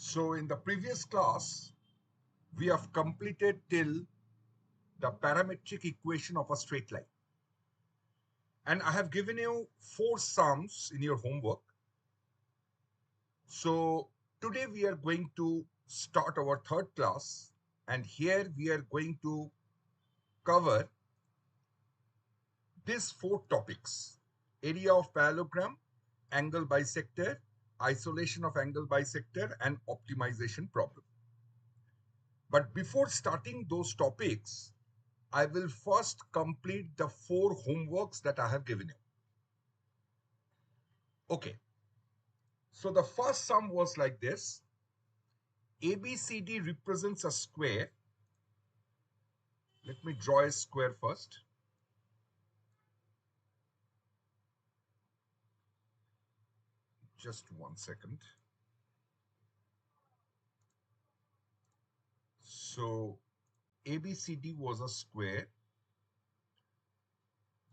So in the previous class, we have completed till the parametric equation of a straight line. And I have given you 4 sums in your homework. So today we are going to start our third class, and here we are going to cover these 4 topics: area of parallelogram, angle bisector, isolation of angle bisector, and optimization problem. But before starting those topics, I will first complete the 4 homeworks that I have given you. Okay, so the first sum was like this. ABCD represents a square. Let me draw a square first. Just 1 second. So ABCD was a square.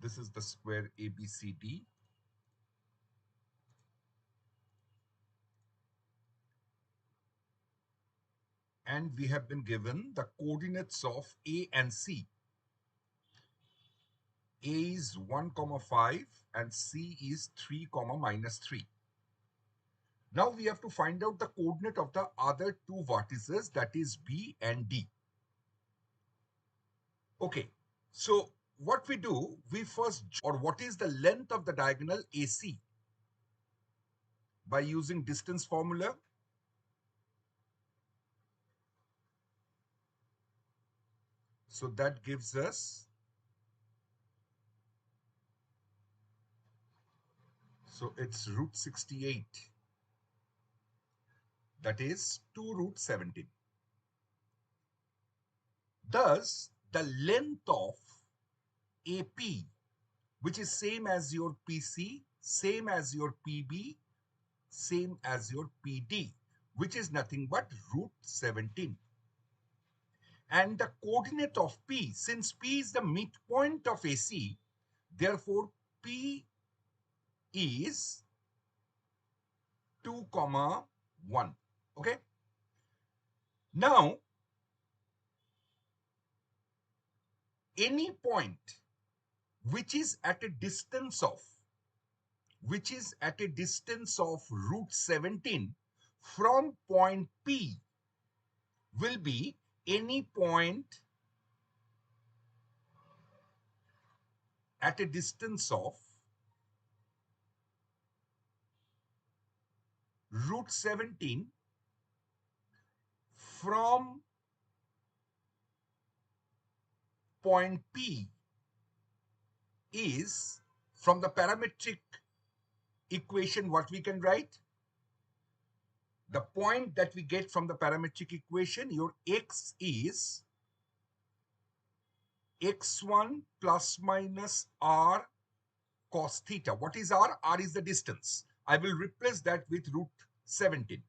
This is the square ABCD. And we have been given the coordinates of A and C. A is 1, 5 and C is 3, -3. Now we have to find out the coordinate of the other 2 vertices, that is B and D. Okay, so what we do, we first, or what is the length of the diagonal AC? By using distance formula. So that gives us, so it's root 68. That is 2√17. Thus, the length of AP, which is same as your PC, same as your PB, same as your PD, which is nothing but √17. And the coordinate of P, since P is the midpoint of AC, therefore P is 2, 1. Okay. Now, any point which is at a distance of √17 from point P will be any point at a distance of √17 from point P is, from the parametric equation, what we can write? The point that we get from the parametric equation, your x is x1 ± r cos theta. What is r? R is the distance. I will replace that with √17.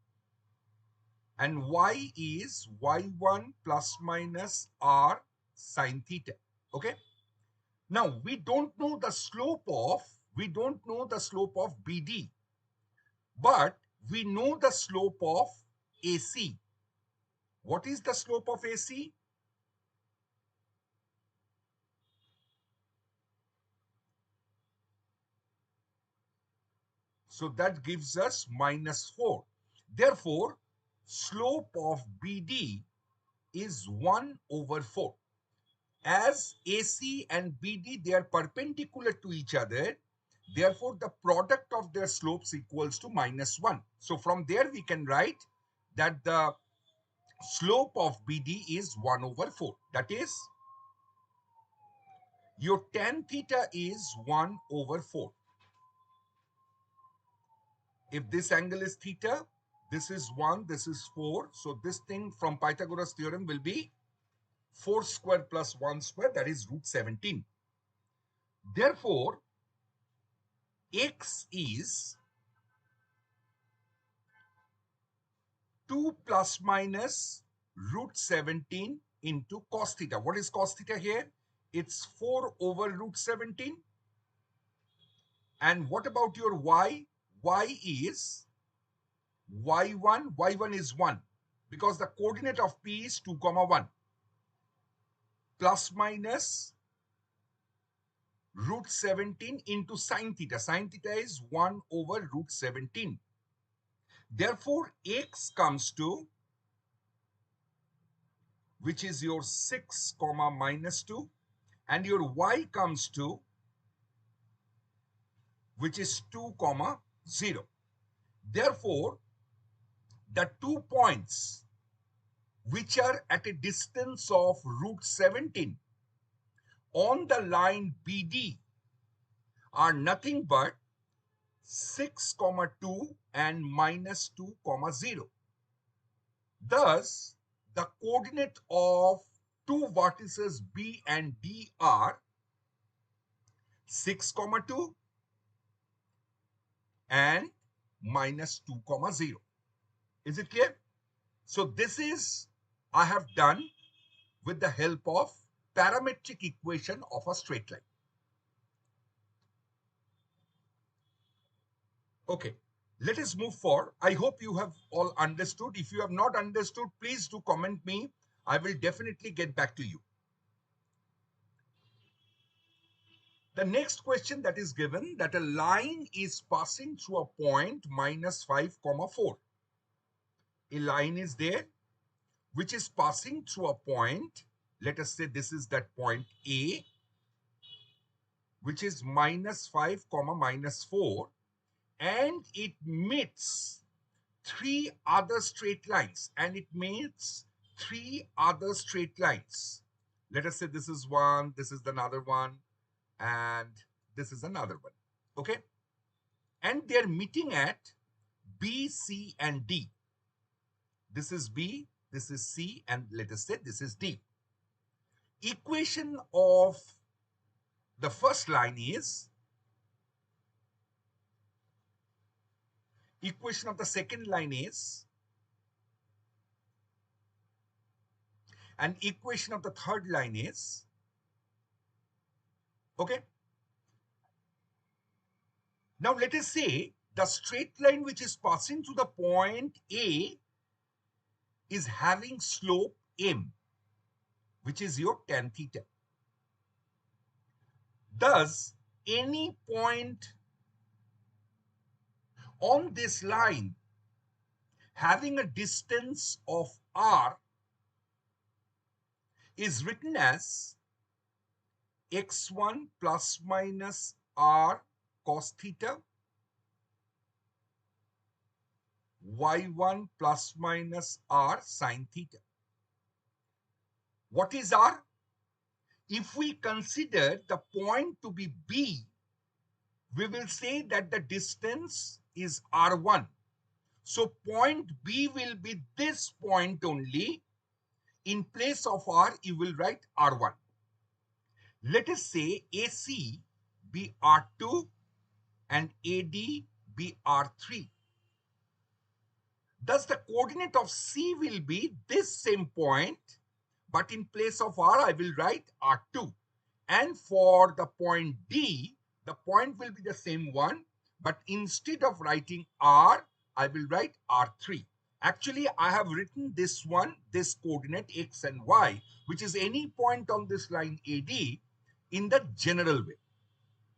And y is y1 ± r sin theta. Okay. Now we don't know the slope of BD, but we know the slope of AC. What is the slope of AC? So that gives us -4. Therefore, slope of BD is 1/4. As AC and BD, they are perpendicular to each other. Therefore, the product of their slopes equals to -1. So from there, we can write that the slope of BD is 1/4. That is, your tan theta is 1/4. If this angle is theta, this is 1, this is 4. So this thing from Pythagoras theorem will be 4 square plus 1 square, that is √17. Therefore, x is 2 ± √17 into cos theta. What is cos theta here? It's 4/√17. And what about your y? Y is y1 is 1 because the coordinate of P is 2 comma 1 plus minus root 17 into sine theta. Sine theta is 1 over root 17. Therefore, x comes to, which is your 6 comma minus 2, and your y comes to, which is 2 comma 0. Therefore, the 2 points which are at a distance of root 17 on the line BD are nothing but 6 comma 2 and minus 2 comma 0. Thus, the coordinate of two vertices B and D are 6 comma 2 and minus 2 comma 0. Is it clear? So this is I have done with the help of parametric equation of a straight line. Okay, let us move forward. I hope you have all understood. If you have not understood, please do comment me. I will definitely get back to you. The next question that is given, that a line is passing through a point minus 5 comma 4. A line is there which is passing through a point. Let us say this is that point A, which is minus 5 comma minus 4, and it meets three other straight lines, Let us say this is one, this is another one, and this is another one. Okay, and they're meeting at B, C, and D. This is B, this is C, and let us say this is D. Equation of the first line is, equation of the second line is, and equation of the third line is. Okay. Now let us say the straight line which is passing through the point A is having slope m, which is your tan theta. Thus, any point on this line having a distance of r is written as x1 plus minus r cos theta, y1 plus minus r sin theta. What is r? If we consider the point to be B, we will say that the distance is r1. So point B will be this point only. In place of r, you will write r1. Let us say AC be r2 and AD be r3. Thus, the coordinate of C will be this same point, but in place of r, I will write r2. And for the point D, the point will be the same one, but instead of writing r, I will write r3. Actually, I have written this one, this coordinate x and y, which is any point on this line AD, in the general way.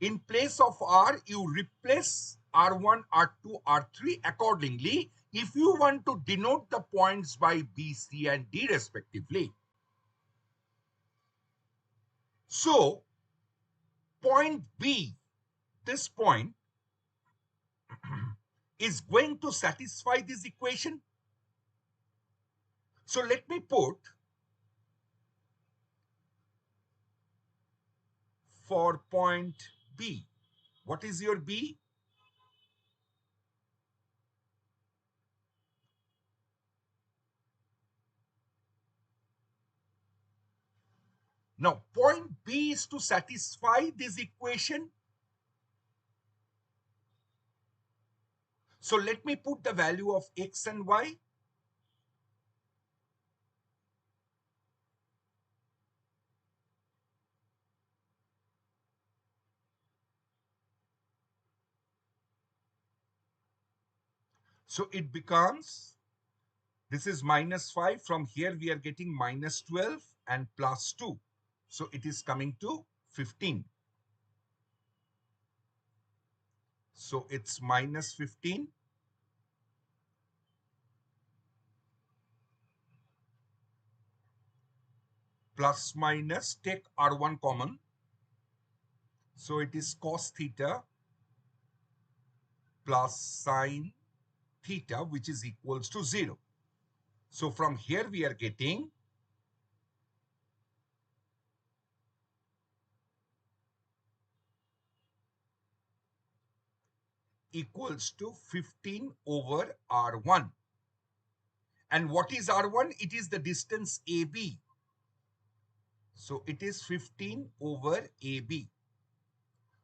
In place of r, you replace r1, r2, r3 accordingly if you want to denote the points by B, C, and D respectively. So, point B, this point, is going to satisfy this equation. So, let me put for point B. What is your B? Now, point B is to satisfy this equation. So, let me put the value of x and y. So it becomes, this is minus 5. From here we are getting minus 12 and plus 2. So it is coming to 15. So it's minus 15 plus minus, take R1 common. So it is cos theta plus sine theta, which is equals to 0. So from here we are getting equals to 15 over R1. And what is R1? It is the distance AB. So it is 15 over AB.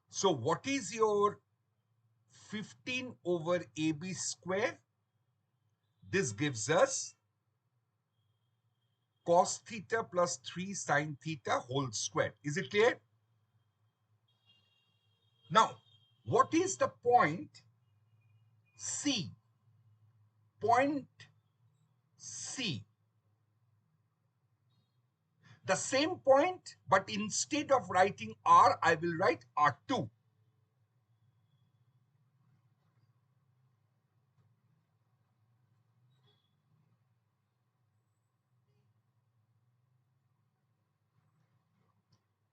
So what is your 15 over AB square? This gives us cos theta plus 3 sine theta whole square. Is it clear? Now, what is the point C? Point C. The same point, but instead of writing R, I will write R2.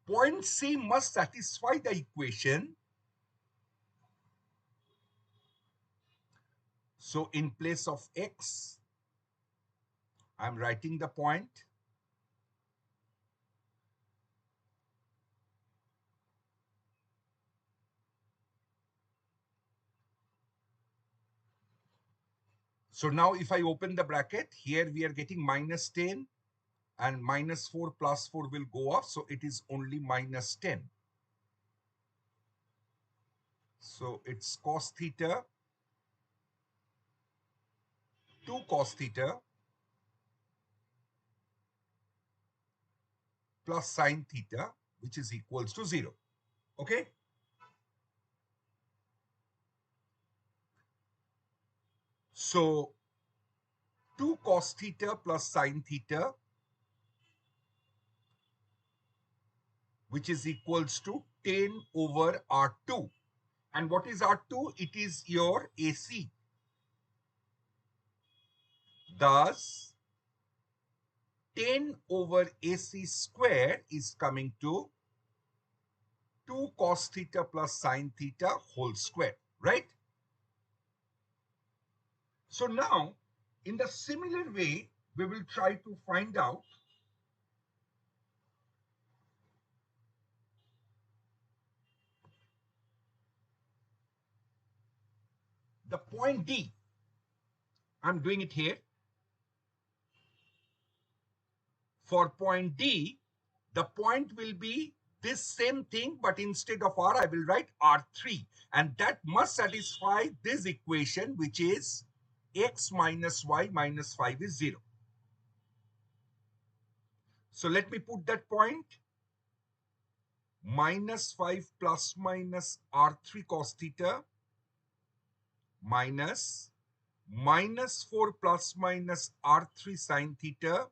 Point C must satisfy the equation. So in place of X, I'm writing the point. So now if I open the bracket, here we are getting minus 10 and minus 4 plus 4 will go off. So it is only minus 10. So it's cos theta, 2 cos theta plus sine theta, which is equals to 0. Okay? So 2 cos theta plus sine theta, which is equals to 10 over R2. And what is R2? It is your AC. Thus, 10 over AC square is coming to 2 cos theta plus sine theta whole square, right? So now, in the similar way, we will try to find out the point D. I'm doing it here. For point D, the point will be this same thing, but instead of R, I will write R3. And that must satisfy this equation, which is x minus y minus 5 is 0. So let me put that point. Minus 5 plus minus R3 cos theta minus minus 4 plus minus R3 sine theta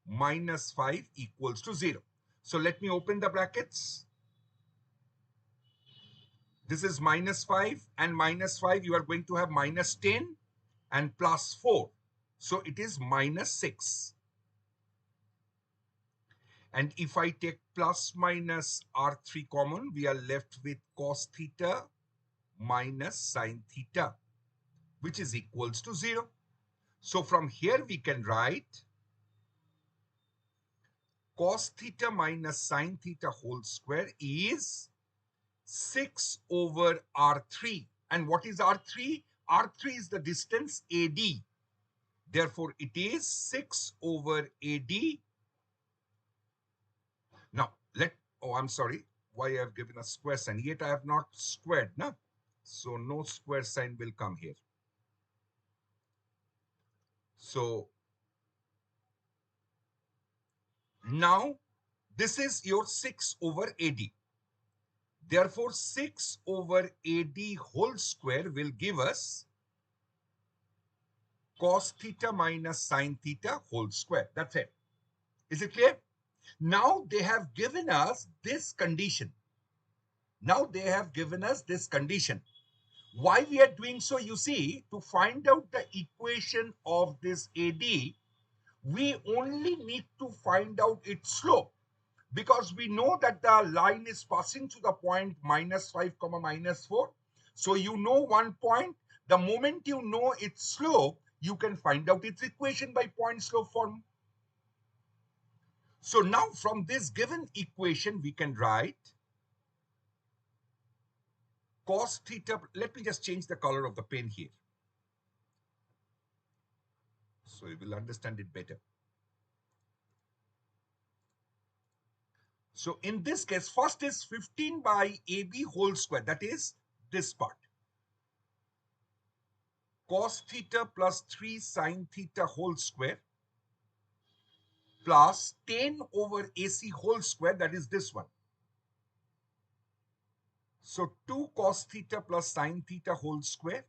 minus 5 equals to 0. So let me open the brackets. This is minus 5 and minus 5. You are going to have minus 10 and plus 4. So it is minus 6. And if I take plus minus R3 common, we are left with cos theta minus sine theta, which is equals to 0. So from here we can write cos theta minus sine theta whole square is 6 over R3. And what is R3? R3 is the distance AD. Therefore, it is 6 over AD. Now, I'm sorry. Why I have given a square sign? Yet I have not squared, no? So no square sign will come here. So now this is your 6 over AD. Therefore, 6 over AD whole square will give us cos theta minus sin theta whole square. That's it. Is it clear? Now they have given us this condition. Now they have given us this condition. Why we are doing so, you see, to find out the equation of this AD, we only need to find out its slope, because we know that the line is passing to the point -5, -4. So you know one point. The moment you know its slope, you can find out its equation by point slope form. So now from this given equation, we can write cos theta. Let me just change the color of the pen here, so you will understand it better. So in this case, first is 15 by AB whole square. That is this part. Cos theta plus 3 sin theta whole square plus 10 over AC whole square. That is this one. So 2 cos theta plus sin theta whole square,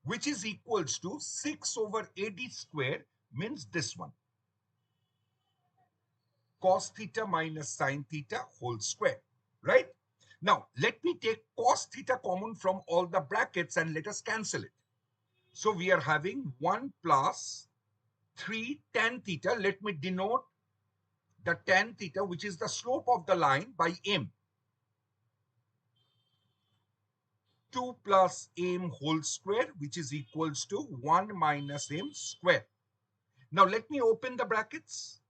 which is equals to 6 over AD square, means this one. Cos theta minus sin theta whole square, right? Now, let me take cos theta common from all the brackets and let us cancel it. So we are having 1 plus 3 tan theta. Let me denote the tan theta, which is the slope of the line, by m. 2 plus m whole square, which is equals to 1 minus m square. Now let me open the brackets.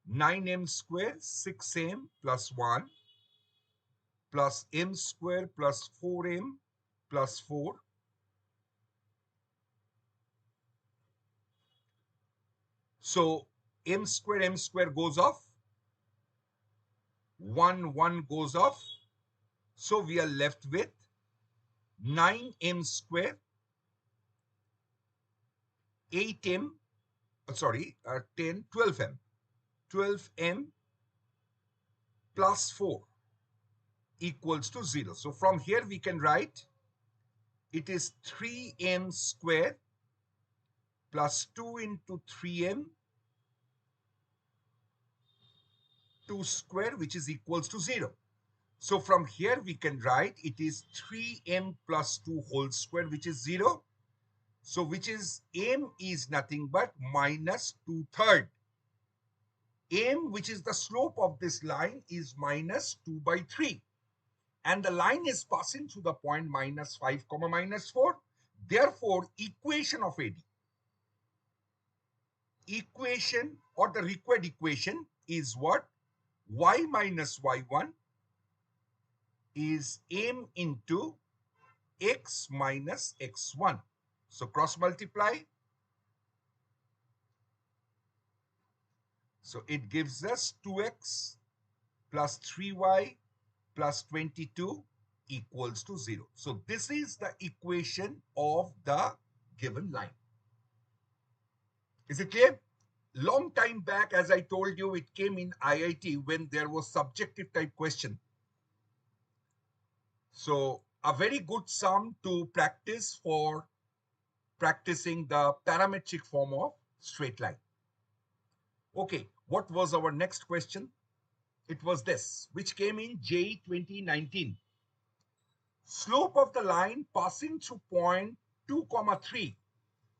9m square, 6m plus 1 plus m square plus 4m plus 4. So m square goes off. 1 goes off. So we are left with 9m square, 8m, 12m. 12m plus 4 equals to 0. So from here we can write it is 3m square plus 2 into 3m, 2 square, which is equals to 0. So from here we can write it is 3m plus 2 whole square, which is 0. So which is m is nothing but minus 2/3. M, which is the slope of this line, is minus 2 by 3. And the line is passing through the point -5, -4. Therefore, equation of AD, equation or the required equation is what? Y minus y1 is m into x minus x1. So cross multiply. So it gives us 2x plus 3y plus 22 equals to 0. So this is the equation of the given line. Is it clear? Long time back, as I told you, it came in IIT when there was subjective type question. So a very good sum to practice for practicing the parametric form of straight line. Okay, what was our next question? It was this, which came in JEE 2019. Slope of the line passing through point 2, 3.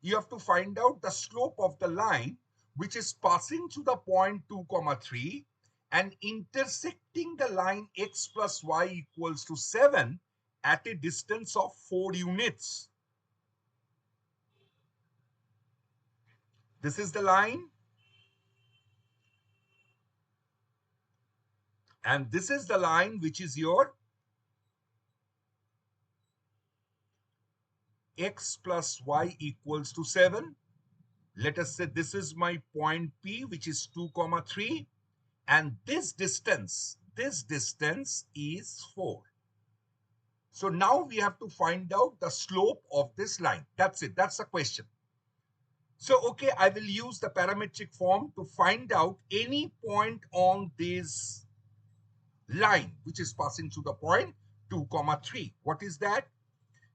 You have to find out the slope of the line which is passing through the point 2, 3 and intersecting the line x plus y equals to 7 at a distance of 4 units. This is the line. And this is the line which is your x plus y equals to 7. Let us say this is my point P, which is 2, 3. And this distance is 4. So now we have to find out the slope of this line. That's it. That's the question. So, okay, I will use the parametric form to find out any point on this line which is passing through the point 2, 3. What is that?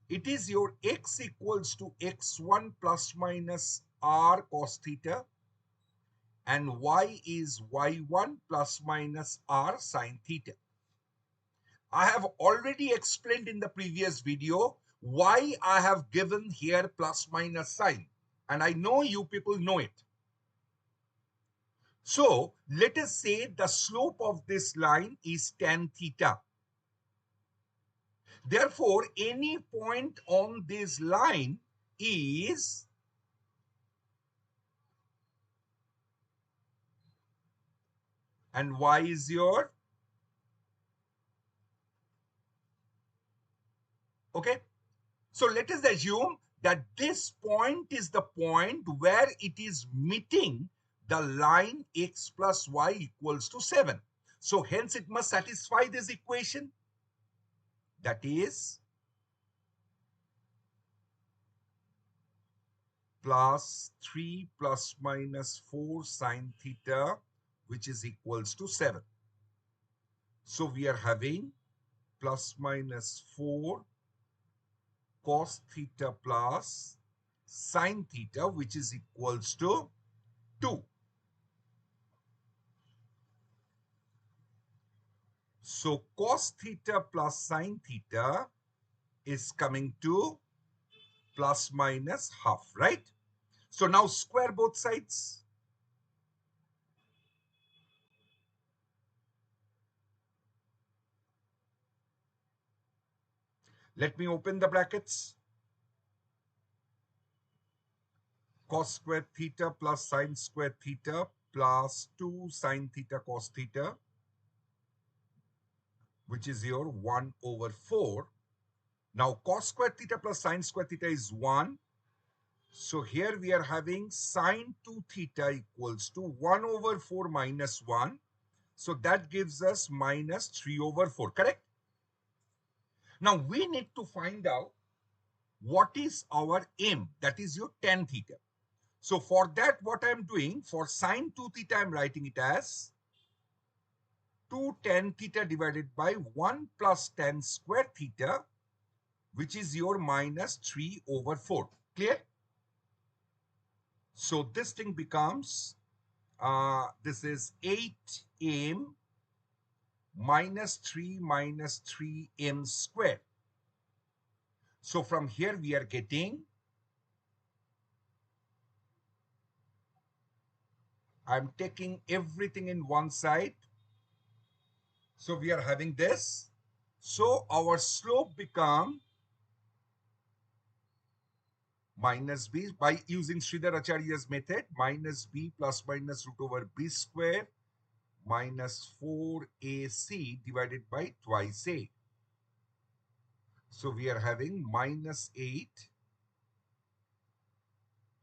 It is your x equals to x1 plus minus r cos theta, and y is y1 plus minus r sin theta. I have already explained in the previous video why I have given here plus minus sign, and I know you people know it. So let us say the slope of this line is tan theta. Therefore, any point on this line is and y is your, okay. So let us assume that this point is the point where it is meeting the line x plus y equals to 7. So hence it must satisfy this equation, that is plus 3 plus minus 4 sine theta, which is equals to 7. So we are having plus minus 4 cos theta plus sine theta, which is equals to 2. So cos theta plus sine theta is coming to plus minus half, right? So now square both sides. Let me open the brackets. Cos square theta plus sine square theta plus 2 sine theta cos theta, which is your 1 over 4. Now cos square theta plus sine square theta is 1. So here we are having sine 2 theta equals to 1 over 4 minus 1. So that gives us minus 3 over 4, correct? Now we need to find out what is our m, that is your tan theta. So for that, what I'm doing, for sine 2 theta, I'm writing it as 2 tan theta divided by 1 plus tan square theta, which is your minus 3 over 4. Clear? So this thing becomes, this is 8m minus 3m square. So from here we are getting, I'm taking everything in one side. So we are having this. So our slope become minus b, by using Sridhar Acharya's method, minus b plus minus root over b square minus 4ac divided by twice a. So we are having minus 8,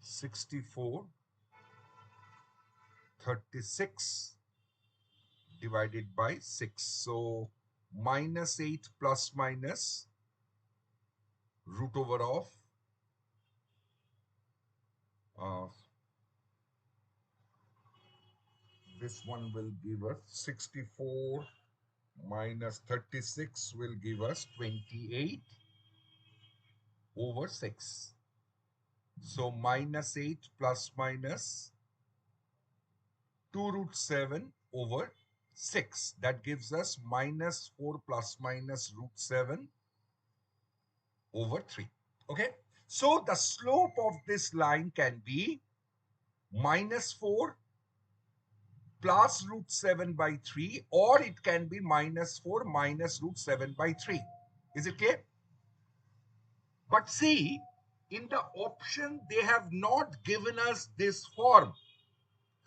64, 36 divided by 6. So minus 8 plus minus root over of this one will give us 64 minus 36 will give us 28 over 6. So minus 8 plus minus 2 root 7 over 6. That gives us minus 4 plus minus root 7 over 3. Okay. So the slope of this line can be minus 4 plus root 7 by 3, or it can be minus 4 minus root 7 by 3. Is it clear? But see, in the option, they have not given us this form.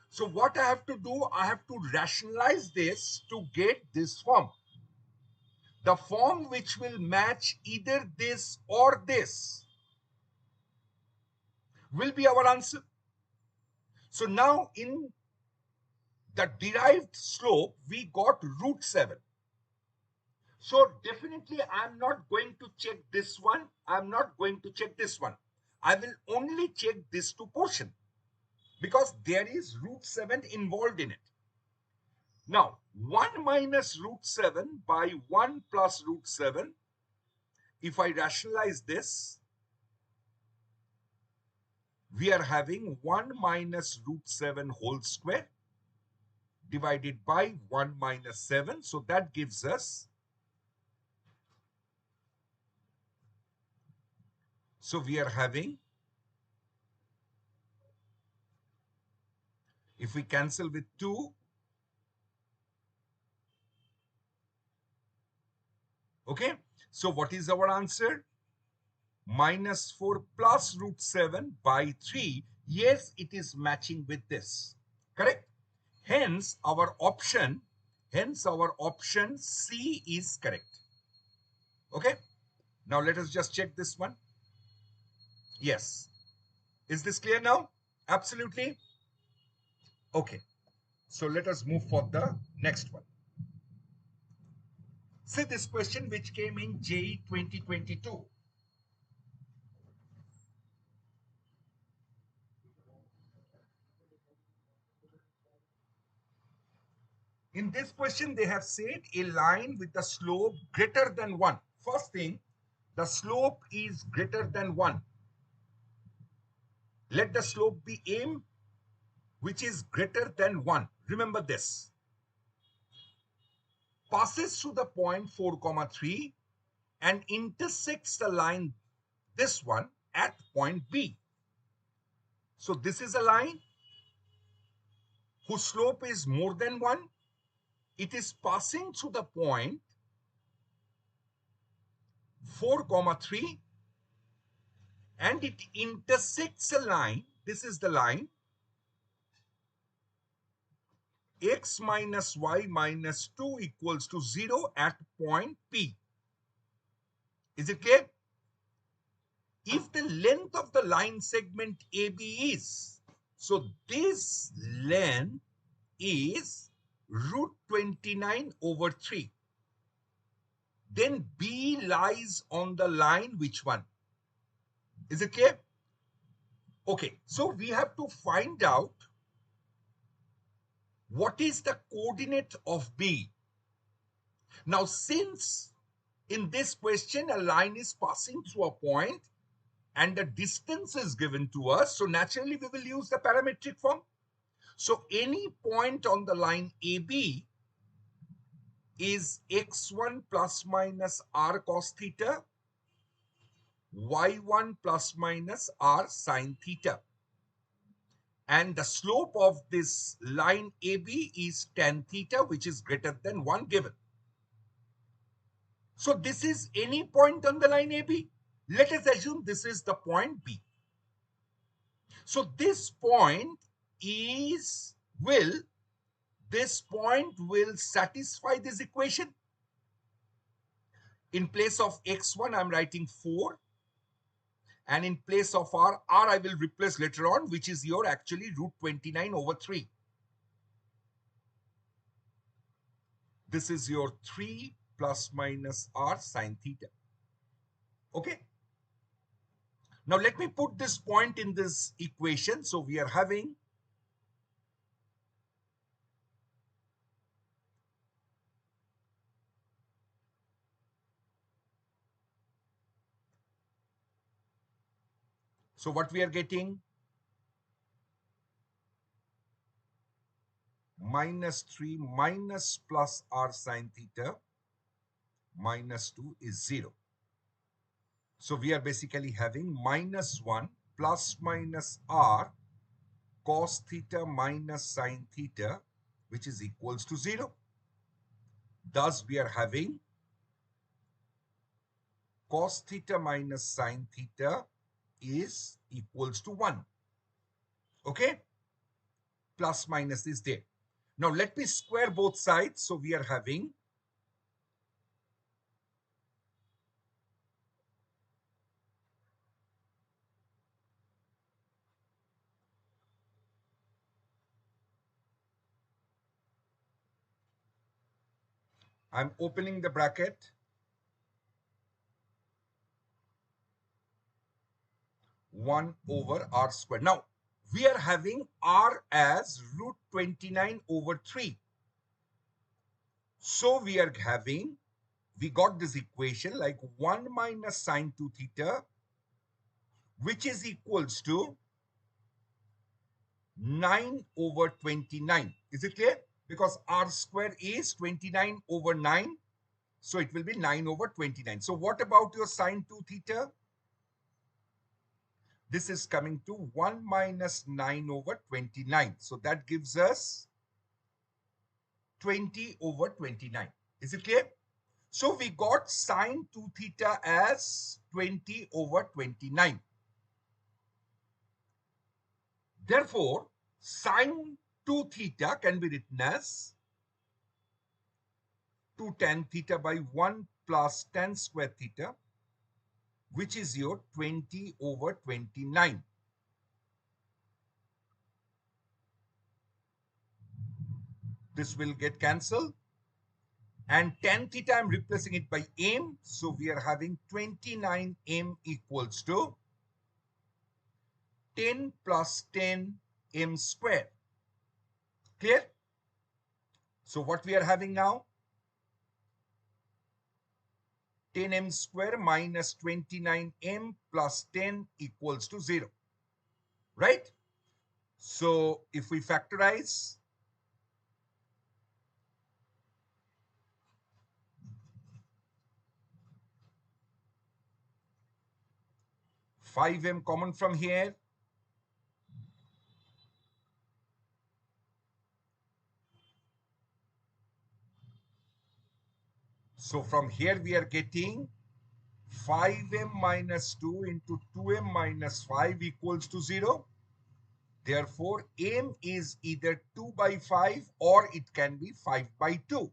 So what I have to do, I have to rationalize this to get this form. The form which will match either this or this will be our answer. So now in the derived slope, we got root 7. So definitely I'm not going to check this one. I'm not going to check this one. I will only check this two portion because there is root 7 involved in it. Now 1 minus root 7 by 1 plus root 7 If I rationalize this, we are having 1 minus root 7 whole square divided by 1 minus 7. So that gives us, so we are having, if we cancel with 2, okay, so what is our answer? Minus 4 plus root 7 by 3. Yes, it is matching with this, correct? Hence our option, C is correct. Okay, now let us just check this one. Yes, is this clear now? Absolutely. Okay, so let us move for the next one. See this question which came in JEE 2022. In this question, they have said a line with the slope greater than 1. First thing, the slope is greater than 1. Let the slope be m, which is greater than 1. Remember this. Passes through the point 4, 3 and intersects the line, this one, at point B. So this is a line whose slope is more than 1. It is passing through the point 4, 3 and it intersects a line. This is the line x minus y minus 2 equals to 0 at point P. Is it clear? If the length of the line segment AB is, so this length is root 29 over 3, then B lies on the line which one? Is it clear? Okay, so we have to find out what is the coordinate of B. Now, since in this question a line is passing through a point and the distance is given to us, so naturally we will use the parametric form. So any point on the line AB is x1 plus minus r cos theta, y1 plus minus r sine theta. And the slope of this line AB is tan theta, which is greater than 1 given. So this is any point on the line AB. Let us assume this is the point B. So this point will satisfy this equation. In place of x1, I'm writing 4. And in place of r I will replace later on, which is your actually root 29 over 3. This is your 3 plus minus r sine theta. Okay. Now let me put this point in this equation. So we are having so what we are getting, minus 3 minus plus r sine theta minus 2 is 0. So we are basically having minus 1 plus minus r cos theta minus sine theta, which is equals to 0. Thus we are having cos theta minus sine theta is equals to 1. Okay? Plus minus is there. Now let me square both sides. So we are having I'm opening the bracket. 1 over r squared. Now, we are having r as root 29 over 3. So we are having we got this equation like 1 minus sine 2 theta, which is equals to 9 over 29. Is it clear? Because r square is 29 over 9. So it will be 9 over 29. So what about your sine 2 theta? This is coming to 1 minus 9 over 29. So that gives us 20 over 29. Is it clear? So we got sine 2 theta as 20 over 29. Therefore, sine 2 theta can be written as 2 tan theta by 1 plus tan square theta, which is your 20 over 29. This will get cancelled. And tan theta, I'm replacing it by m. So we are having 29m equals to 10 plus 10m square. Clear? So what we are having now? 10m square minus 29m plus 10 equals to 0. Right? So if we factorize, 5m common from here. So from here we are getting 5m minus 2 into 2m minus 5 equals to 0. Therefore, m is either 2 by 5 or it can be 5 by 2.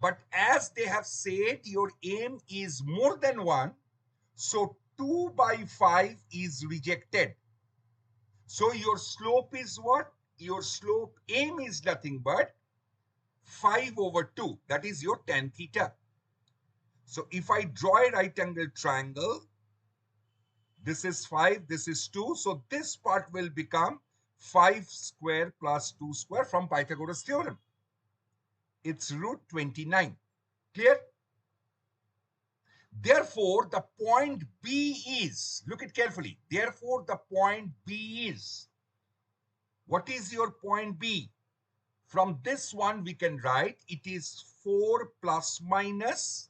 But as they have said, your m is more than 1. So 2 by 5 is rejected. So your slope is what? Your slope m is nothing but 5 over 2. That is your tan theta. So if I draw a right angle triangle, this is 5, this is 2. So this part will become 5 square plus 2 square from Pythagoras theorem. It's root 29. Clear? Therefore, the point B is, look it carefully. Therefore, the point B is, what is your point B? From this one, we can write it is 4 plus minus.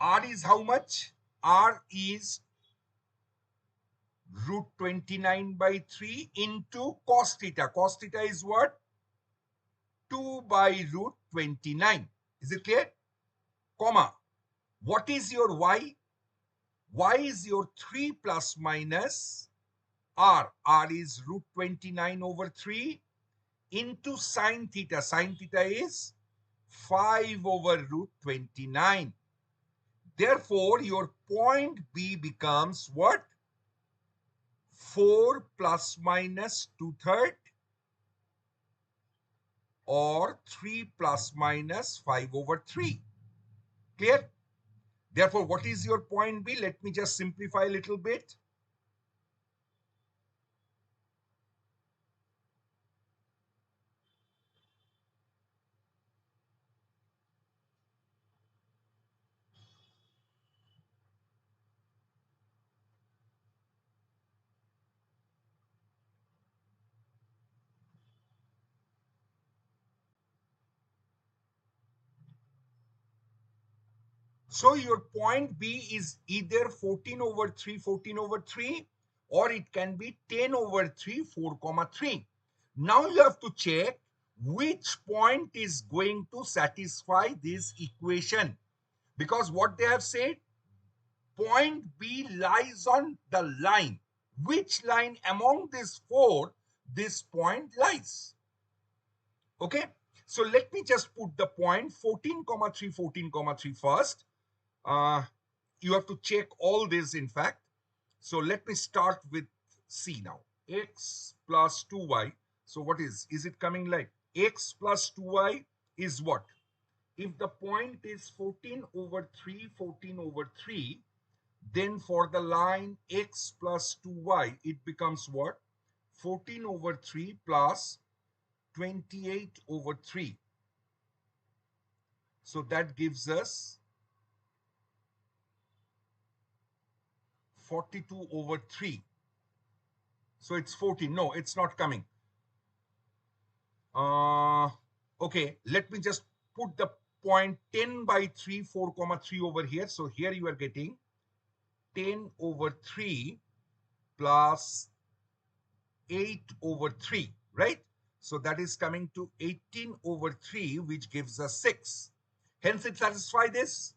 R is how much? R is root 29 by 3 into cos theta. Cos theta is what? 2 by root 29. Is it clear? Comma. What is your y? Y is your 3 plus minus r. R is root 29 over 3 into sine theta. Sine theta is 5 over root 29. Therefore, your point B becomes what? 4 plus minus 2/3 or 3 plus minus 5 over 3. Clear? Therefore, what is your point B? Let me just simplify a little bit. So your point B is either 14 over 3, 14 over 3, or it can be 10 over 3, 4 comma 3. Now you have to check which point is going to satisfy this equation. Because what they have said, point B lies on the line. Which line among these four this point lies? Okay. So let me just put the point 14 comma 3, 14 comma 3 first. You have to check all this in fact. So let me start with C now. X plus 2y. So what is it coming like? X plus 2y is what? If the point is 14 over 3, 14 over 3, then for the line x plus 2y, it becomes what? 14 over 3 plus 28 over 3. So that gives us 42 over 3. So it's 14. No, it's not coming. Okay, let me just put the point 10 by 3, 4 comma 3 over here. So here you are getting 10 over 3 plus 8 over 3, right? So that is coming to 18 over 3, which gives us 6. Hence, it satisfies this.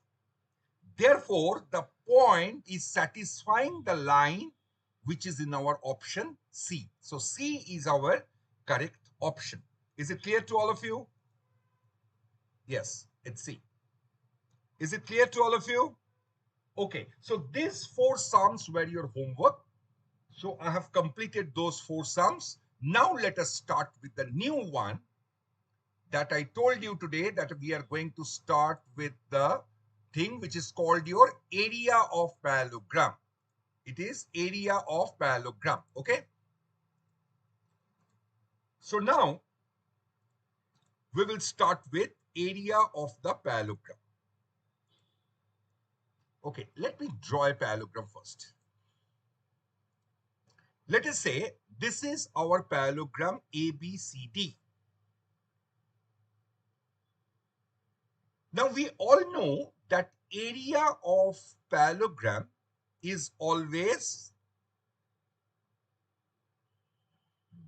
Therefore, the point is satisfying the line which is in our option C. So C is our correct option. Is it clear to all of you? Yes, it's C. Is it clear to all of you? Okay, so these 4 sums were your homework. So I have completed those 4 sums. Now let us start with the new one that I told you today, that we are going to start with the thing which is called your area of parallelogram. It is area of parallelogram. Okay. So now we will start with area of the parallelogram. Okay, let me draw a parallelogram first. Let us say this is our parallelogram ABCD. Now we all know that area of parallelogram is always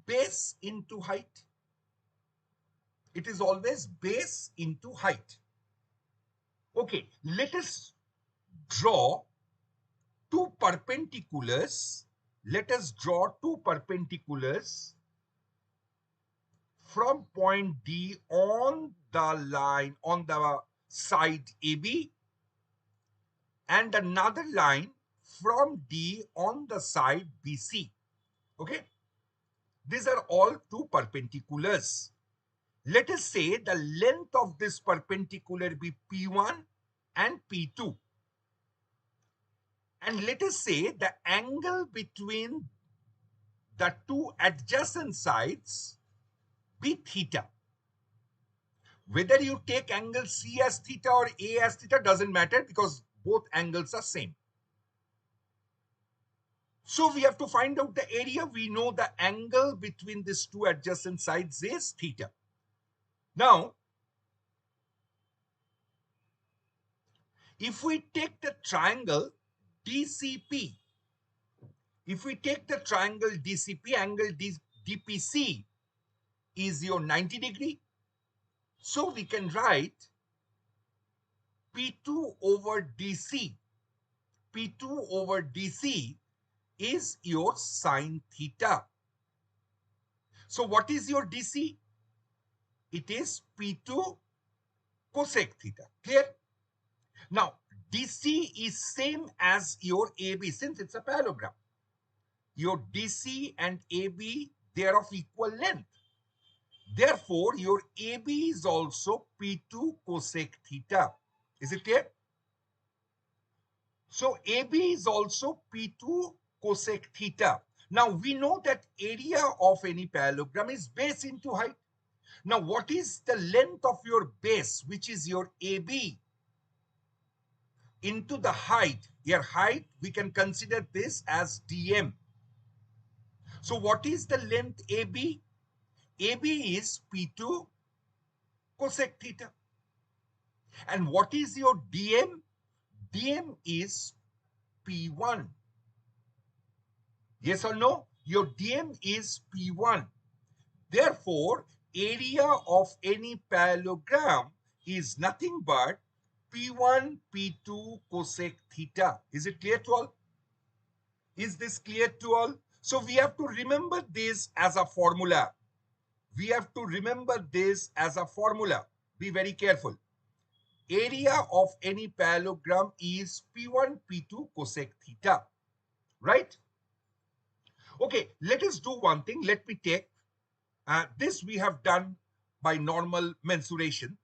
base into height. It is always base into height. Okay, let us draw two perpendiculars. Let us draw two perpendiculars from point D on the line, on the side AB, and another line from D on the side BC. Okay, these are all two perpendiculars. Let us say the length of this perpendicular be P1 and P2. And let us say the angle between the two adjacent sides be theta. Whether you take angle C as theta or A as theta doesn't matter, because both angles are same. So we have to find out the area. We know the angle between these two adjacent sides is theta. Now, if we take the triangle DCP, angle DPC is your 90 degree. So we can write P2 over DC. P2 over DC is your sine theta. So what is your DC? It is P2 cosec theta. Clear? Now, DC is same as your AB since it's a parallelogram. Your DC and AB, they are of equal length. Therefore, your AB is also P2 cosec theta. Is it clear? So AB is also P2 cosec theta. Now we know that area of any parallelogram is base into height. Now what is the length of your base, which is your AB, into the height? Your height, we can consider this as dm. So what is the length AB? AB is P2 cosec theta. And what is your dm? dm is P1. Yes or no? Your dm is P1. Therefore, area of any parallelogram is nothing but P1, P2 cosec theta. Is it clear to all? Is this clear to all? So we have to remember this as a formula. We have to remember this as a formula. Be very careful. Area of any parallelogram is P1, P2 cosec theta. Right? Okay, let us do one thing. Let me take this we have done by normal mensuration.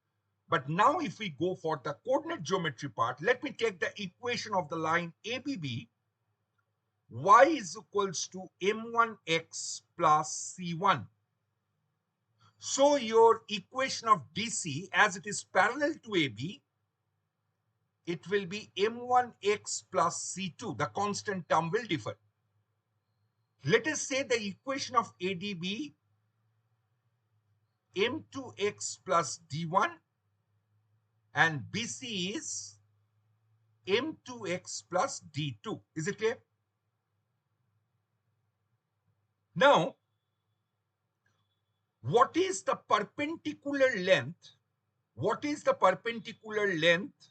But now if we go for the coordinate geometry part, let me take the equation of the line ABB. Y is equals to m1x plus c1. So your equation of DC, as it is parallel to AB, it will be M1x plus C2. The constant term will differ. Let us say the equation of ADB M2x plus D1 and BC is M2x plus D2. Is it clear? Now, what is the perpendicular length? What is the perpendicular length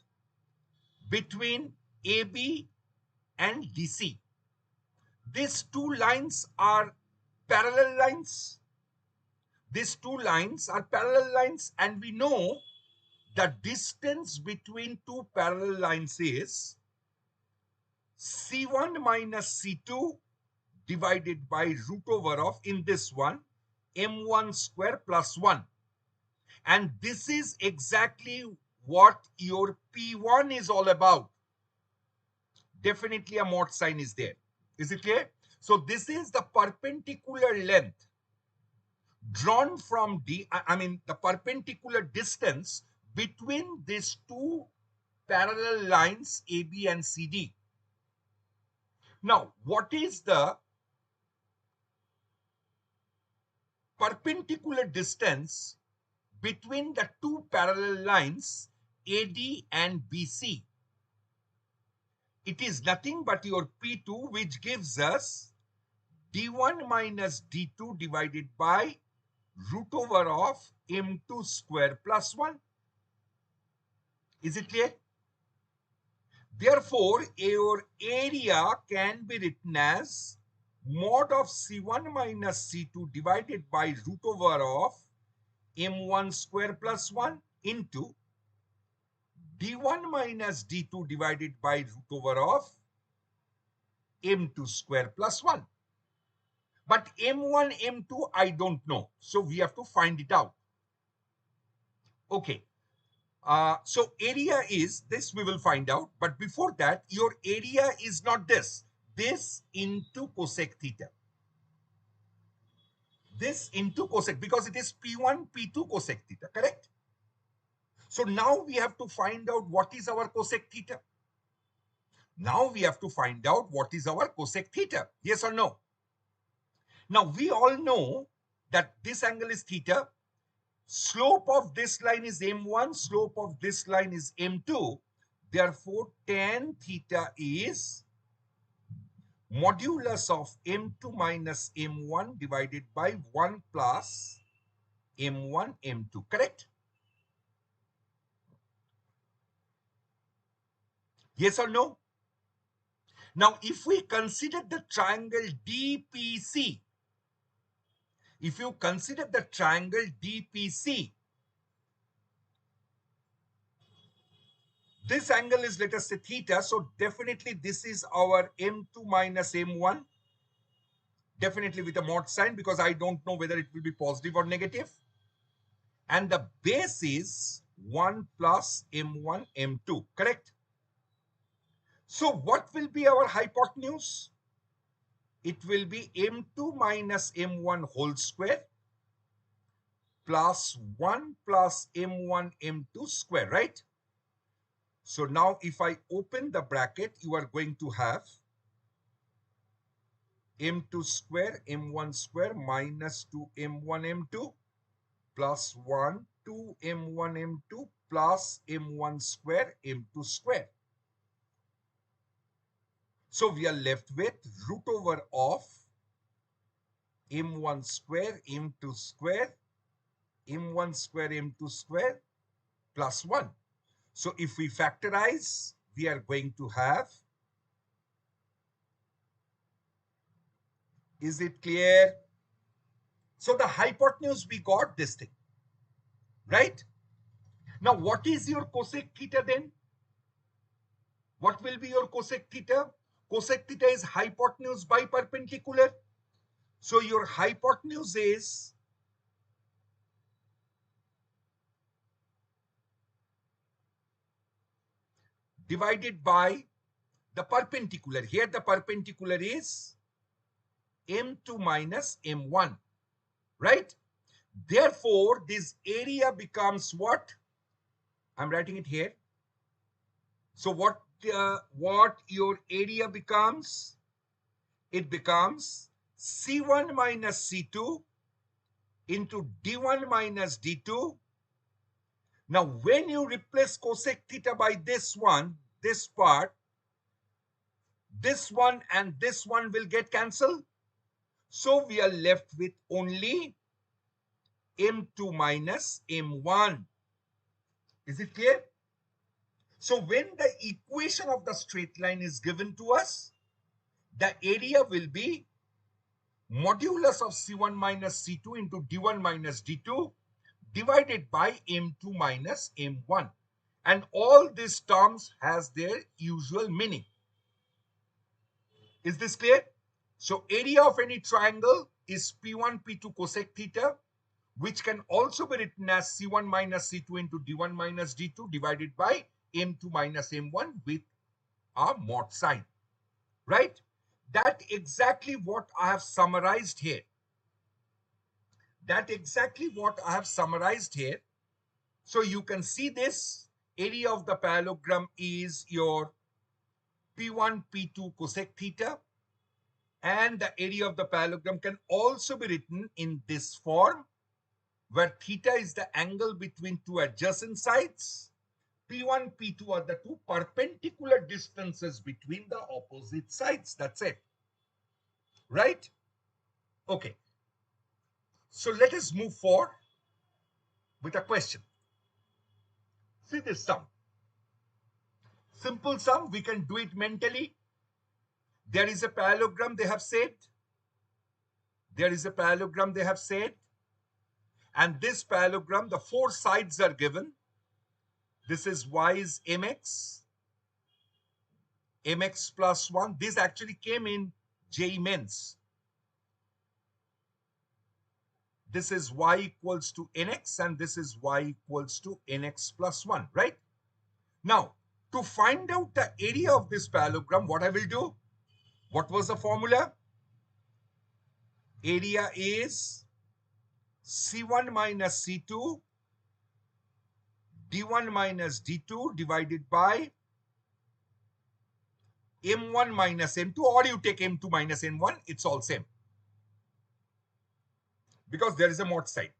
between AB and DC? These two lines are parallel lines. These two lines are parallel lines, and we know the distance between two parallel lines is C1 minus C2 divided by root over of, in this one, M1 square plus 1. And this is exactly what your P1 is all about. Definitely a mod sign is there. Is it clear? So this is the perpendicular length drawn from the perpendicular distance between these two parallel lines AB and CD. Now, what is the perpendicular distance between the two parallel lines AD and BC? It is nothing but your P2, which gives us D1 minus D2 divided by root over of M2 square plus 1. Is it clear? Therefore, your area can be written as mod of C1 minus C2 divided by root over of M1 square plus 1 into D1 minus D2 divided by root over of M2 square plus 1. But M1, M2, I don't know. So we have to find it out. Okay. So area is this, we will find out. But before that, your area is not this. This into cosec theta. This into cosec, because it is P1, P2 cosec theta, correct? So now we have to find out what is our cosec theta. Now we have to find out what is our cosec theta. Yes or no? Now we all know that this angle is theta. Slope of this line is M1, slope of this line is M2. Therefore, tan theta is modulus of M2 minus M1 divided by 1 plus M1, M2, correct? Yes or no? Now, if we consider the triangle DPC, if you consider the triangle DPC, this angle is, let us say, theta. So definitely this is our M2 minus M1. Definitely with a mod sign, because I don't know whether it will be positive or negative. And the base is 1 plus M1, M2, correct? So what will be our hypotenuse? It will be M2 minus M1 whole square plus 1 plus M1, M2 square, right? So now if I open the bracket, you are going to have M2 square, M1 square minus 2M1, M2 plus 1, 2M1, M2 plus M1 square, M2 square. So we are left with root over of M1 square, M2 square, M1 square, M2 square plus 1. So if we factorize, we are going to have, is it clear? So the hypotenuse, we got this thing, right? Now what is your cosec theta then? What will be your cosec theta? Cosec theta is hypotenuse by perpendicular. So your hypotenuse is divided by the perpendicular. Here the perpendicular is M2 minus M1, right? Therefore, this area becomes what? I'm writing it here. So what your area becomes? It becomes C1 minus C2 into D1 minus D2. Now, when you replace cosec theta by this one, this part, this one and this one will get cancelled. So we are left with only M2 minus M1. Is it clear? So when the equation of the straight line is given to us, the area will be modulus of C1 minus C2 into D1 minus D2 divided by M2 minus M1. And all these terms has their usual meaning. Is this clear? So area of any triangle is P1, P2 cosec theta, which can also be written as C1 minus C2 into D1 minus D2 divided by M2 minus M1 with a mod sign, right? That exactly what I have summarized here. That exactly what I have summarized here. So you can see this area of the parallelogram is your P1, P2 cosec theta, and the area of the parallelogram can also be written in this form, where theta is the angle between two adjacent sides. P1, P2 are the two perpendicular distances between the opposite sides. That's it. Right? Okay. So let us move forward with a question. See this sum. Simple sum, we can do it mentally. There is a parallelogram, they have said. There is a parallelogram, they have said. And this parallelogram, the four sides are given. This is y is mx, mx plus 1. This actually came in JEE Mains. This is y equals to nx and this is y equals to nx plus 1, right? Now, to find out the area of this parallelogram, what I will do? What was the formula? Area is C1 minus C2 D1 minus D2 divided by M1 minus M2, or you take M2 minus M1, it's all same. Because there is a mod side.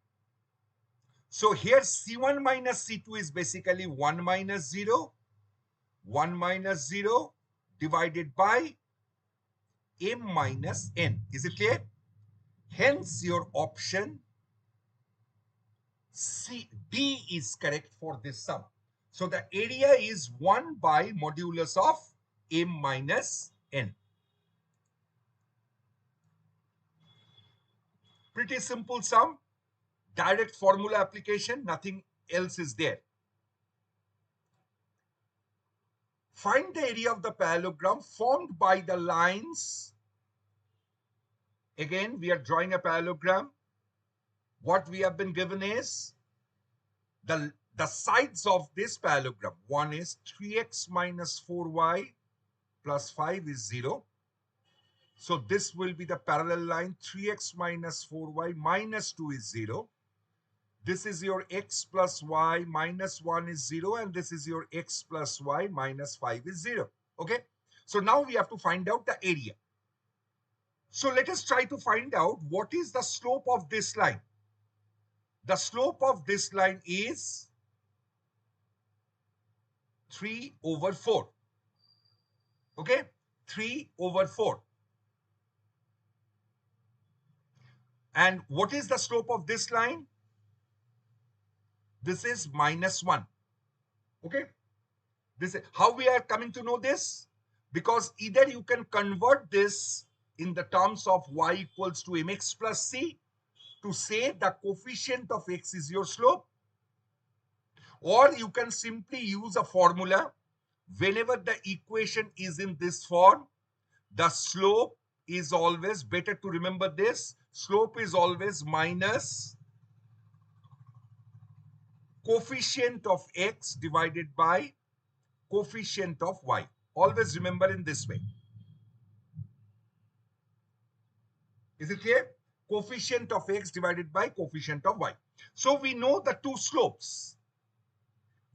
So here C1 minus C2 is basically 1 minus 0, 1 minus 0 divided by M minus N. Is it clear? Hence your option D is correct for this sum. So the area is 1 by modulus of M minus N. Pretty simple sum. Direct formula application, nothing else is there. Find the area of the parallelogram formed by the lines. Again, we are drawing a parallelogram. What we have been given is the sides of this parallelogram. One is 3x minus 4y plus 5 is 0. So this will be the parallel line. 3x minus 4y minus 2 is 0. This is your x plus y minus 1 is 0, and this is your x plus y minus 5 is 0. Okay. So now we have to find out the area. So let us try to find out what is the slope of this line. The slope of this line is 3 over 4. Okay. 3 over 4. And what is the slope of this line? This is minus 1. Okay. This is how we are coming to know this, because either you can convert this in the terms of y equals to mx plus c to say the coefficient of x is your slope, or you can simply use a formula. Whenever the equation is in this form, the slope is always, better to remember this, slope is always minus coefficient of x divided by coefficient of y. Always remember in this way. Is it clear? coefficient of x divided by coefficient of y. So we know the two slopes.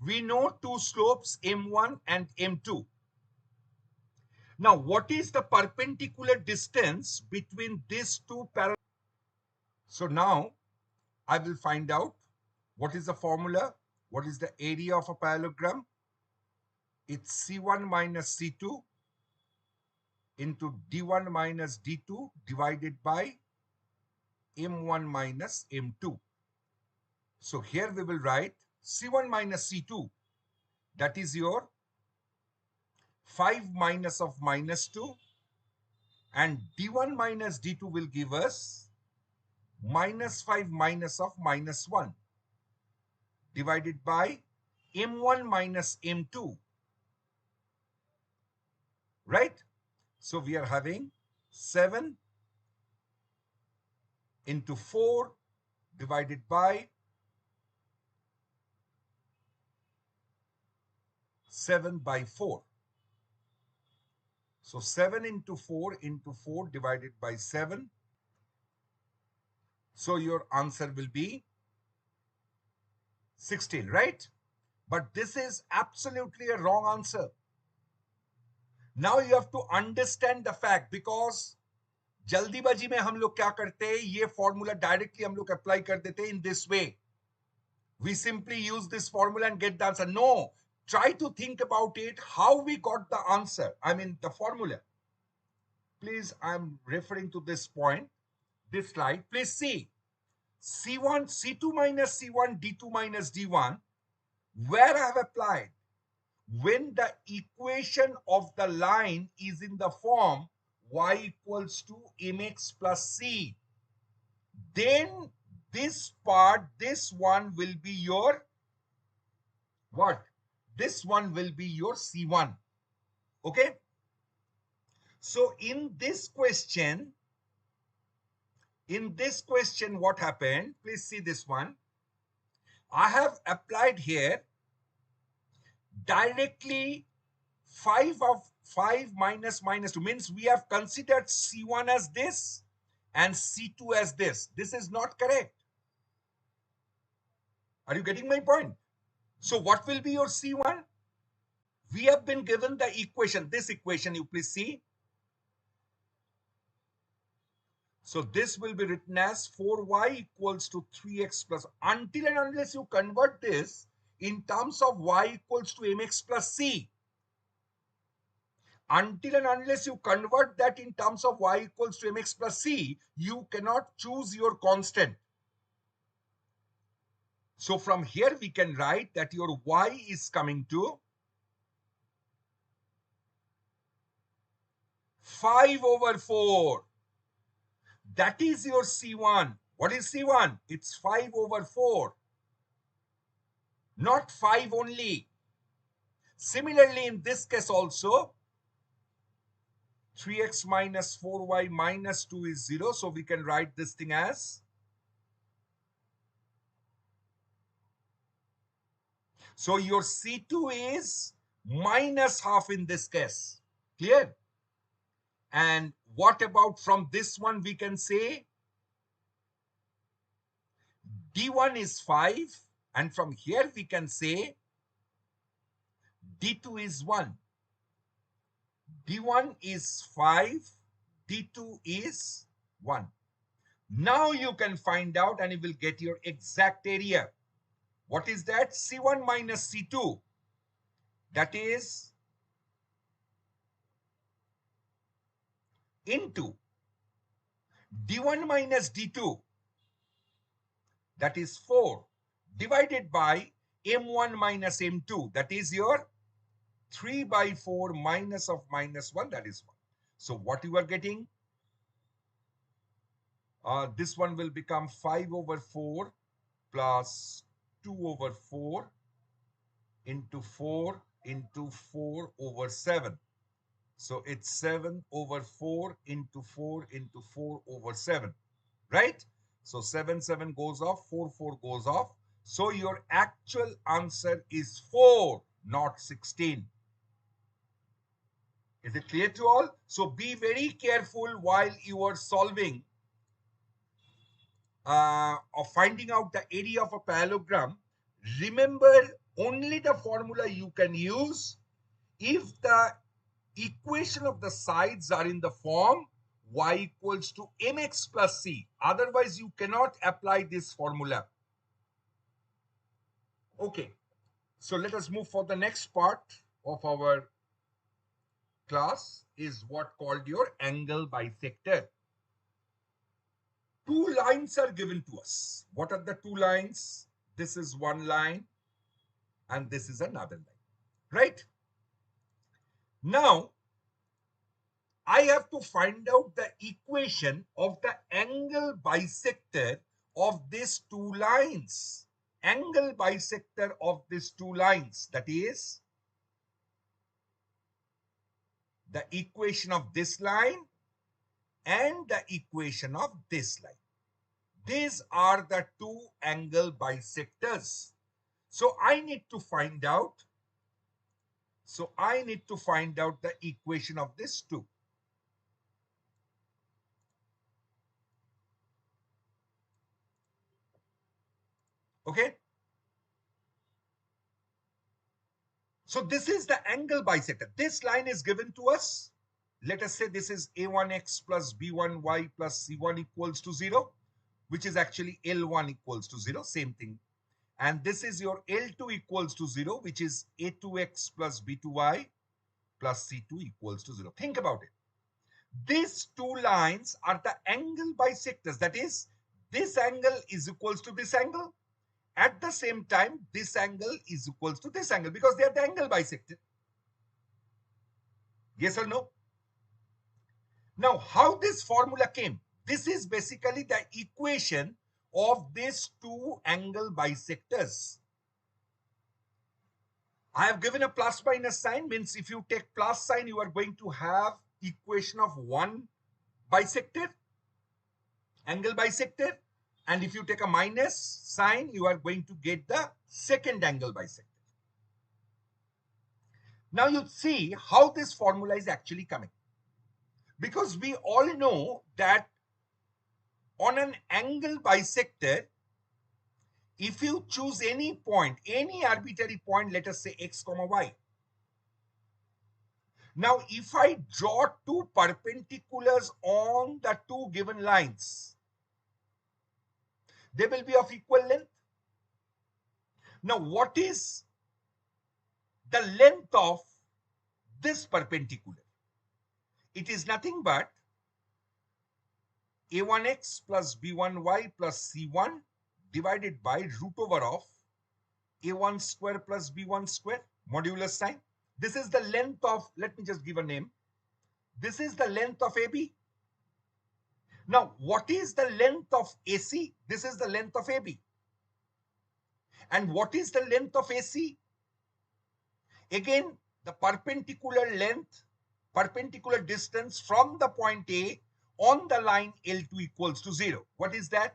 We know two slopes, m1 and m2. Now, what is the perpendicular distance between these two parallel? So now I will find out what is the formula, what is the area of a parallelogram. It's C1 minus C2 into D1 minus D2 divided by M1 minus M2. So here we will write C1 minus C2, that is your 5 minus of minus 2, and D1 minus D2 will give us minus 5 minus of minus 1 divided by M1 minus M2, right? So we are having 7 into 4 divided by 7 by 4. So 7 into 4 divided by 7. So your answer will be 16, right? But this is absolutely a wrong answer. Now you have to understand the fact, because जल्दीबाजी में हम लोग क्या करते हैं, ये formula directly हम लोग अप्लाई कर देते हैं in this way. We simply use this formula and get the answer. No, try to think about it, how we got the answer. I mean the formula. Please, I'm referring to this point, this slide. Please see C1, C2 minus C1, D2 minus D1, where I have applied. When the equation of the line is in the form y equals to mx plus c, then this part, this one will be your what? This one will be your C1. Okay? So in this question, what happened? Please see this one. I have applied here directly 5 minus minus 2, means we have considered C1 as this and C2 as this. This is not correct. Are you getting my point? So what will be your C1? We have been given the equation, this equation, you please see. So this will be written as 4y equals to 3x plus, until and unless you convert this in terms of y equals to mx plus c. Until and unless you convert that in terms of y equals to mx plus c, you cannot choose your constant. So from here we can write that your y is coming to 5 over 4. That is your C1. What is C1? It's 5 over 4. Not 5 only. Similarly, in this case also, 3x minus 4y minus 2 is 0. So we can write this thing as, so your C2 is minus half in this case. Clear? And what about from this one? We can say D1 is 5. And from here we can say D2 is 1. D1 is 5. D2 is 1. Now you can find out and you will get your exact area. What is that? C1 minus C2. That is into D1 minus D2. That is 4 divided by M1 minus M2. That is your 3 by 4 minus of minus 1. That is 1. So what you are getting? This one will become 5 over 4 plus 2 over 4 into 4 over 7. So it's 7 over 4 into 4 into 4 over 7, right? So 7 goes off, 4 goes off. So your actual answer is 4, not 16. Is it clear to all? So be very careful while you are solving of finding out the area of a parallelogram, remember only the formula you can use if the equation of the sides are in the form y equals to mx plus c. Otherwise, you cannot apply this formula. Okay, so let us move for the next part of our class is what called your angle bisector. Two lines are given to us. What are the two lines? This is one line and this is another line, right? Now, I have to find out the equation of the angle bisector of these two lines. Angle bisector of these two lines, that is the equation of this line and the equation of this line. These are the two angle bisectors. So I need to find out the equation of this two. Okay. So this is the angle bisector. This line is given to us. Let us say this is a1x plus b1y plus c1 equals to 0, which is actually L1 equals to 0, same thing. And this is your L2 equals to 0, which is a2x plus b2y plus c2 equals to 0. Think about it. These two lines are the angle bisectors. That is, this angle is equals to this angle. At the same time, this angle is equals to this angle because they are the angle bisected. Yes or no? Now, how this formula came? This is basically the equation of these two angle bisectors. I have given a plus minus sign, means if you take plus sign, you are going to have equation of one bisector, angle bisector. And if you take a minus sign, you are going to get the second angle bisector. Now you see how this formula is actually coming. Because we all know that on an angle bisector, if you choose any point, any arbitrary point, let us say x comma y. Now, if I draw two perpendiculars on the two given lines, they will be of equal length. Now, what is the length of this perpendicular? It is nothing but a1x plus b1y plus c1 divided by root over of a1 square plus b1 square, modulus sign. This is the length of, let me just give a name. This is the length of AB. Now, what is the length of AC? This is the length of AB. And what is the length of AC? Again, the perpendicular length, perpendicular distance from the point A on the line L2 equals to 0. What is that?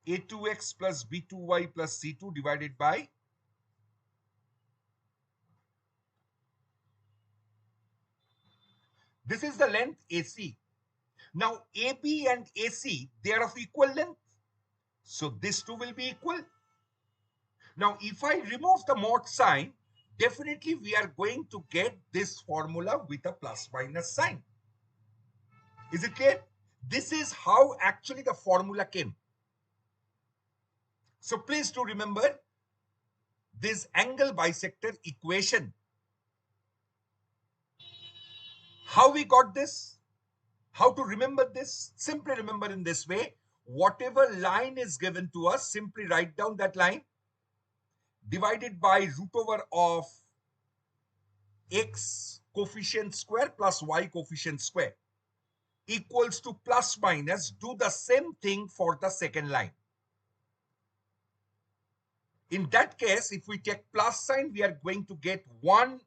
A2x plus B2y plus C2 divided by this is the length AC. Now, AB and AC, they are of equal length. So, this two will be equal. Now, if I remove the mod sign, definitely we are going to get this formula with a plus minus sign. Is it clear? This is how actually the formula came. So, please do remember this angle bisector equation. How we got this? How to remember this? Simply remember in this way. Whatever line is given to us, simply write down that line divided by root over of x coefficient square plus y coefficient square equals to plus minus. Do the same thing for the second line. In that case, if we take plus sign, we are going to get one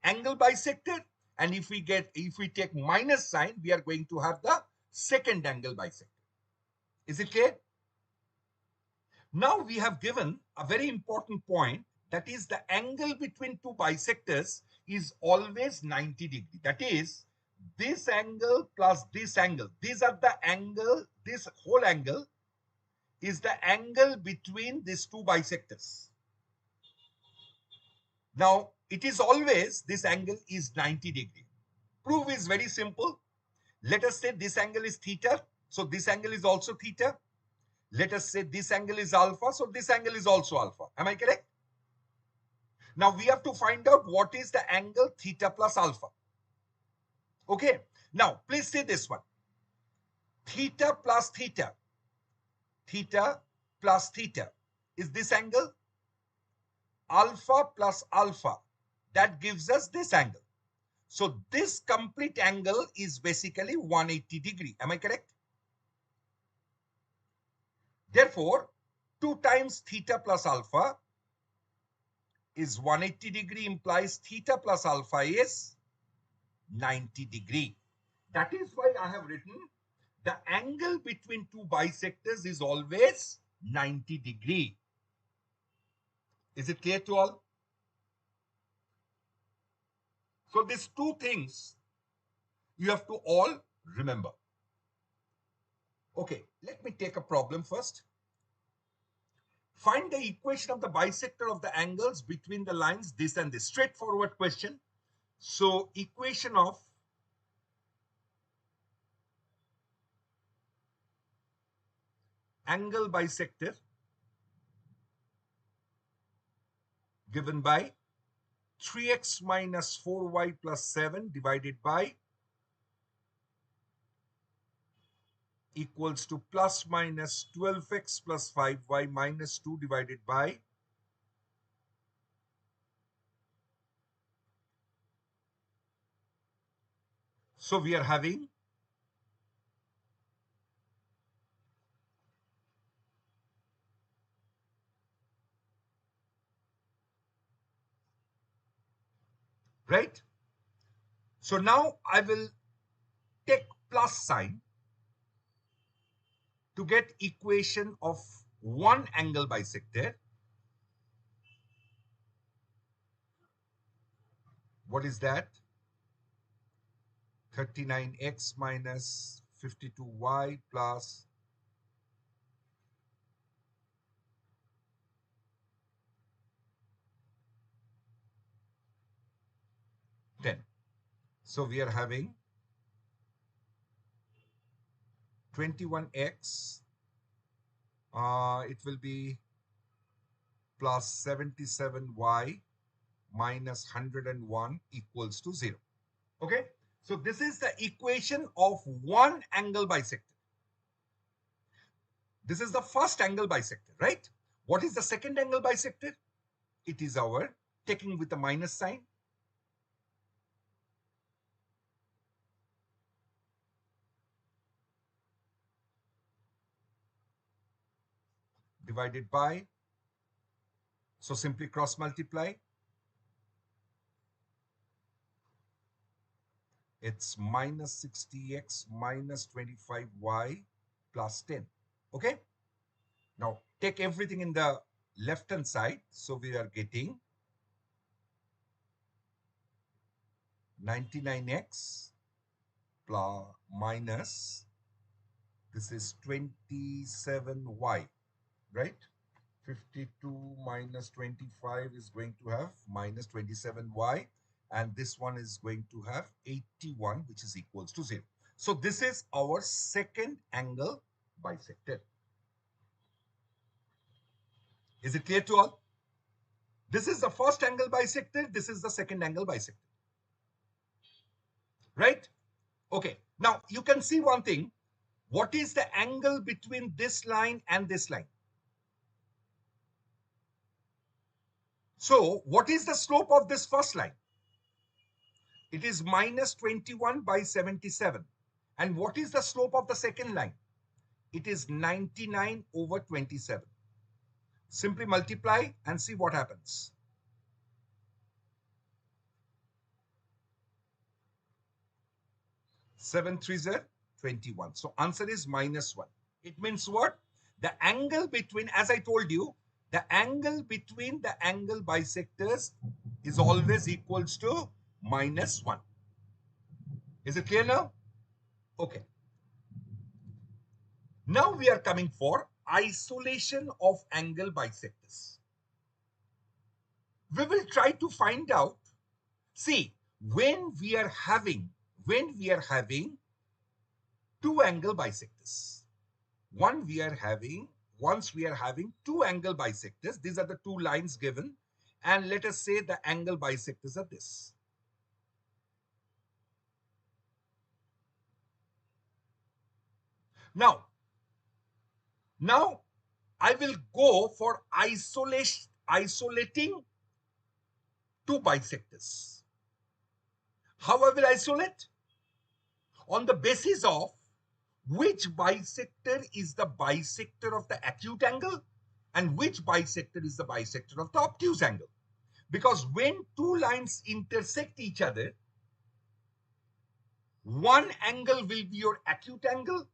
angle bisector. And if we take minus sign, we are going to have the second angle bisector. Is it clear? Now we have given a very important point, that is the angle between two bisectors is always 90 degree. That is, this angle plus this angle. These are the angle, this whole angle is the angle between these two bisectors. Now, it is always, this angle is 90 degree. Proof is very simple. Let us say this angle is theta, so this angle is also theta. Let us say this angle is alpha, so this angle is also alpha. Am I correct? Now we have to find out what is the angle theta plus alpha. Okay. Now please see this one. Theta plus theta. Theta plus theta is this angle. Alpha plus alpha. That gives us this angle. So this complete angle is basically 180 degree. Am I correct? Therefore, 2 times theta plus alpha is 180 degree, implies theta plus alpha is 90 degree. That is why I have written the angle between two bisectors is always 90 degree. Is it clear to all? So these two things you have to all remember. Okay, let me take a problem first. Find the equation of the bisector of the angles between the lines this and this. Straightforward question. So equation of angle bisector given by 3x minus 4y plus 7 divided by equals to plus minus 12x plus 5y minus 2 divided by so we are having right. So now I will take plus sign to get equation of one angle bisector. What is that? 39x minus 52y plus 10. So we are having 21x. It will be plus 77y minus 101 equals to 0. Okay. So this is the equation of one angle bisector. This is the first angle bisector, right? What is the second angle bisector? It is our taking with the minus sign. Divided by, so simply cross multiply. It's minus 60x minus 25y plus 10. Okay. Now take everything in the left hand side. So we are getting 99x plus minus, this is 27y, right? 52 minus 25 is going to have minus 27y, and this one is going to have 81, which is equals to 0. So this is our second angle bisector. Is it clear to all? This is the first angle bisector. This is the second angle bisector. Right? Okay. Now you can see one thing. What is the angle between this line and this line? So what is the slope of this first line? It is minus 21 by 77. And what is the slope of the second line? It is 99 over 27. Simply multiply and see what happens. 7 3s are 21. So answer is minus 1. It means what? The angle between, as I told you, the angle between the angle bisectors is always equals to minus 1. Is it clear now? Okay. Now we are coming for isolation of angle bisectors. We will try to find out, see, when we are having two angle bisectors. Once we are having two angle bisectors, these are the two lines given, and let us say the angle bisectors are this. Now I will go for isolating two bisectors. How I will isolate? On the basis of which bisector is the bisector of the acute angle and which bisector is the bisector of the obtuse angle. Because when two lines intersect each other, one angle will be your acute angle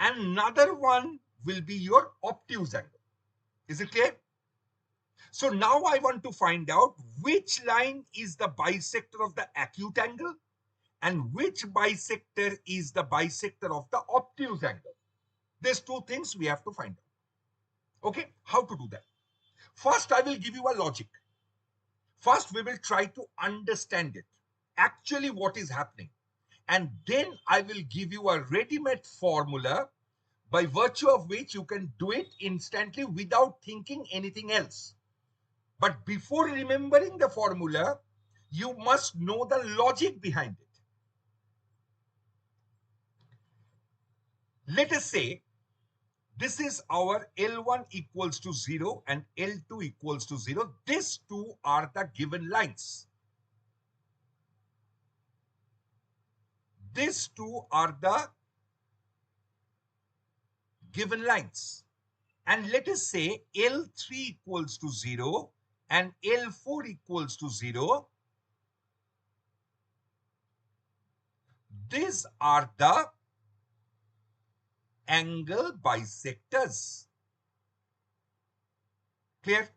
and another one will be your obtuse angle. Is it clear? So now I want to find out which line is the bisector of the acute angle and which bisector is the bisector of the obtuse angle. There's two things we have to find out. Okay, how to do that? First, I will give you a logic. First, we will try to understand it, actually what is happening. And then I will give you a ready-made formula by virtue of which you can do it instantly without thinking anything else. But before remembering the formula, you must know the logic behind it. Let us say this is our L1 equals to 0 and L2 equals to 0. These two are the given lines. These two are the given lines. And let us say L3 equals to 0 and L4 equals to 0. These are the angle bisectors. Clear?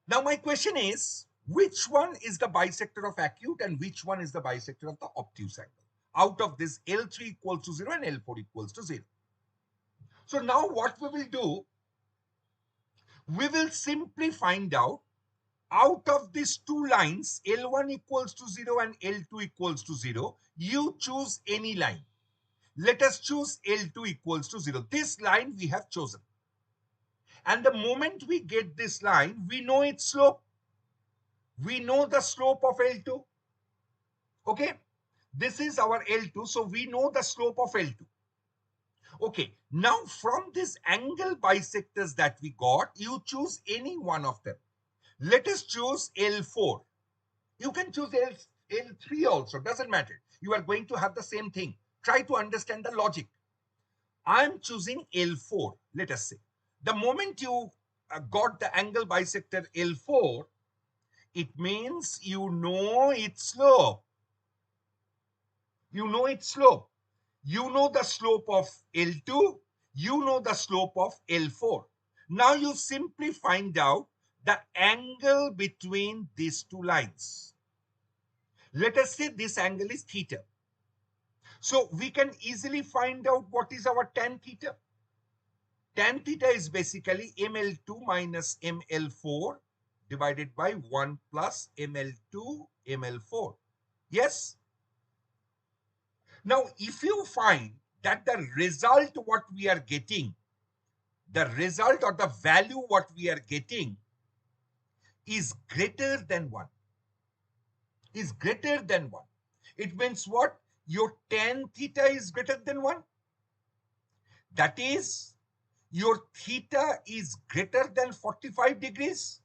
Now my question is, which one is the bisector of acute and which one is the bisector of the obtuse angle? Out of this, L3 equals to 0 and L4 equals to 0. So now what we will do, we will simply find out of these two lines, L1 equals to 0 and L2 equals to 0, you choose any line. Let us choose L2 equals to 0. This line we have chosen. And the moment we get this line, we know its slope. We know the slope of L2. Okay, this is our L2, so we know the slope of L2. Okay, now from this angle bisectors that we got, you choose any one of them. Let us choose L4. You can choose L3 also, doesn't matter. You are going to have the same thing. Try to understand the logic. I'm choosing L4, let us say. The moment you got the angle bisector L4, it means you know its slope. You know its slope. You know the slope of L2. You know the slope of L4. Now you simply find out the angle between these two lines. Let us say this angle is theta. So we can easily find out what is our tan theta. Tan theta is basically ML2 minus ML4 divided by 1 plus ML2 ML4. Yes? Now, if you find that the result what we are getting, the result or the value what we are getting is greater than 1, is greater than 1. It means what? Your tan theta is greater than 1. That is, your theta is greater than 45 degrees.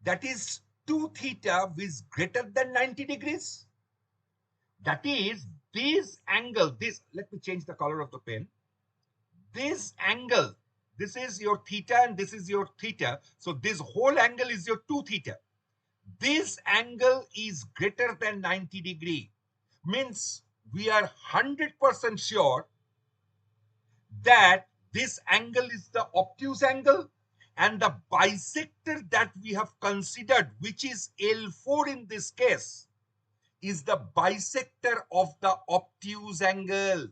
That is 2 theta is greater than 90 degrees. That is, this angle, this, let me change the color of the pen. This angle, this is your theta and this is your theta. So this whole angle is your 2 theta. This angle is greater than 90 degree. Means we are 100% sure that this angle is the obtuse angle and the bisector that we have considered, which is L4 in this case, is the bisector of the obtuse angle.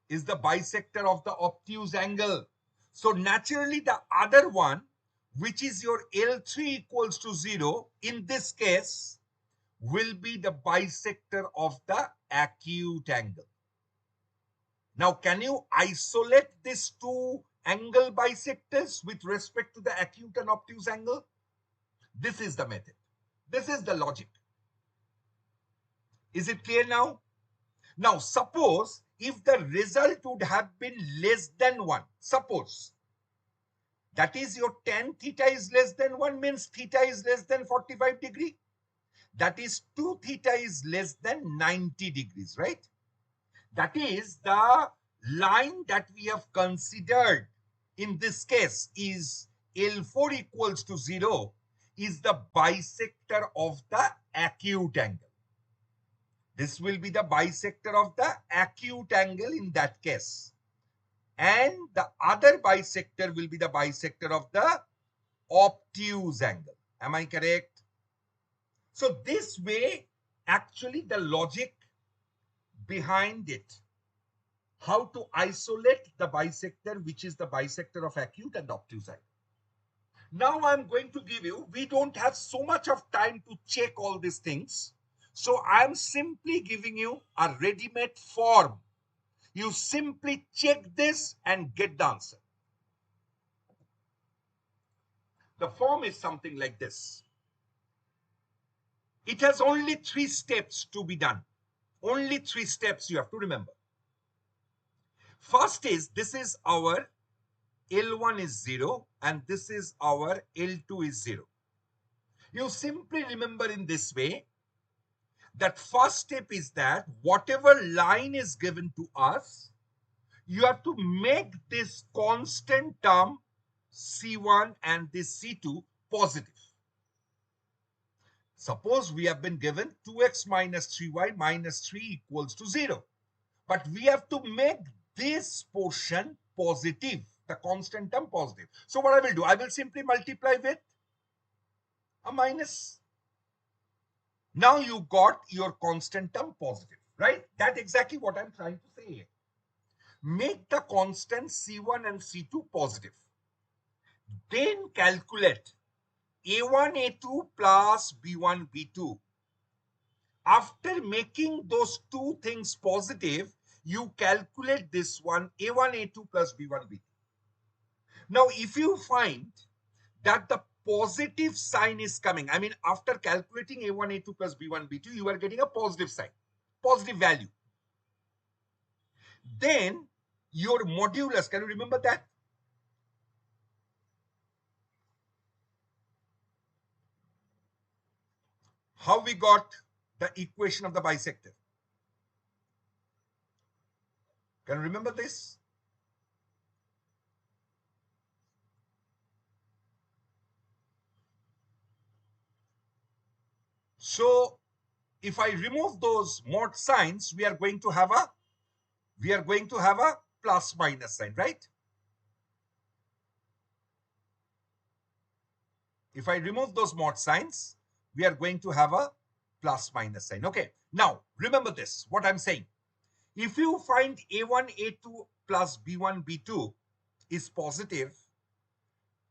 Is the bisector of the obtuse angle. So naturally the other one, which is your L3 equals to 0, in this case, will be the bisector of the acute angle. Now, can you isolate these two angle bisectors with respect to the acute and obtuse angle? This is the method. This is the logic. Is it clear now? Now, suppose if the result would have been less than 1, suppose, that is your tan theta is less than 1 means theta is less than 45 degree. That is 2 theta is less than 90 degrees, right? That is the line that we have considered in this case is L4 equals to 0 is the bisector of the acute angle. This will be the bisector of the acute angle in that case. And the other bisector will be the bisector of the obtuse angle. Am I correct? So this way, actually the logic behind it, how to isolate the bisector, which is the bisector of acute and obtuse angle. Now I'm going to give you, we don't have so much of time to check all these things. So I'm simply giving you a ready-made form. You simply check this and get the answer. The form is something like this. It has only 3 steps to be done. Only 3 steps you have to remember. First is, this is our L1 is 0 and this is our L2 is 0. You simply remember in this way that first step is that whatever line is given to us, you have to make this constant term C1 and this C2 positive. Suppose we have been given 2x minus 3y minus 3 equals to 0. But we have to make this portion positive, the constant term positive. So what I will do, I will simply multiply with a minus. Now you got your constant term positive, right? That's exactly what I'm trying to say here. Make the constant C1 and C2 positive. Then calculate A1, A2 plus B1, B2. After making those two things positive, you calculate this one, A1, A2 plus B1, B2. Now, if you find that the positive sign is coming, I mean, after calculating A1, A2 plus B1, B2, you are getting a positive sign, positive value. Then your modulus, can you remember that? How we got the equation of the bisector? Can you remember this? So if I remove those mod signs, we are going to have a plus minus sign, right? If I remove those mod signs, we are going to have a plus minus sign. Okay. Now remember this, what I'm saying. If you find A1, A2 plus B1, B2 is positive,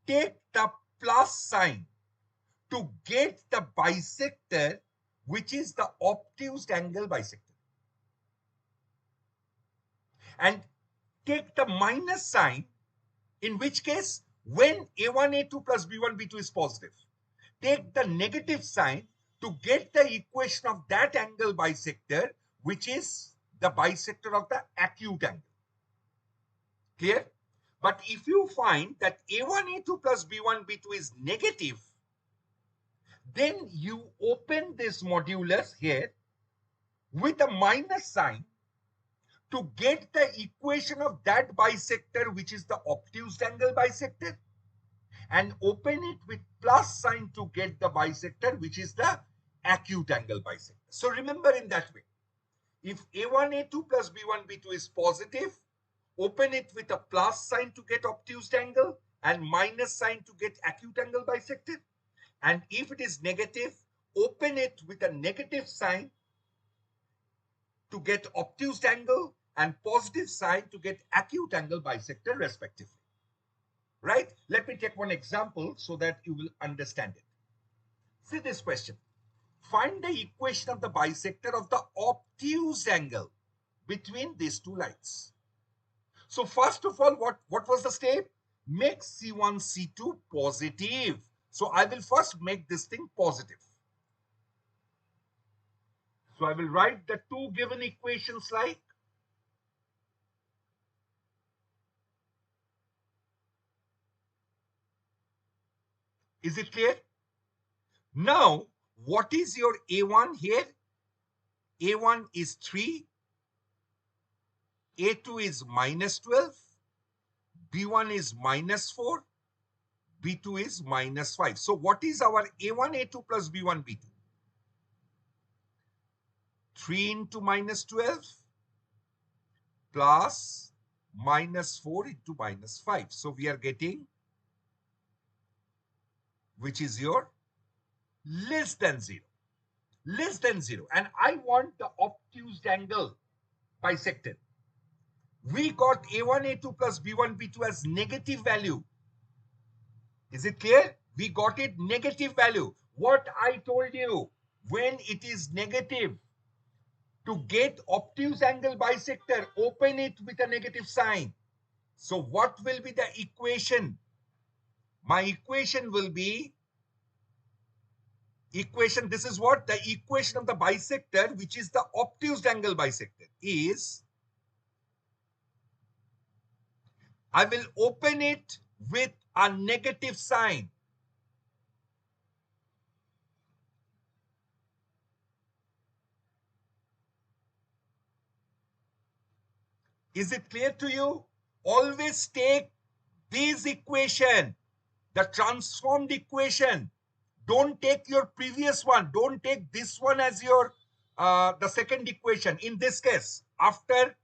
take the plus sign to get the bisector, which is the obtuse angle bisector. And take the minus sign, in which case, when A1, A2 plus B1, B2 is positive, take the negative sign to get the equation of that angle bisector, which is the bisector of the acute angle. Clear? But if you find that A1, A2 plus B1, B2 is negative, then you open this modulus here with a minus sign to get the equation of that bisector, which is the obtuse angle bisector, and open it with plus sign to get the bisector, which is the acute angle bisector. So remember in that way, if A1, A2 plus B1, B2 is positive, open it with a plus sign to get obtuse angle and minus sign to get acute angle bisector. And if it is negative, open it with a negative sign to get obtuse angle and positive sign to get acute angle bisector respectively. Right? Let me take one example so that you will understand it. See this question. Find the equation of the bisector of the obtuse angle between these two lines. So first of all, what was the step? Make C1, C2 positive. So I will first make this thing positive. So I will write the two given equations like, is it clear? Now, what is your A1 here? A1 is 3, A2 is minus 12, B1 is minus 4, B2 is minus 5. So what is our A1, A2 plus B1, B2? 3 into minus 12 plus minus 4 into minus 5. So we are getting, which is your less than 0. Less than 0. And I want the obtuse angle bisected. We got A1, A2 plus B1, B2 as negative value. Is it clear? We got it negative value. What I told you, when it is negative, to get obtuse angle bisector, open it with a negative sign. So what will be the equation? My equation will be, equation, this is what? The equation of the bisector, which is the obtuse angle bisector, is, I will open it with a negative sign. Is it clear to you? Always take this equation, the transformed equation. Don't take your previous one. Don't take this one as your the second equation. In this case, after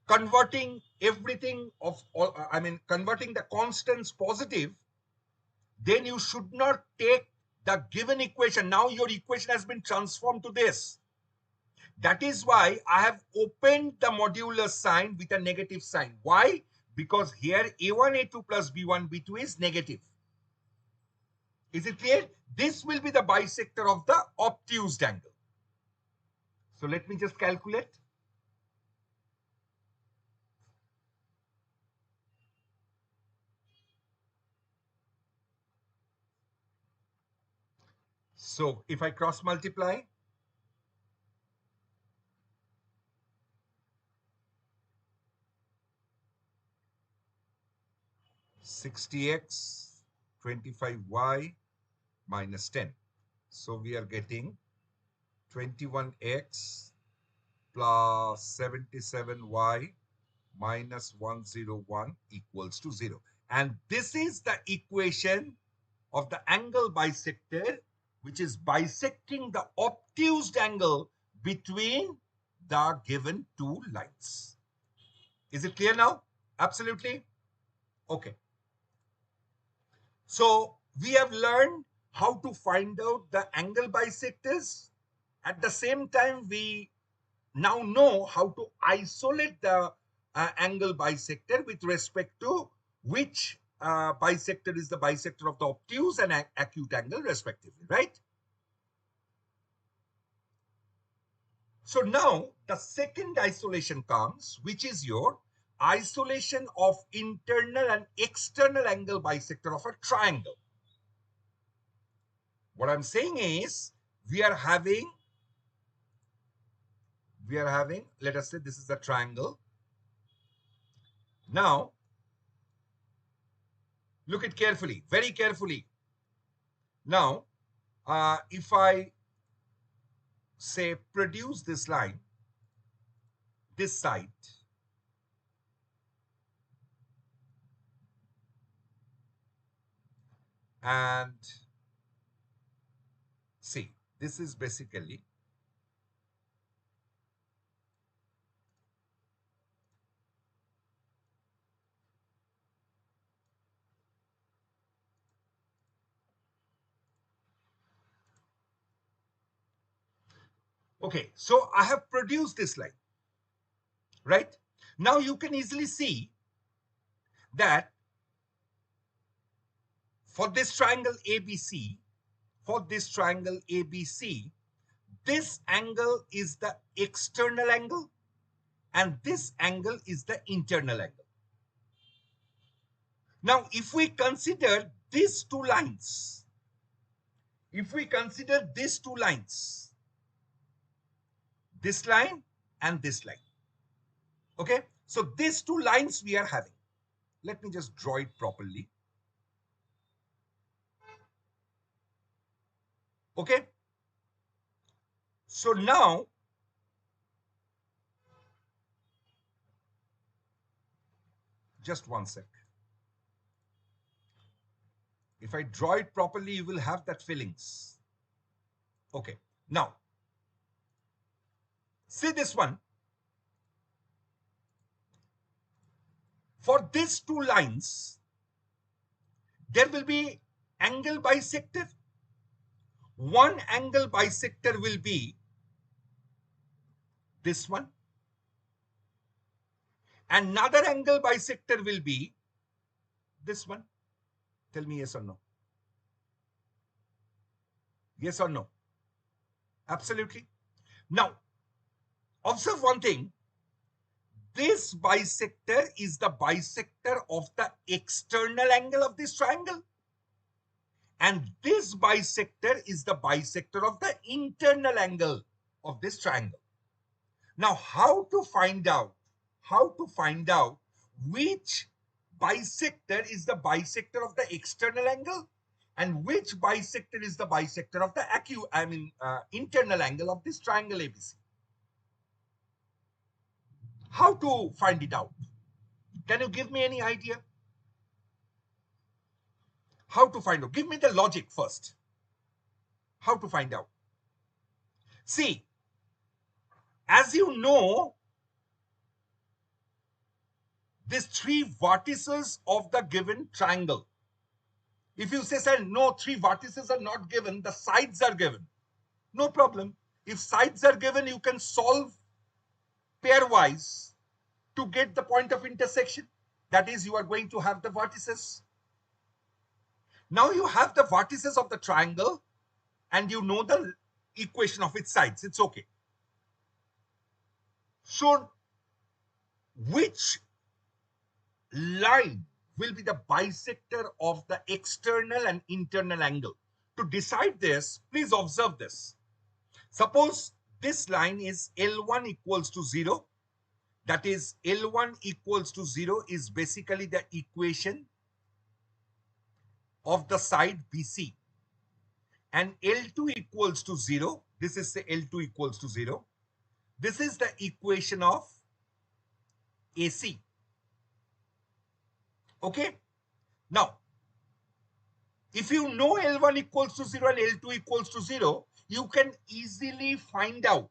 converting everything of, converting the constants positive, then you should not take the given equation. Now your equation has been transformed to this. That is why I have opened the modular sign with a negative sign. Why? Because here A1, A2 plus B1, B2 is negative. Is it clear? This will be the bisector of the obtuse angle. So let me just calculate. So if I cross multiply, 60x 25y minus 10. So we are getting 21x plus 77y minus 101 equals to 0. And this is the equation of the angle bisector, which is bisecting the obtuse angle between the given two lines. Is it clear now? Absolutely. Okay. So we have learned how to find out the angle bisectors. At the same time, we now know how to isolate the angle bisector with respect to which bisector is the bisector of the obtuse and acute angle respectively, right? So now the second isolation comes, which is your isolation of internal and external angle bisector of a triangle. What I'm saying is we are having, let us say this is a triangle. Now, look at carefully, very carefully. Now, if I say produce this line, this side, and see, this is basically Okay, so I have produced this line, right? Now you can easily see that for this triangle ABC, for this triangle ABC, this angle is the external angle and this angle is the internal angle. Now, if we consider these two lines, this line and this line, okay? So these two lines we are having. Let me just draw it properly. Okay? So now, just one sec. If I draw it properly, you will have that fillings. Okay. Now, see this one. For these two lines, there will be angle bisector. One angle bisector will be this one. Another angle bisector will be this one. Tell me yes or no. Yes or no? Absolutely. Now, observe one thing. This bisector is the bisector of the external angle of this triangle. And this bisector is the bisector of the internal angle of this triangle. Now, how to find out which bisector is the bisector of the external angle and which bisector is the bisector of the internal angle of this triangle ABC? How to find it out? Can you give me any idea? How to find out? Give me the logic first. How to find out? See, as you know, these three vertices of the given triangle. If you say, sir, no, three vertices are not given, the sides are given. No problem. If sides are given, you can solve pairwise to get the point of intersection. That is, you are going to have the vertices. Now you have the vertices of the triangle and you know the equation of its sides. It's okay. So, which line will be the bisector of the external and internal angle? To decide this, please observe this. Suppose this line is L1 equals to 0. That is, L1 equals to 0 is basically the equation of the side BC. And L2 equals to 0. This is the L2 equals to 0. This is the equation of AC. Okay? Now, if you know L1 equals to 0 and L2 equals to 0, you can easily find out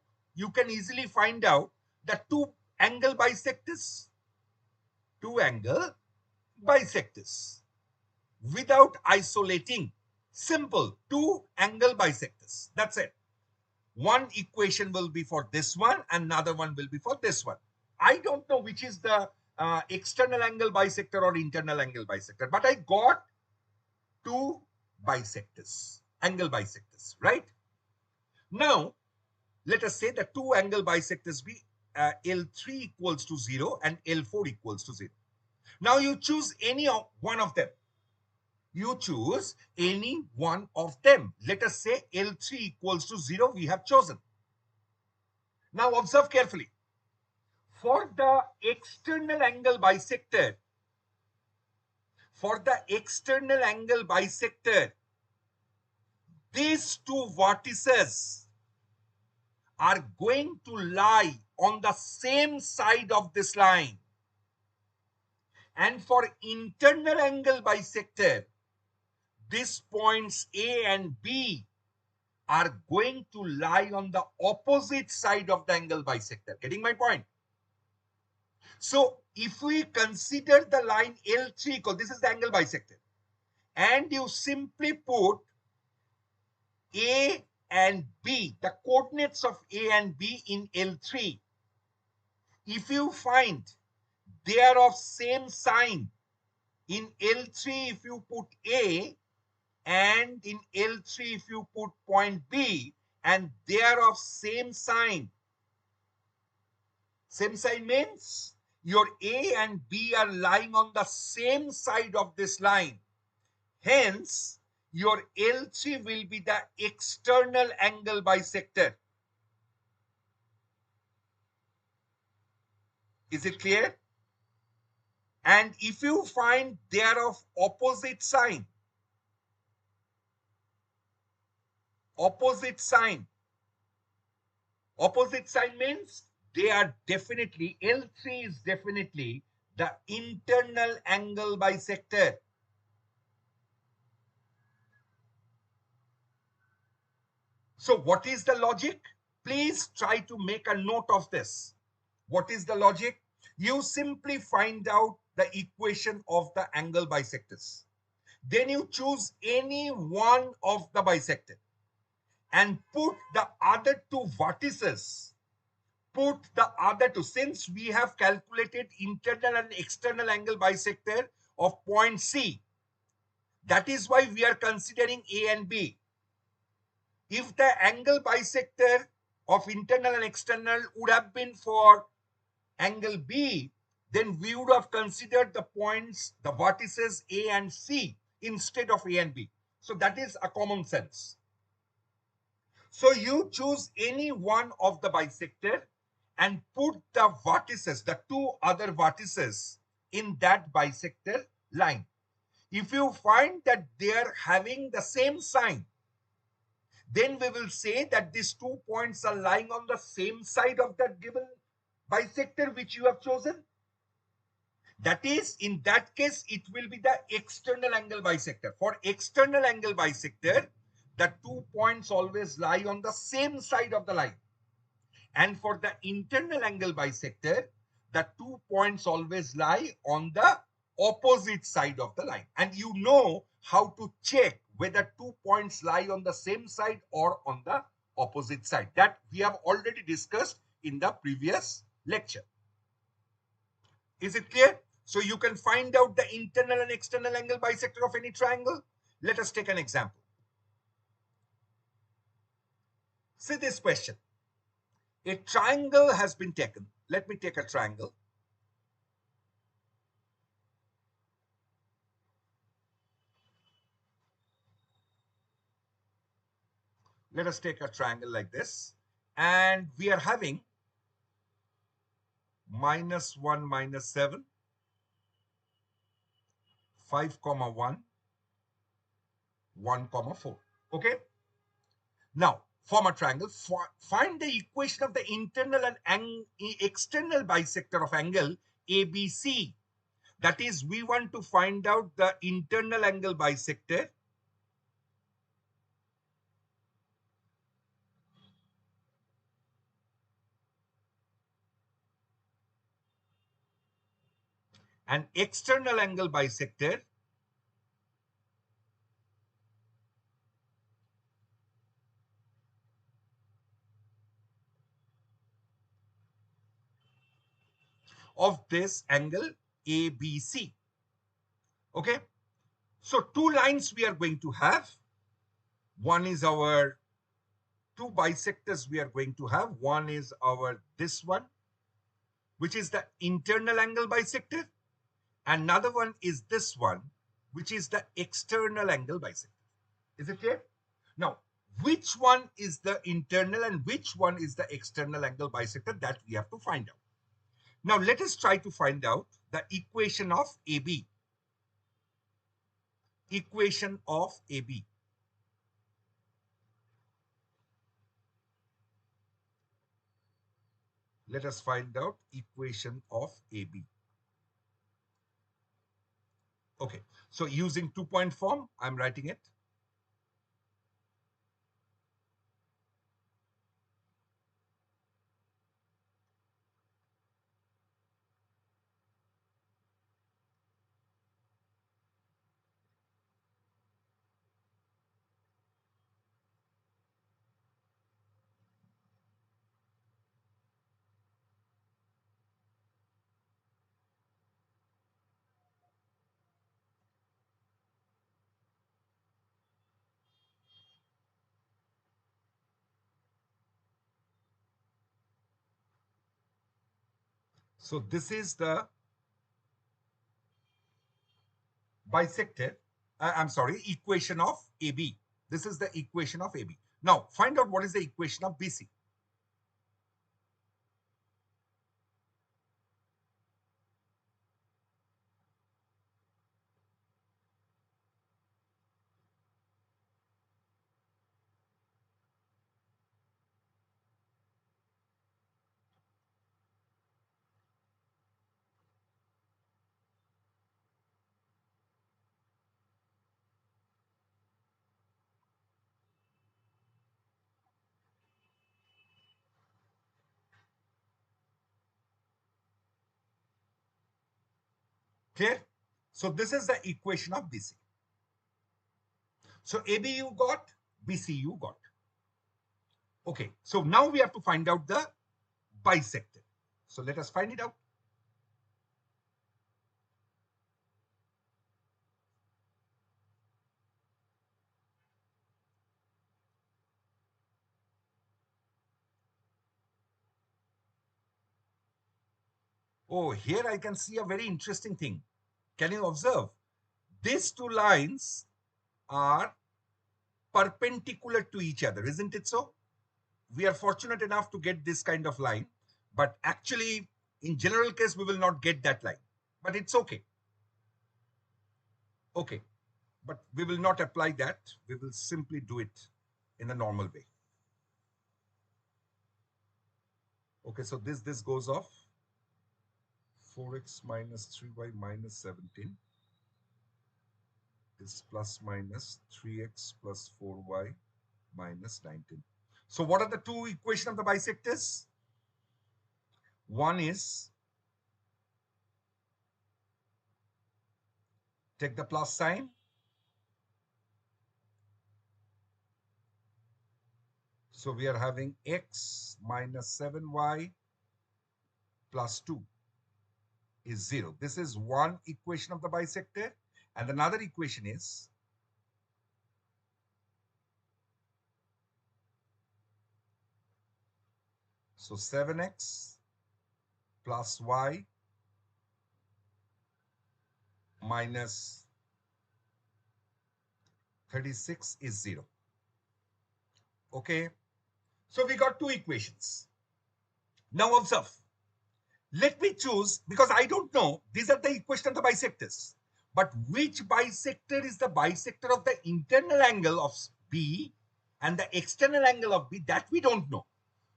the two angle bisectors. Without isolating. Simple. Two angle bisectors. That's it. One equation will be for this one, another one will be for this one. I don't know which is the external angle bisector or internal angle bisector, but I got two bisectors, angle bisectors, right? Now, let us say the two angle bisectors be L3 equals to 0 and L4 equals to 0. Now you choose any one of them. You choose any one of them. Let us say L3 equals to 0 we have chosen. Now observe carefully. For the external angle bisector, these two vertices are going to lie on the same side of this line. And for internal angle bisector, these points A and B are going to lie on the opposite side of the angle bisector. Getting my point? So if we consider the line L3 equal, this is the angle bisector, and you simply put A and B, the coordinates of A and B in L3, if you find they are of same sign, in L3 if you put A and in L3 if you put point B and they are of same sign means your A and B are lying on the same side of this line. Hence, your L3 will be the external angle bisector. Is it clear? And if you find they are of opposite sign means they are definitely, L3 is definitely the internal angle bisector. So what is the logic? Please try to make a note of this. What is the logic? You simply find out the equation of the angle bisectors. Then you choose any one of the bisector and put the other two vertices. Since we have calculated internal and external angle bisector of point C, that is why we are considering A and B. If the angle bisector of internal and external would have been for angle B, then we would have considered the points, the vertices A and C instead of A and B. So that is a common sense. So you choose any one of the bisector and put the vertices, the two other vertices in that bisector line. If you find that they are having the same sign, then we will say that these 2 points are lying on the same side of that given bisector which you have chosen. That is, in that case, it will be the external angle bisector. For external angle bisector, the 2 points always lie on the same side of the line. And for the internal angle bisector, the 2 points always lie on the opposite side of the line. And you know how to check whether 2 points lie on the same side or on the opposite side. That we have already discussed in the previous lecture. Is it clear? So you can find out the internal and external angle bisector of any triangle. Let us take an example. See this question. A triangle has been taken. Let me take a triangle. Let us take a triangle like this. And we are having -1, -7, 5, 1, 1, 4. Okay. Now, form a triangle. Find the equation of the internal and external bisector of angle ABC. That is, we want to find out the internal angle bisector and external angle bisector of this angle ABC. Okay. So two lines we are going to have. One is our two bisectors we are going to have. One is our this one, which is the internal angle bisector. Another one is this one, which is the external angle bisector. Is it clear? Now, which one is the internal and which one is the external angle bisector, that we have to find out. Now, let us try to find out the equation of AB. Equation of AB. Let us find out equation of AB. Okay, so using 2-point form, I'm writing it. So this is the bisector, I'm sorry, equation of AB. This is the equation of AB. Now, find out what is the equation of BC. Clear? So this is the equation of BC. So AB you got, BC you got. Okay, so now we have to find out the bisector. So let us find it out. Oh, here I can see a very interesting thing. Can you observe? These two lines are perpendicular to each other, isn't it so? We are fortunate enough to get this kind of line, but actually, in general case, we will not get that line. But it's okay. Okay, but we will not apply that. We will simply do it in a normal way. Okay, so this goes off. 4x minus 3y minus 17 is plus minus 3x plus 4y minus 19. So what are the two equations of the bisectors? One is, take the plus sign. So we are having x minus 7y plus 2 is 0. This is one equation of the bisector. And another equation is so 7x plus y minus 36 is 0. Okay. So we got two equations. Now observe. Let me choose, because I don't know, these are the equations of the bisectors. But which bisector is the bisector of the internal angle of B and the external angle of B, that we don't know.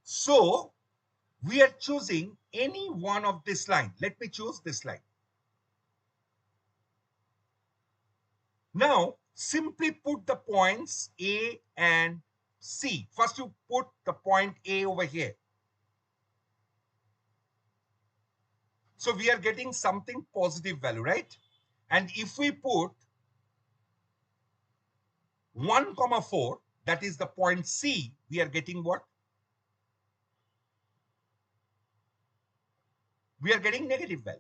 So we are choosing any one of this line. Let me choose this line. Now, simply put the points A and C. First, you put the point A over here. So we are getting something positive value, right? And if we put 1, 4, that is the point C, we are getting what? We are getting negative value.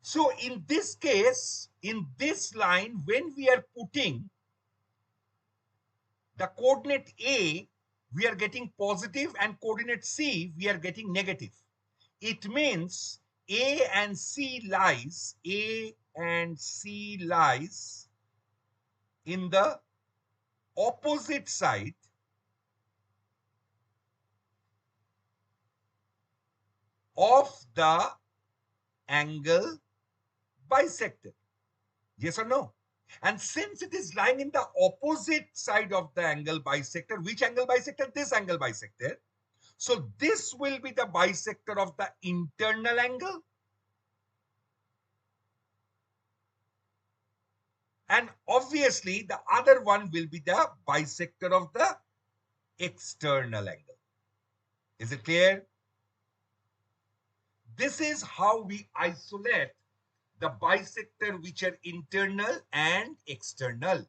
So in this case, in this line, when we are putting the coordinate A, we are getting positive, and coordinate C, we are getting negative. It means A and C lies in the opposite side of the angle bisector. Yes or no? And since it is lying in the opposite side of the angle bisector, which angle bisector? This angle bisector. So this will be the bisector of the internal angle. And obviously, the other one will be the bisector of the external angle. Is it clear? This is how we isolate the bisector which are internal and external.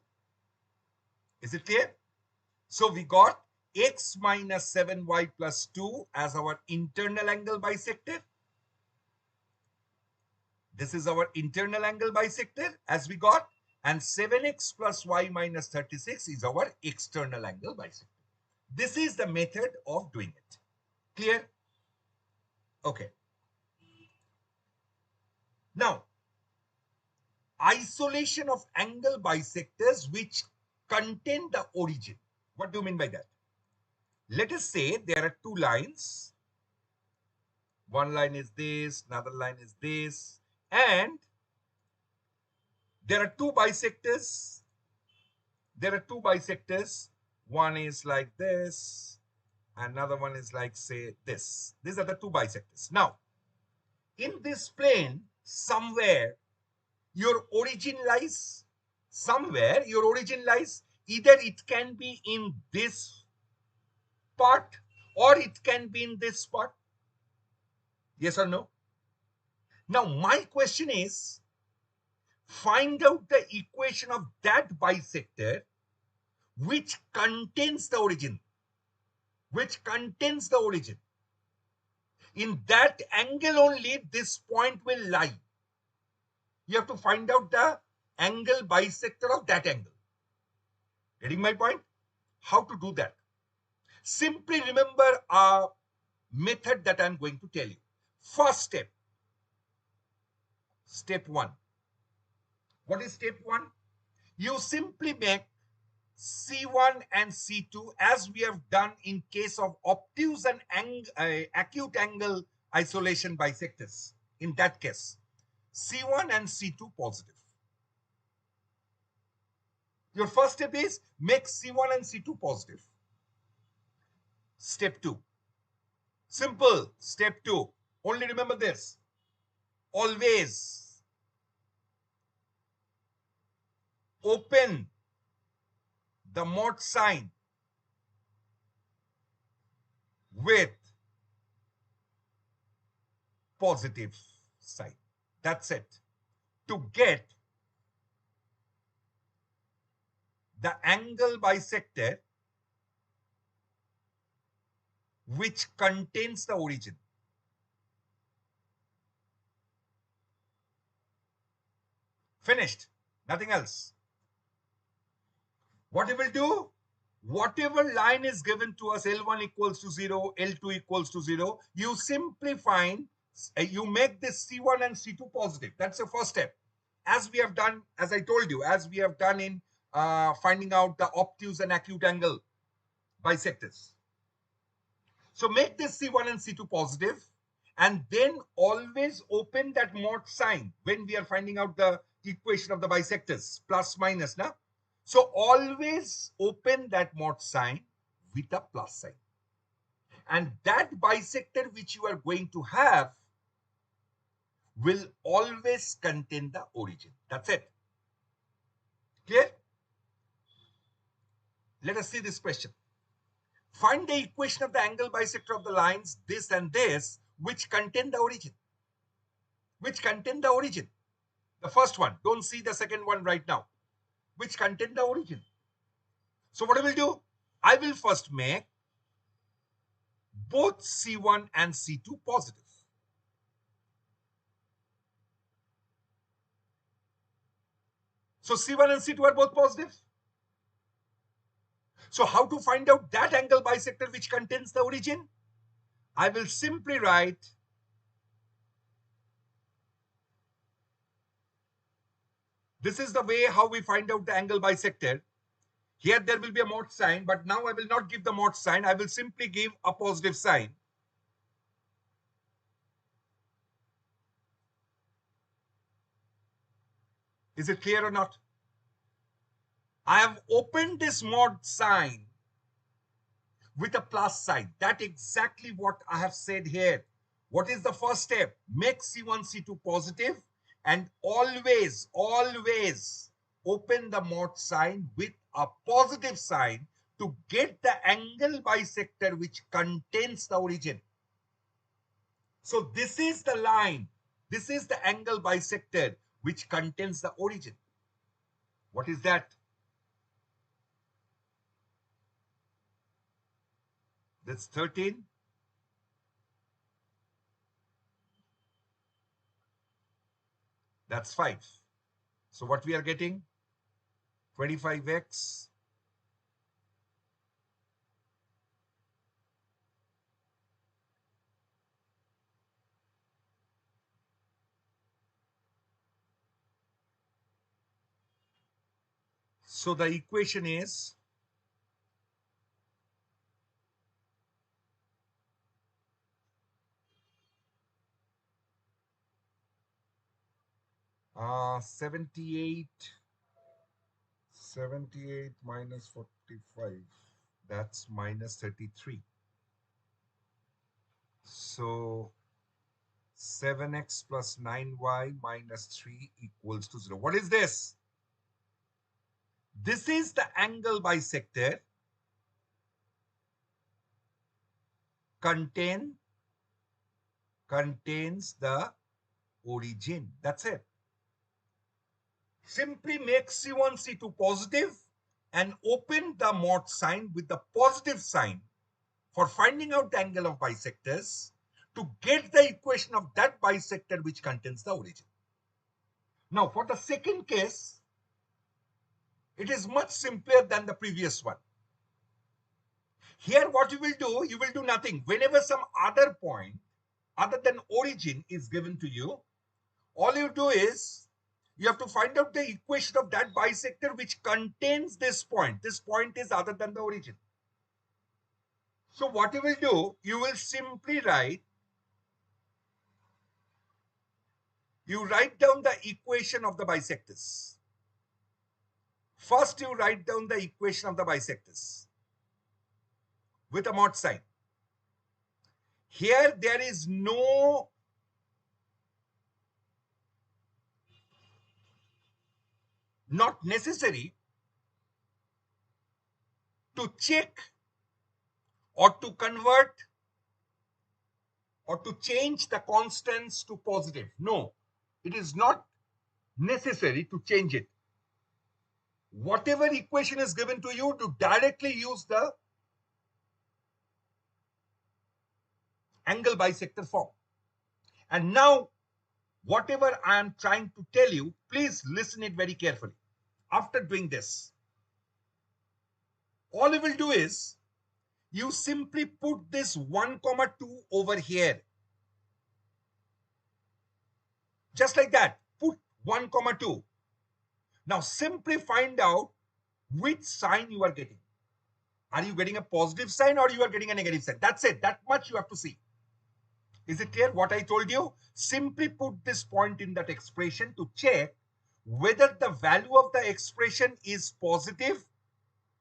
Is it clear? So we got x minus 7y plus 2 as our internal angle bisector. This is our internal angle bisector as we got. And 7x plus y minus 36 is our external angle bisector. This is the method of doing it. Clear? Okay. Now, isolation of angle bisectors which contain the origin. What do you mean by that? Let us say there are two lines. One line is this, another line is this, and there are two bisectors. There are two bisectors. One is like this, another one is like, say, this. These are the two bisectors. Now, in this plane, somewhere your origin lies. Somewhere your origin lies. Either it can be in this part or it can be in this part. Yes or no? Now, my question is, find out the equation of that bisector which contains the origin. Which contains the origin. In that angle only, this point will lie. You have to find out the angle bisector of that angle. Getting my point? How to do that? Simply remember a method that I'm going to tell you. First step. Step 1. What is step 1? You simply make C1 and C2 as we have done in case of obtuse and acute angle isolation bisectors. In that case, C1 and C2 positive. Your first step is make C1 and C2 positive. Step 2. Simple. Step 2. Only remember this. Always open the mod sign with positive sign. That's it. To get the angle bisector which contains the origin. Finished. Nothing else. What you will do? Whatever line is given to us, L1 equals to 0, L2 equals to 0, you simply find, you make this C1 and C2 positive. That's the first step. As we have done, as I told you, as we have done in finding out the obtuse and acute angle bisectors. So make this C1 and C2 positive, and then always open that mod sign when we are finding out the equation of the bisectors, plus minus, na? So always open that mod sign with a plus sign. And that bisector which you are going to have will always contain the origin. That's it. Clear? Let us see this question. Find the equation of the angle bisector of the lines this and this which contain the origin. Which contain the origin. The first one. Don't see the second one right now. Which contain the origin. So what I will do? I will first make both C1 and C2 positive. So C1 and C2 are both positive. So how to find out that angle bisector which contains the origin? I will simply write this is the way how we find out the angle bisector. Here there will be a mod sign, but now I will not give the mod sign. I will simply give a positive sign. Is it clear or not? I have opened this mod sign with a plus sign. That's exactly what I have said here. What is the first step? Make C1, C2 positive, and always, always open the mod sign with a positive sign to get the angle bisector which contains the origin. So this is the line. This is the angle bisector which contains the origin. What is that? That's 13. That's 5. So what we are getting? 25x So the equation is 78 minus 45, that's minus 33. So 7x plus 9y minus 3 equals to 0. What is this? This is the angle bisector contains the origin. That's it. Simply make C1, C2 positive and open the mod sign with the positive sign for finding out the angle of bisectors to get the equation of that bisector which contains the origin. Now, for the second case, it is much simpler than the previous one. Here, what you will do nothing. Whenever some other point other than origin is given to you, all you do is you have to find out the equation of that bisector which contains this point. This point is other than the origin. So what you will do, you will simply write down the equation of the bisectors. First, you write down the equation of the bisectors with a mod sign. Here, there is not necessary to check or to convert or to change the constants to positive. No, it is not necessary to change it. Whatever equation is given to you, to directly use the angle bisector form. And now, whatever I am trying to tell you, please listen it very carefully. After doing this, all you will do is you simply put this 1, 2 over here. Just like that, put 1, 2. Now simply find out which sign you are getting. Are you getting a positive sign or you are getting a negative sign? That's it. That much you have to see. Is it clear what I told you? Simply put this point in that expression to check whether the value of the expression is positive.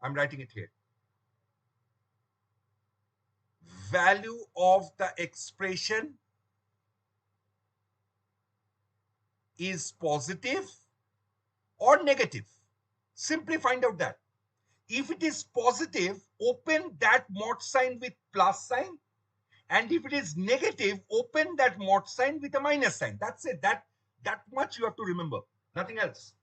I'm writing it here. Value of the expression is positive or negative. Simply find out that. If it is positive, open that mod sign with plus sign. And if it is negative, open that mod sign with a minus sign. That's it. That much you have to remember. Nothing else.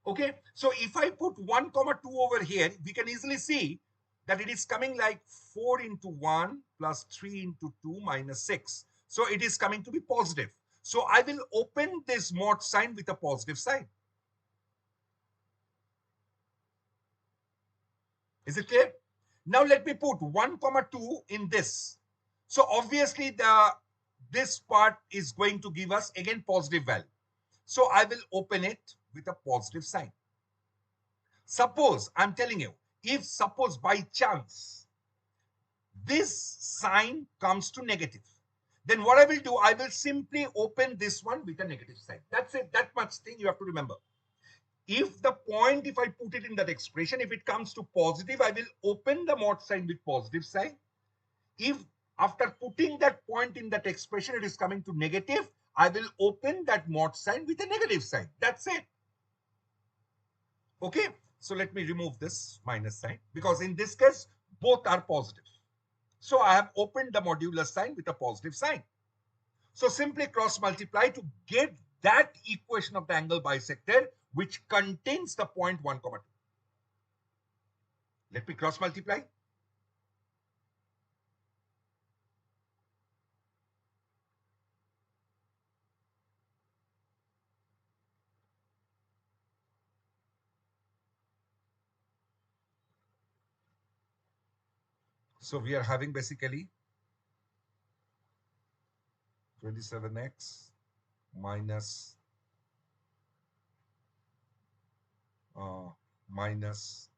Okay. So if I put 1, 2 over here, we can easily see that it is coming like 4 into 1 plus 3 into 2 minus 6. So it is coming to be positive. So I will open this mod sign with a positive sign. Is it clear? Now let me put 1, 2 in this. So obviously this part is going to give us again positive value. So I will open it with a positive sign. Suppose, I'm telling you, if suppose by chance this sign comes to negative, then what I will do, I will simply open this one with a negative sign. That's it. That much thing you have to remember. If the point, if I put it in that expression, if it comes to positive, I will open the mod sign with positive sign. If after putting that point in that expression, it is coming to negative, I will open that mod sign with a negative sign. That's it. Okay. So let me remove this minus sign because in this case, both are positive. So I have opened the modular sign with a positive sign. So simply cross multiply to get that equation of the angle bisector which contains the point 1, 2. Let me cross multiply. So we are having basically 27x minus minus.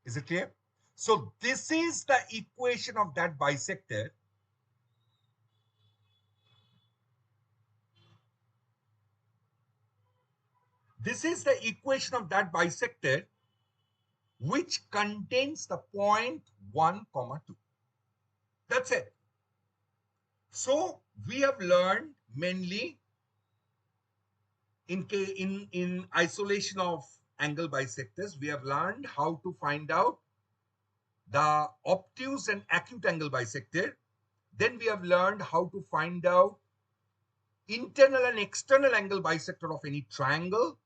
Is it clear? So this is the equation of that bisector. This is the equation of that bisector which contains the point 1, comma 2. That's it. So we have learned mainly in isolation of angle bisectors, we have learned how to find out the obtuse and acute angle bisector. Then we have learned how to find out internal and external angle bisector of any triangle.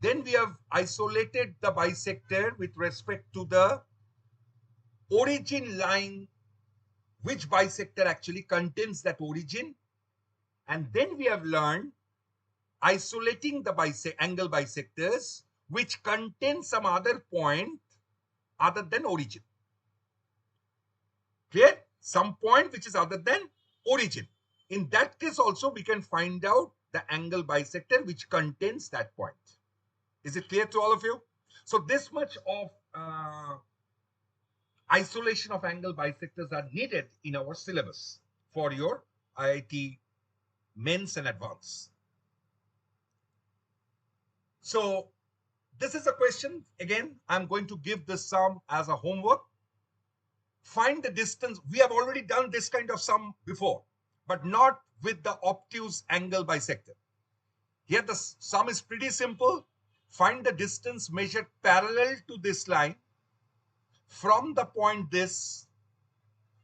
Then we have isolated the bisector with respect to the origin line, which bisector actually contains that origin. And then we have learned isolating the angle bisectors which contain some other point other than origin. Clear? Some point which is other than origin. In that case also we can find out the angle bisector which contains that point. Is it clear to all of you? So this much of isolation of angle bisectors are needed in our syllabus for your IIT Mains and Advanced. So this is a question. Again, I'm going to give this sum as a homework. Find the distance. We have already done this kind of sum before, but not with the obtuse angle bisector. Here the sum is pretty simple. Find the distance measured parallel to this line from the point this,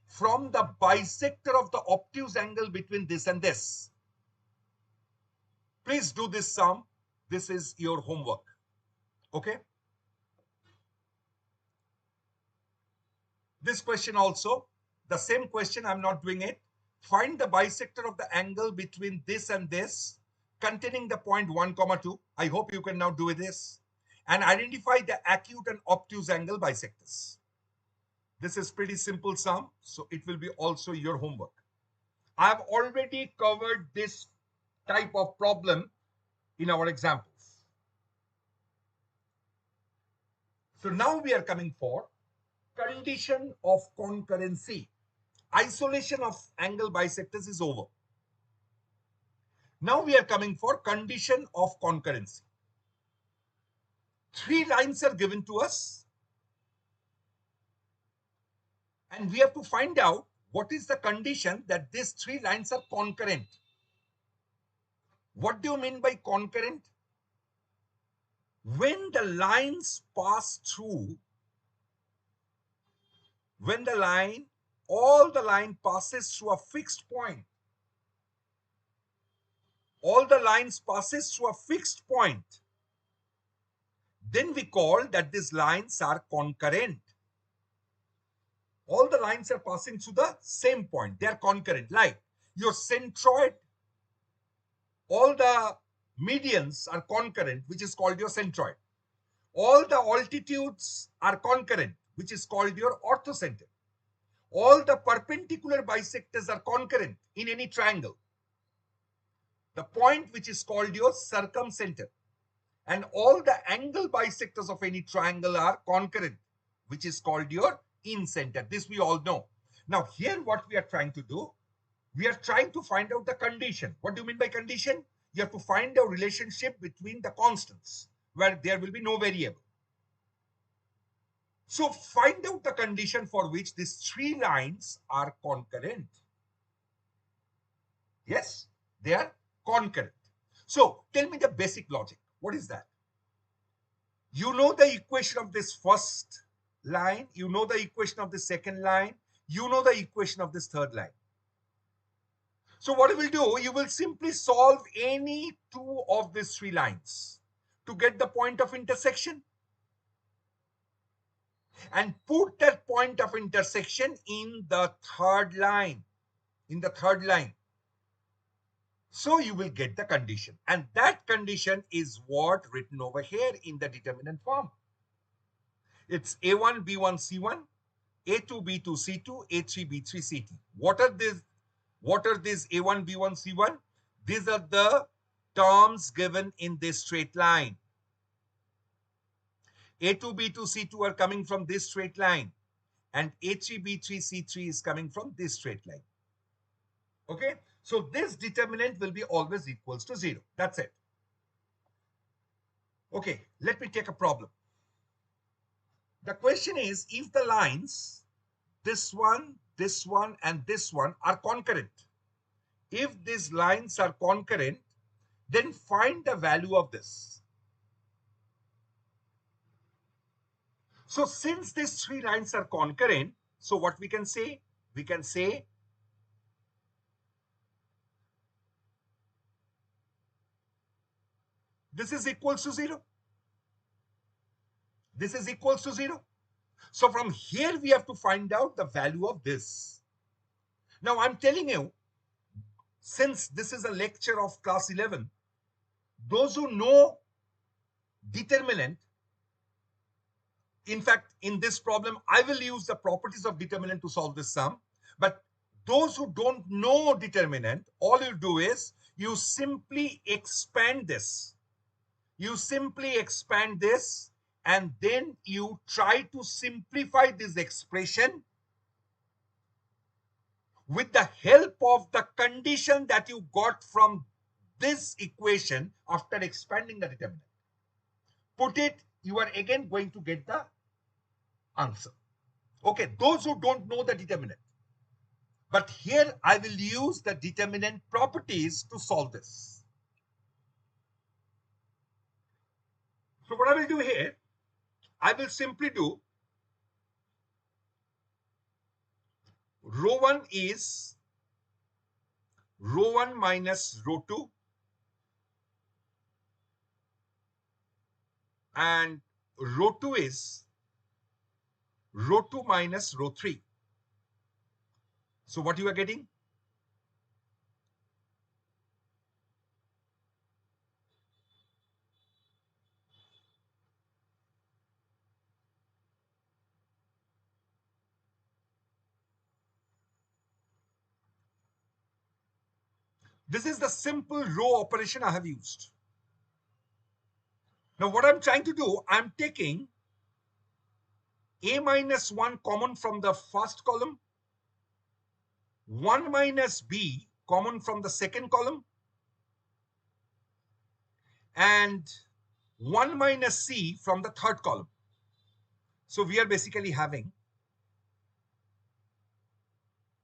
from the bisector of the obtuse angle between this and this. Please do this sum. This is your homework. Okay? This question also, the same question, I'm not doing it. Find the bisector of the angle between this and this, containing the point 1, comma 2. I hope you can now do this. And identify the acute and obtuse angle bisectors. This is pretty simple sum, so it will be also your homework. I have already covered this type of problem in our examples. So now we are coming for condition of concurrency. Isolation of angle bisectors is over. Now we are coming for condition of concurrency. Three lines are given to us, and we have to find out what is the condition that these three lines are concurrent. What do you mean by concurrent? When the lines pass through, when the line, all the line passes through a fixed point, all the lines passes through a fixed point, then we call that these lines are concurrent. All the lines are passing through the same point. They are concurrent. Like your centroid, all the medians are concurrent, which is called your centroid. All the altitudes are concurrent, which is called your orthocenter. All the perpendicular bisectors are concurrent in any triangle. The point which is called your circumcenter. And all the angle bisectors of any triangle are concurrent, which is called your incenter. This we all know. Now here what we are trying to do, we are trying to find out the condition. What do you mean by condition? You have to find a relationship between the constants where there will be no variable. So find out the condition for which these three lines are concurrent. Yes, they are concurrent. So tell me the basic logic. What is that? You know the equation of this first line, you know the equation of the second line, you know the equation of this third line. So what you will do, you will simply solve any two of these three lines to get the point of intersection and put that point of intersection in the third line, So you will get the condition, and that condition is what written over here in the determinant form. It's A1, B1, C1, A2, B2, C2, A3, B3, C2. What are these A1, B1, C1? These are the terms given in this straight line. A2, B2, C2 are coming from this straight line, and A3, B3, C3 is coming from this straight line. Okay, so this determinant will be always equals to 0. That's it. Okay, let me take a problem. The question is, if the lines, this one, and this one are concurrent. If these lines are concurrent, then find the value of this. So since these three lines are concurrent, so what we can say? We can say this is equals to 0. This is equals to 0. So from here, we have to find out the value of this. Now, I'm telling you, since this is a lecture of class 11, those who know determinant, in fact, in this problem, I will use the properties of determinant to solve this sum. But those who don't know determinant, all you do is you simply expand this. You simply expand this, and then you try to simplify this expression with the help of the condition that you got from this equation after expanding the determinant. Put it, you are again going to get the answer. Okay, those who don't know the determinant. But here I will use the determinant properties to solve this. So what I will do here, I will simply do rho 1 is rho 1 minus rho 2, and rho 2 is rho 2 minus rho 3. So what you are getting? This is the simple row operation I have used. Now what I'm trying to do, I'm taking a minus 1 common from the first column, 1 minus b common from the second column, and 1 minus c from the third column. So we are basically having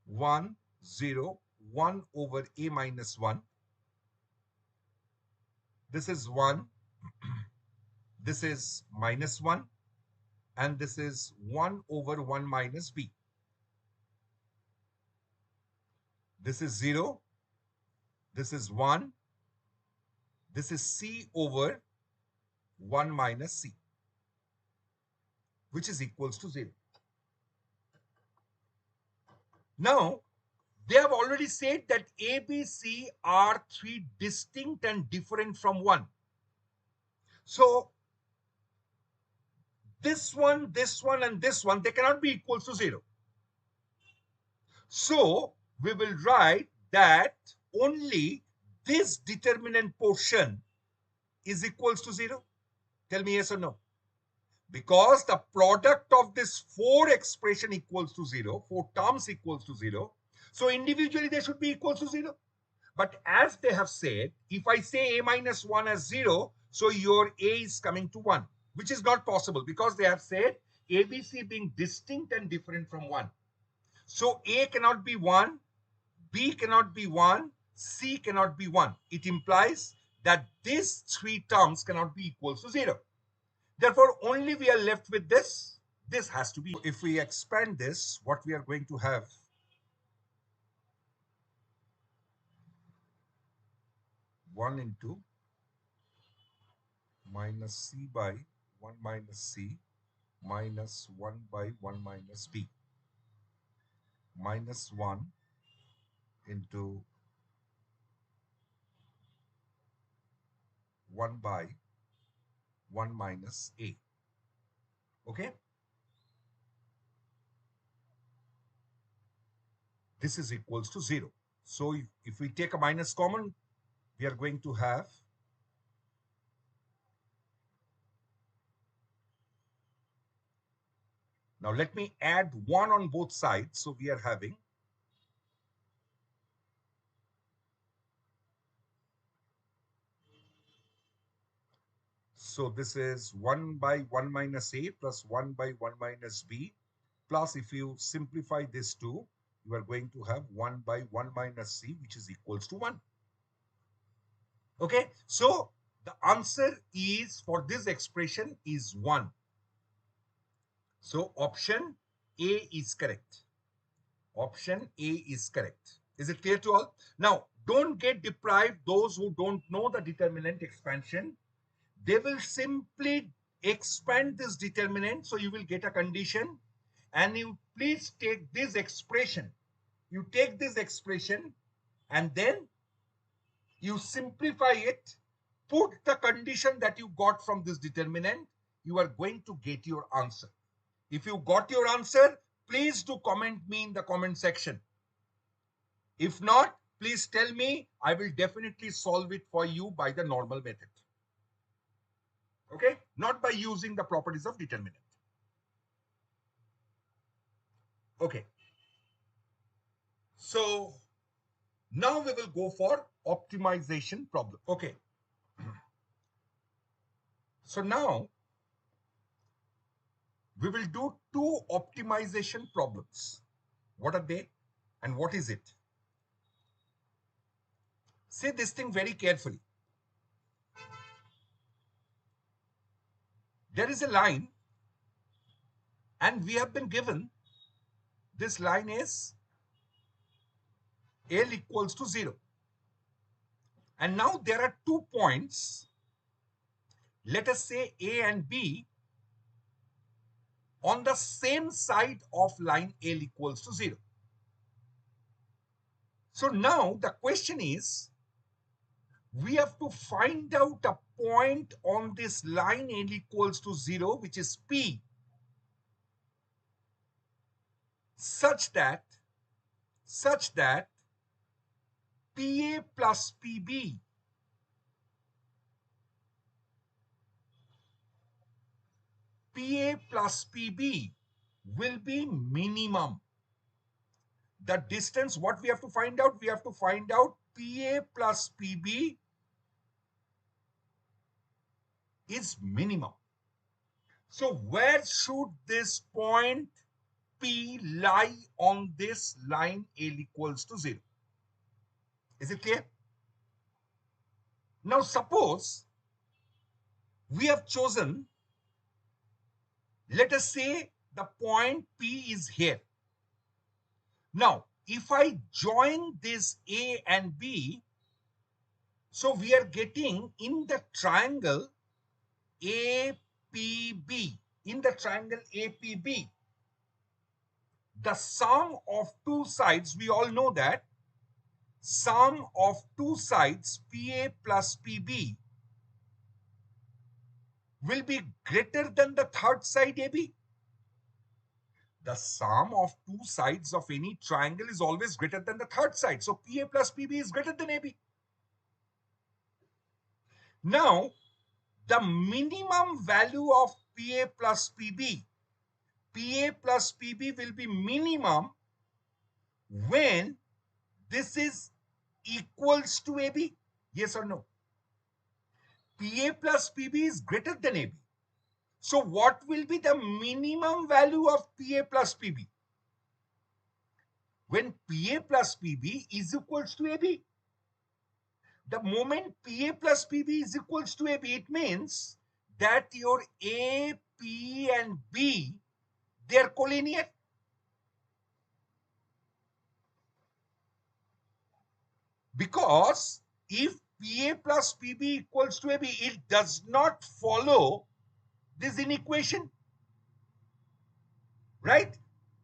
1, 0, 1 over a minus 1. This is 1, this is minus 1, and this is 1 over 1 minus b. This is 0, this is 1, this is c over 1 minus c, which is equals to 0. Now, they have already said that A, B, C are three distinct and different from 1. So, this one, and this one, they cannot be equal to 0. So, we will write that only this determinant portion is equals to 0. Tell me yes or no. Because the product of this 4 expression equals to 0, 4 terms equals to 0. So, individually they should be equal to 0. But as they have said, if I say a minus 1 as 0, so your a is coming to 1, which is not possible because they have said A, B, C being distinct and different from 1. So a cannot be 1, b cannot be 1, c cannot be 1. It implies that these three terms cannot be equal to 0. Therefore, only we are left with this. This has to be. If we expand this, what we are going to have, one into minus c by 1 minus c minus 1 by 1 minus b minus 1 into 1 by 1 minus a. Okay? This is equals to 0. So if we take a minus common, we are going to have now let me add 1 on both sides. So we are having so this is 1 by 1 minus a plus 1 by 1 minus b, plus if you simplify this too, you are going to have 1 by 1 minus c, which is equals to 1. Okay, so the answer is for this expression is 1. So option A is correct. Option A is correct. Is it clear to all? Now, don't get deprived those who don't know the determinant expansion. They will simply expand this determinant, so you will get a condition, and you please take this expression. You take this expression and then you simplify it, put the condition that you got from this determinant, you are going to get your answer. If you got your answer, please do comment me in the comment section. If not, please tell me. I will definitely solve it for you by the normal method. Okay? Not by using the properties of determinant. Okay. So now we will go for optimization problem. Okay. So now we will do 2 optimization problems. What are they and what is it? Say this thing very carefully. There is a line and we have been given this line is L equals to 0. And now there are 2 points, let us say A and B, on the same side of line L equals to 0. So now the question is, we have to find out a point on this line L equals to 0, which is P, such that PA plus PB plus PB will be minimum. The distance, what we have to find out? We have to find out PA plus PB is minimum. So where should this point P lie on this line L equals to 0? Is it clear? Now suppose we have chosen, let us say the point P is here. Now, if I join this A and B, so we are getting in the triangle APB, in the triangle APB, the sum of 2 sides, we all know that sum of 2 sides PA plus PB will be greater than the third side AB. The sum of 2 sides of any triangle is always greater than the third side. So PA plus PB is greater than AB. Now, the minimum value of PA plus PB will be minimum when this is equals to AB. Yes or no? PA plus PB is greater than AB. So what will be the minimum value of PA plus PB? When PA plus PB is equals to AB. The moment PA plus PB is equals to AB, it means that your A, P and B, they are collinear. Because if PA plus PB equals to AB, it does not follow this inequation, right?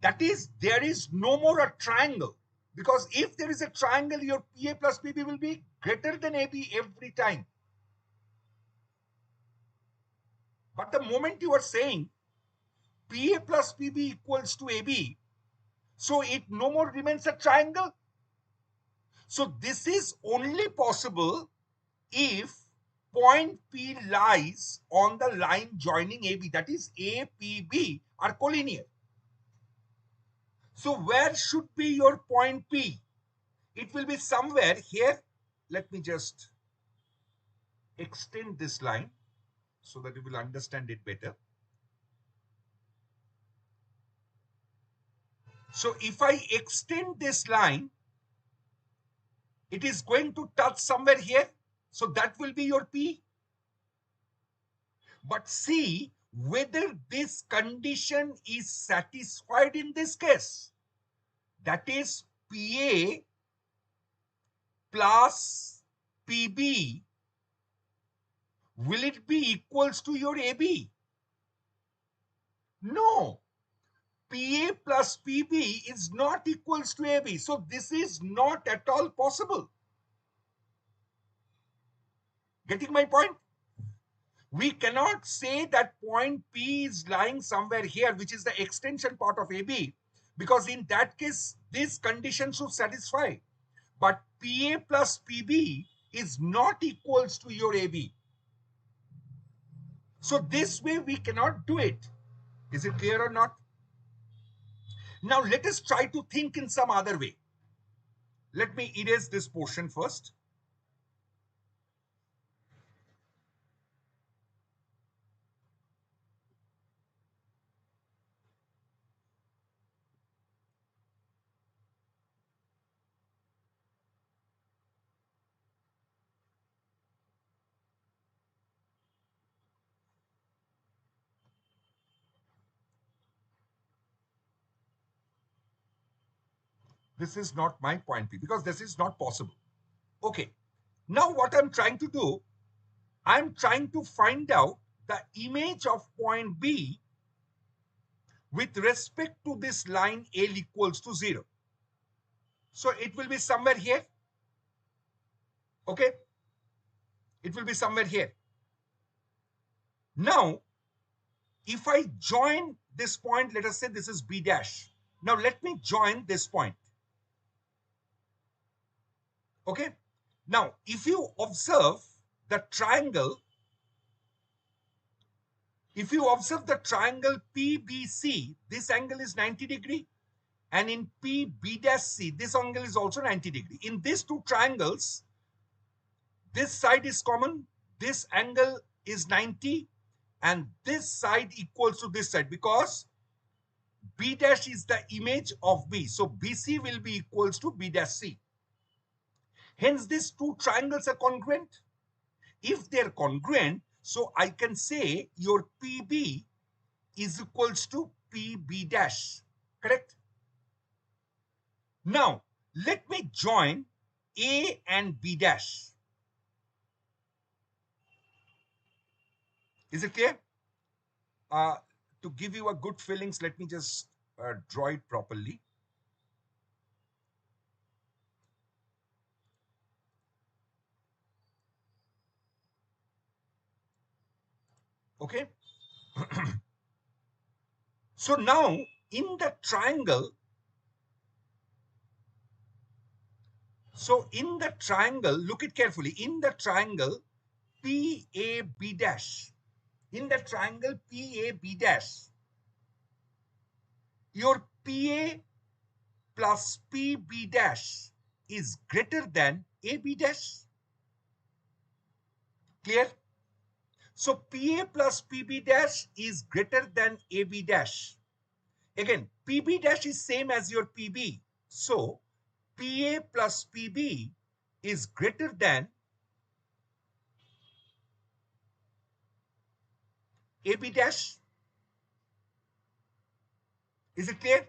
That is, there is no more a triangle. Because if there is a triangle, your PA plus PB will be greater than AB every time. But the moment you are saying PA plus PB equals to AB, so it no more remains a triangle. So this is only possible if point P lies on the line joining AB, that is APB are collinear. So where should be your point P? It will be somewhere here. Let me just extend this line so that you will understand it better. So if I extend this line, it is going to touch somewhere here. So that will be your P. But see whether this condition is satisfied in this case. That is PA plus PB. Will it be equals to your AB? No. PA plus PB is not equals to AB. So this is not at all possible. Getting my point? We cannot say that point P is lying somewhere here, which is the extension part of AB, because in that case, this condition should satisfy. But PA plus PB is not equals to your AB. So this way we cannot do it. Is it clear or not? Now let us try to think in some other way. Let me erase this portion first. This is not my point P because this is not possible. Okay. Now what I'm trying to do, I'm trying to find out the image of point B with respect to this line L equals to 0. So it will be somewhere here. Okay. It will be somewhere here. Now, if I join this point, let us say this is B dash. Now let me join this point. Okay. Now, if you observe the triangle, PBC, this angle is 90 degree. And in PB', this angle is also 90 degree. In these two triangles, this side is common. This angle is 90. And this side equals to this side because B' is the image of B. So BC will be equals to B'. Hence, these two triangles are congruent. If they're congruent, so I can say your PB is equals to PB'. Correct? Now, let me join A and B dash. Is it clear? To give you a good feelings, let me just draw it properly. Okay. So now in the triangle, look it carefully. In the triangle PAB dash, your PA plus PB dash is greater than AB dash. Clear? So PA plus PB dash is greater than AB dash. Again, PB dash is same as your PB. So PA plus PB is greater than AB dash. Is it clear?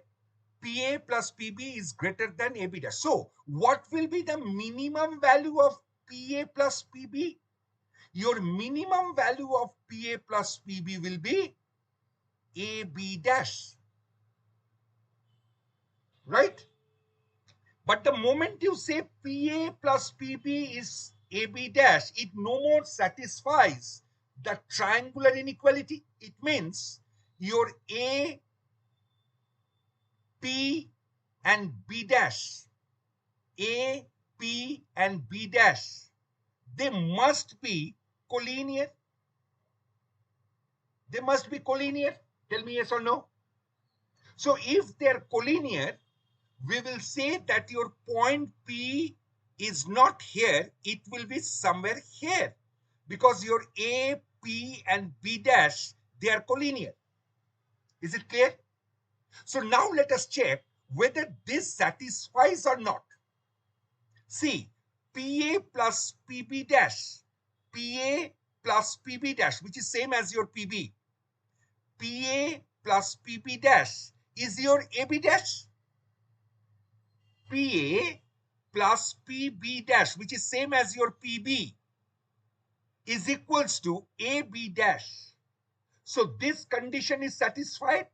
PA plus PB is greater than AB dash. So what will be the minimum value of PA plus PB? Your minimum value of PA plus PB will be AB dash. Right? But the moment you say PA plus PB is AB dash, it no more satisfies the triangular inequality. It means your A, P, and B dash, A, P, and B dash, they must be collinear. They must be collinear. Tell me yes or no. So if they're collinear, we will say that your point P is not here, it will be somewhere here, because your A, P, and B dash, they are collinear. Is it clear? So now let us check whether this satisfies or not. See, PA plus PB dash, PA plus PB dash, which is same as your PB. PA plus PB dash is your AB dash. PA plus PB dash, which is same as your PB, is equals to AB dash. So this condition is satisfied.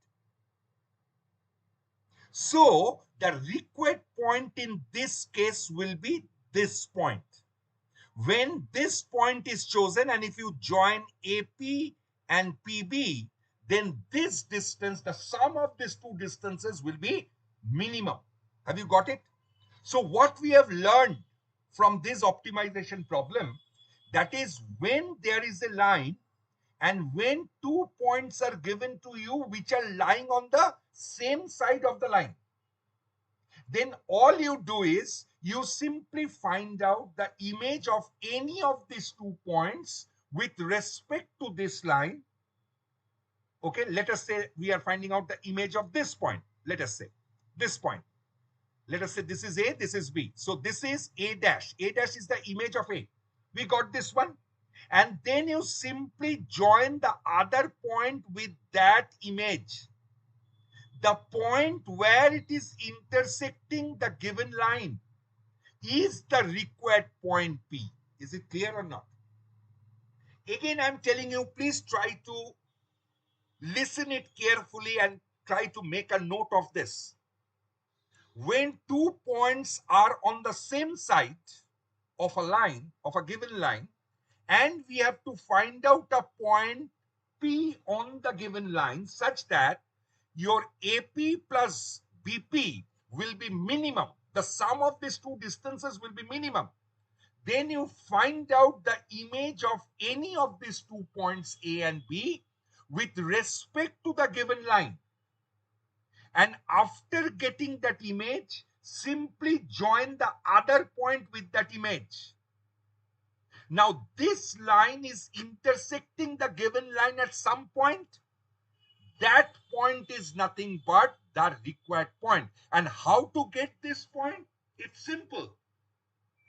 So the required point in this case will be this point. When this point is chosen, and if you join AP and PB, then this distance, the sum of these two distances will be minimum. Have you got it? So what we have learned from this optimization problem, that is when there is a line and when 2 points are given to you which are lying on the same side of the line, then all you do is you simply find out the image of any of these 2 points with respect to this line. Okay, let us say we are finding out the image of this point. Let us say this point. Let us say this is A, this is B. So this is A dash. A dash is the image of A. We got this one. And then you simply join the other point with that image. The point where it is intersecting the given line is the required point P. Is it clear or not? Again, I'm telling you, please try to listen it carefully and try to make a note of this. When 2 points are on the same side of a line, of a given line, and we have to find out a point P on the given line such that your AP plus BP will be minimum. The sum of these two distances will be minimum. Then you find out the image of any of these 2 points A and B with respect to the given line. And after getting that image, simply join the other point with that image. Now this line is intersecting the given line at some point. That point is nothing but the required point. And how to get this point? It's simple.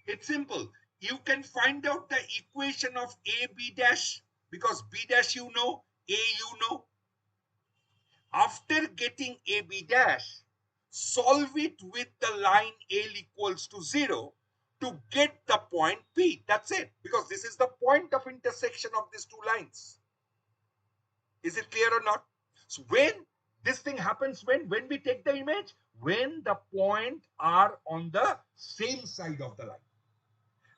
It's simple. You can find out the equation of AB dash, because B dash you know, A you know. After getting AB dash, solve it with the line L equals to 0 to get the point P. That's it, because this is the point of intersection of these two lines. Is it clear or not? So when this thing happens, when we take the image, when the point are on the same side of the line.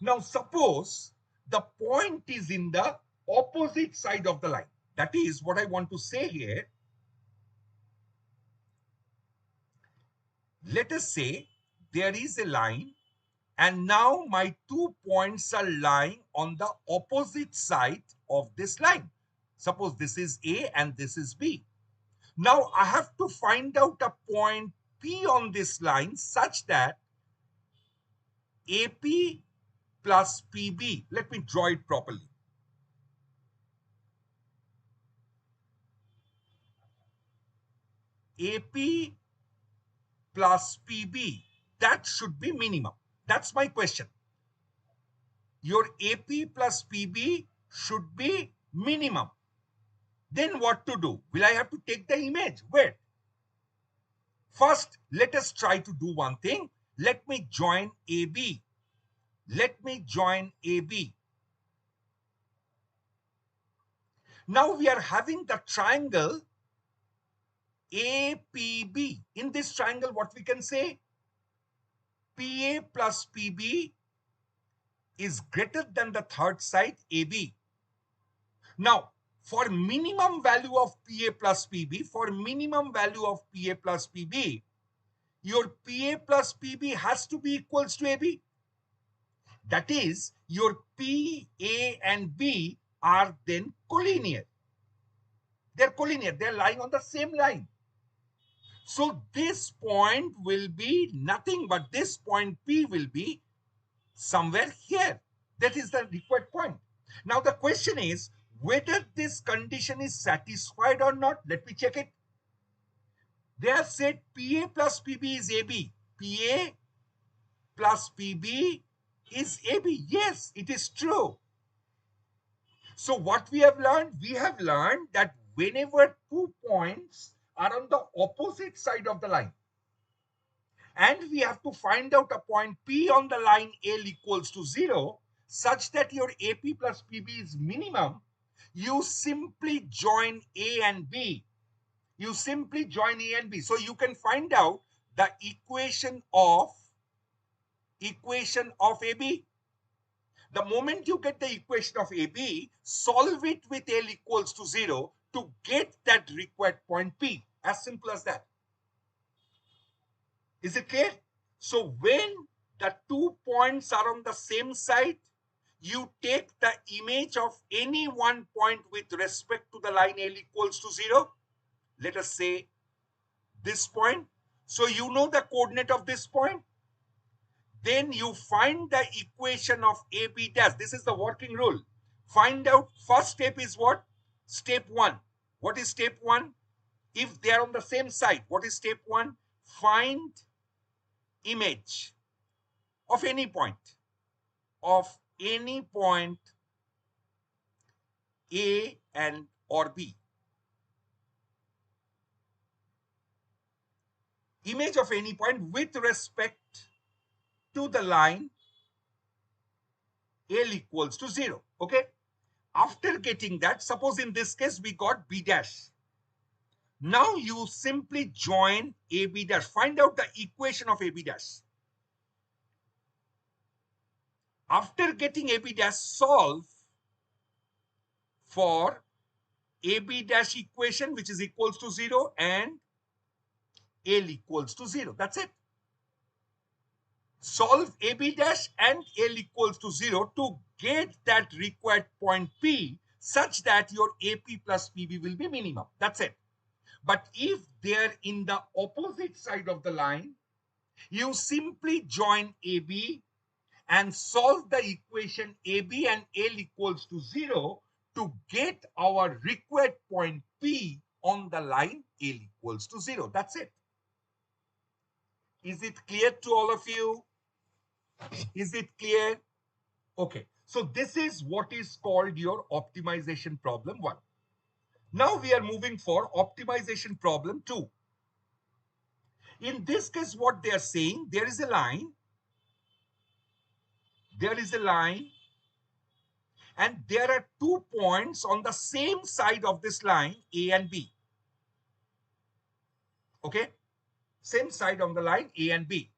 Now suppose the point is in the opposite side of the line. That is what I want to say here. Let us say there is a line and now my 2 points are lying on the opposite side of this line. Suppose this is A and this is B. Now I have to find out a point P on this line such that AP plus PB, let me draw it properly. AP plus PB, that should be minimum. That's my question. Your AP plus PB should be minimum. Then what to do? Will I have to take the image? Wait. First, let us try to do one thing. Let me join AB. Let me join AB. Now we are having the triangle APB. In this triangle, what we can say? PA plus PB is greater than the third side AB. Now, for minimum value of PA plus PB, for minimum value of PA plus PB, your PA plus PB has to be equals to AB. That is, your P, A, and B are then collinear. They're collinear, they're lying on the same line. So this point will be nothing but this point P will be somewhere here. That is the required point. Now the question is whether this condition is satisfied or not. Let me check it. They have said PA plus PB is AB. PA plus PB is AB. Yes, it is true. So what we have learned? We have learned that whenever 2 points are on the opposite side of the line, and we have to find out a point P on the line L equals to 0, such that your AP plus PB is minimum, you simply join A and B. You simply join A and B. So you can find out the equation of AB. The moment you get the equation of AB, solve it with L equals to 0 to get that required point P. As simple as that. Is it clear? So when the 2 points are on the same side, you take the image of any one point with respect to the line L equals to 0. Let us say this point. So you know the coordinate of this point. Then you find the equation of AB dash. This is the working rule. Find out, first step is what? Step 1. What is step 1? If they are on the same side, what is step 1? Find image of any point A and or B. Image of any point with respect to the line L equals to 0. Okay. After getting that, suppose in this case we got B dash. Now you simply join AB dash. Find out the equation of AB dash. After getting AB dash, solve for AB dash equation, which is equals to 0, and L equals to 0. That's it. Solve AB dash and L equals to 0 to get that required point P such that your AP plus PB will be minimum. That's it. But if they're in the opposite side of the line, you simply join AB and solve the equation AB and L equals to 0 to get our required point P on the line L equals to 0. That's it. Is it clear to all of you? Is it clear? Okay. So this is what is called your optimization problem 1. Now we are moving for optimization problem 2. In this case, what they are saying, there is a line, and there are 2 points on the same side of this line, A and B. Okay? Same side on the line, A and B.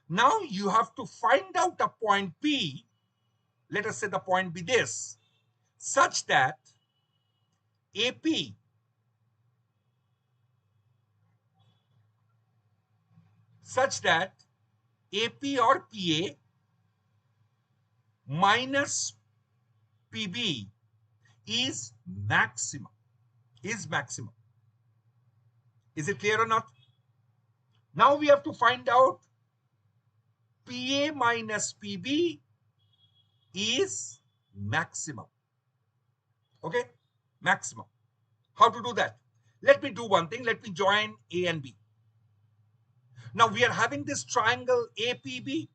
Now you have to find out a point P, let us say the point be this, such that AP or PA minus PB is maximum. Is it clear or not? Now we have to find out PA minus PB is maximum. Okay? Maximum. How to do that? Let me do one thing. Let me join A and B. Now we are having this triangle APB.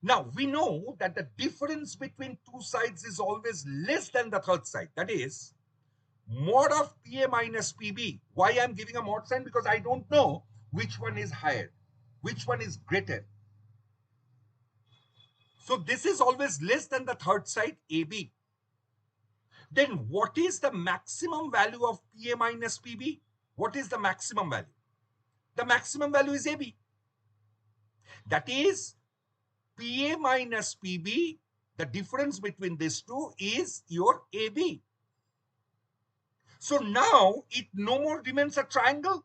Now we know that the difference between two sides is always less than the third side. That is mod of PA minus PB. Why I'm giving a mod sign? Because I don't know which one is higher, which one is greater. So this is always less than the third side AB. Then what is the maximum value of PA minus PB? What is the maximum value? The maximum value is AB. That is PA minus PB, the difference between these two is your AB. So now it no more remains a triangle.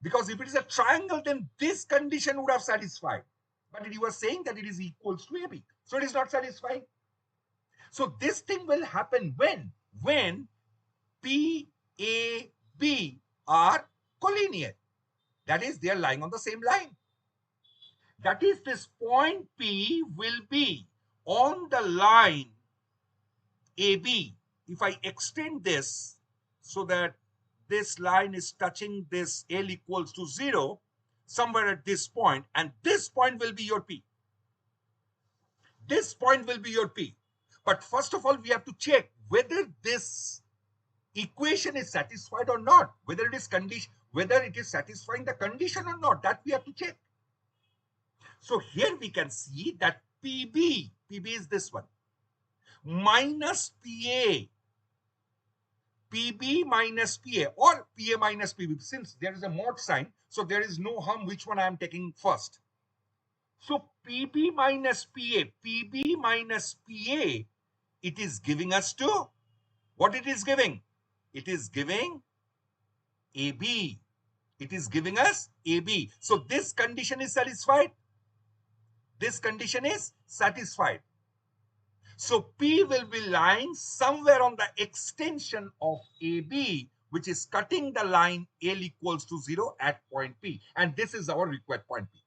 Because if it is a triangle, then this condition would have satisfied. But you are saying that it is equals to AB. So it is not satisfying. So this thing will happen when? When P, A, B are collinear. That is, they are lying on the same line. That is, this point P will be on the line AB. If I extend this so that this line is touching this L equals to 0, somewhere at this point, and this point will be your P. This point will be your P. But first of all, we have to check whether this equation is satisfied or not, whether it is satisfying the condition or not. That we have to check. So here we can see that PB is this one, minus PA, PB minus PA, or PA minus PB. Since there is a mod sign, so there is no harm which one I am taking first. So PB minus PA, PB minus PA, it is giving us to what it is giving? It is giving AB. It is giving us AB. So this condition is satisfied. This condition is satisfied. So P will be lying somewhere on the extension of AB, which is cutting the line L equals to 0 at point P. And this is our required point P.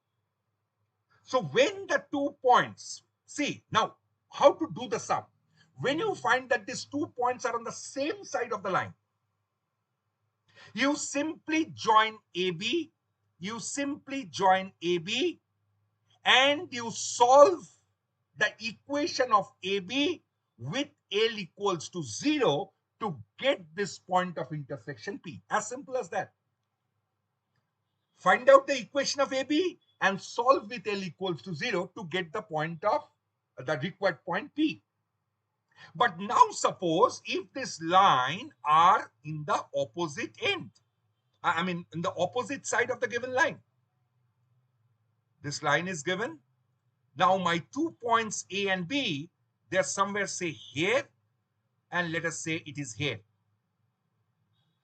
So when the 2 points, see now how to do the sum. When you find that these 2 points are on the same side of the line, you simply join AB, and you solve the equation of AB with L equals to 0 to get this point of intersection P. As simple as that. Find out the equation of AB and solve with L equals to 0 to get the point of the required point P. But now suppose if this line are in the opposite end, I mean in the opposite side of the given line. This line is given. Now my 2 points A and B, they're somewhere say here, and let us say it is here.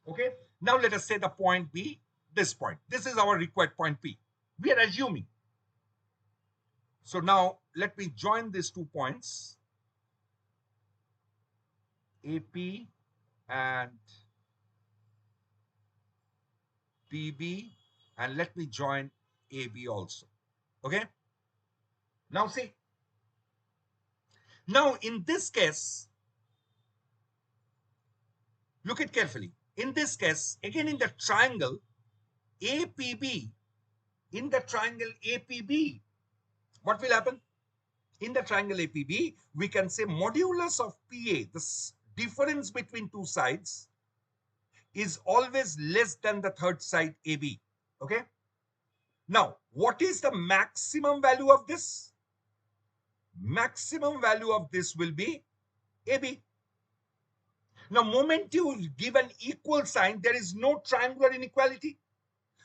Okay. Now let us say the point B, this point. This is our required point P. We are assuming. So now let me join these 2 points, AP and PB, and let me join AB also. Okay. Now see. Now in this case, look at carefully. In this case, again in the triangle APB, what will happen? In the triangle APB, we can say modulus of PA, the difference between two sides, is always less than the third side AB. Okay. Now, what is the maximum value of this? Maximum value of this will be AB. Now, moment you give an equal sign, there is no triangular inequality.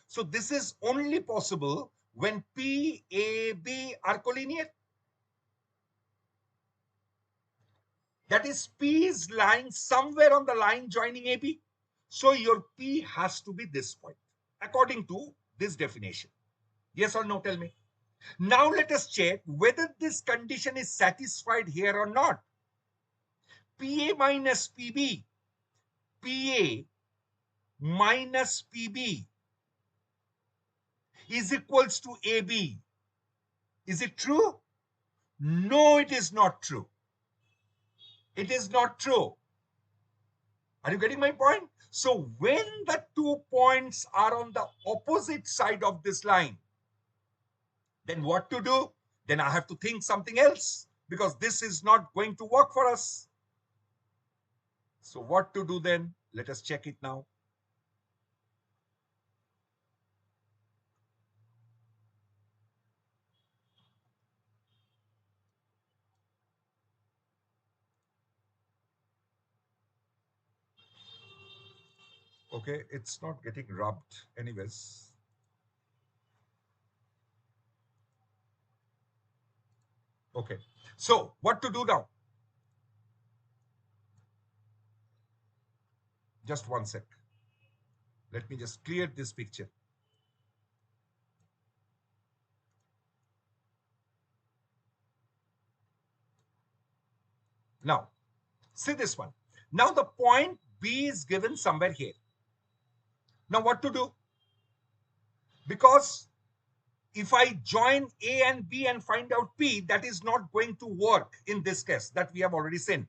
So this is only possible when P, A, B are collinear. That is, P is lying somewhere on the line joining AB. So your P has to be this point, according to this definition. Yes or no, tell me. Now let us check whether this condition is satisfied here or not. PA minus PB, PA minus PB is equals to AB. Is it true? No, it is not true. It is not true. Are you getting my point? So when the 2 points are on the opposite side of this line, then what to do? Then I have to think something else, because this is not going to work for us. So what to do then? Let us check it now. Okay, it's not getting rubbed anyways. Okay, so what to do now? Just one sec. Let me just clear this picture. See this one. Now the point B is given somewhere here. Now what to do? Because if I join A and B and find out P, that is not going to work in this case that we have already seen.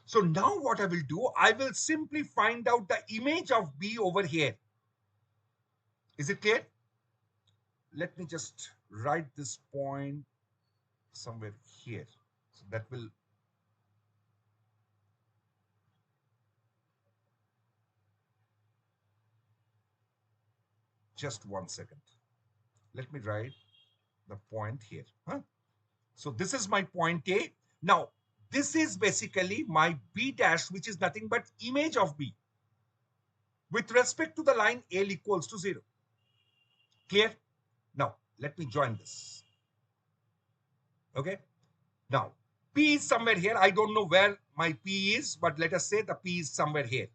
So now what I will do, I will simply find out the image of B over here. Is it clear? Let me just write this point somewhere here. So that will just 1 second. Let me write the point here. So this is my point A. Now, this is basically my B dash, which is nothing but image of B with respect to the line L equals to 0. Clear? Now, let me join this. Okay. Now, P is somewhere here. I don't know where my P is, but let us say the P is somewhere here.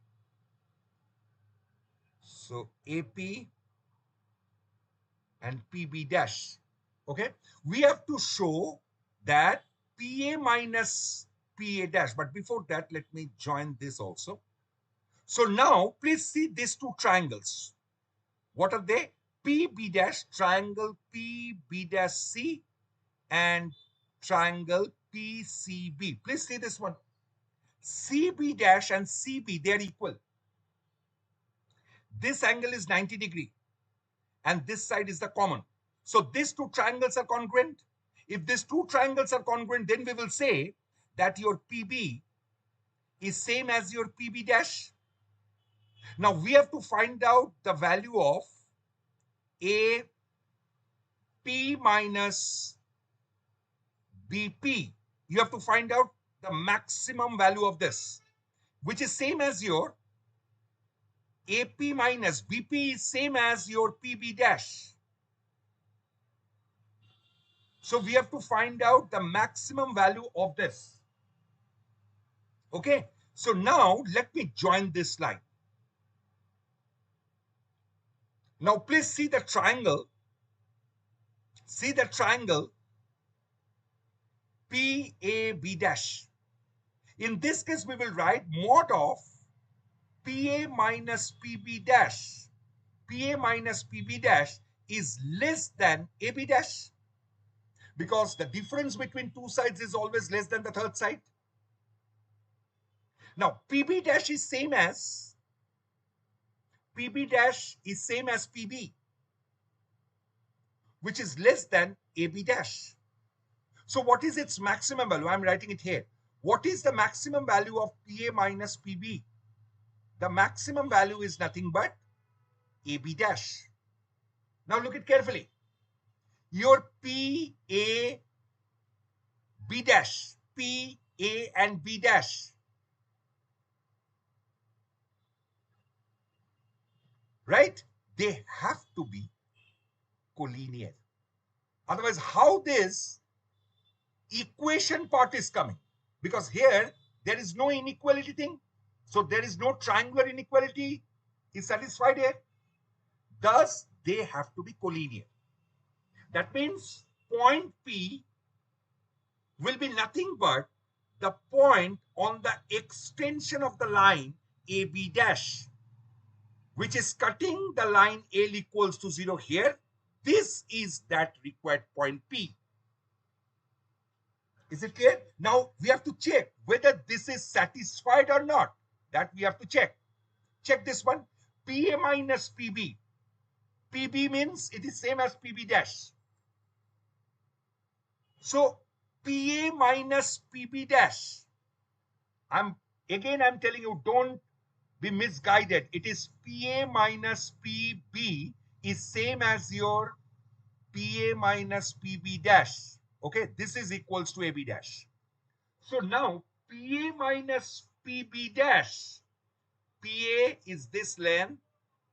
So, AP and PB dash. Okay. We have to show that PA minus PA dash. But before that, let me join this also. So now, please see these two triangles. What are they? PB dash, triangle PB dash C, and triangle PCB. Please see this one. CB dash and CB, they are equal. This angle is 90 degree and this side is the common. So these two triangles are congruent. If these two triangles are congruent, then we will say that your PB is same as your PB dash. Now we have to find out the value of AP minus BP. You have to find out the maximum value of this, which is same as your AP minus BP is same as your PB dash. So we have to find out the maximum value of this. Okay. So now let me join this line. Now please see the triangle. See the triangle PAB dash. In this case, we will write mod of PA minus PB dash. PA minus PB dash is less than AB dash, because the difference between two sides is always less than the third side. Now, PB dash is same as PB, which is less than AB dash. So what is its maximum value? I'm writing it here. What is the maximum value of PA minus PB? The maximum value is nothing but AB dash. Now look at carefully. Your PA, B dash, PA and B dash, right? They have to be collinear. Otherwise, how this equation part is coming? Because here, there is no inequality thing. So there is no triangular inequality is satisfied here. Thus, they have to be collinear. That means point P will be nothing but the point on the extension of the line AB dash, which is cutting the line L equals to 0 here. This is that required point P. Is it clear? Now we have to check whether this is satisfied or not. That we have to check. Check this one. PA minus PB. PB means it is same as PB dash. So PA minus PB dash. I'm telling you, don't be misguided. It is PA minus PB is same as your PA minus PB dash. Okay, this is equals to AB dash. So now PA minus PB dash. PA is this length,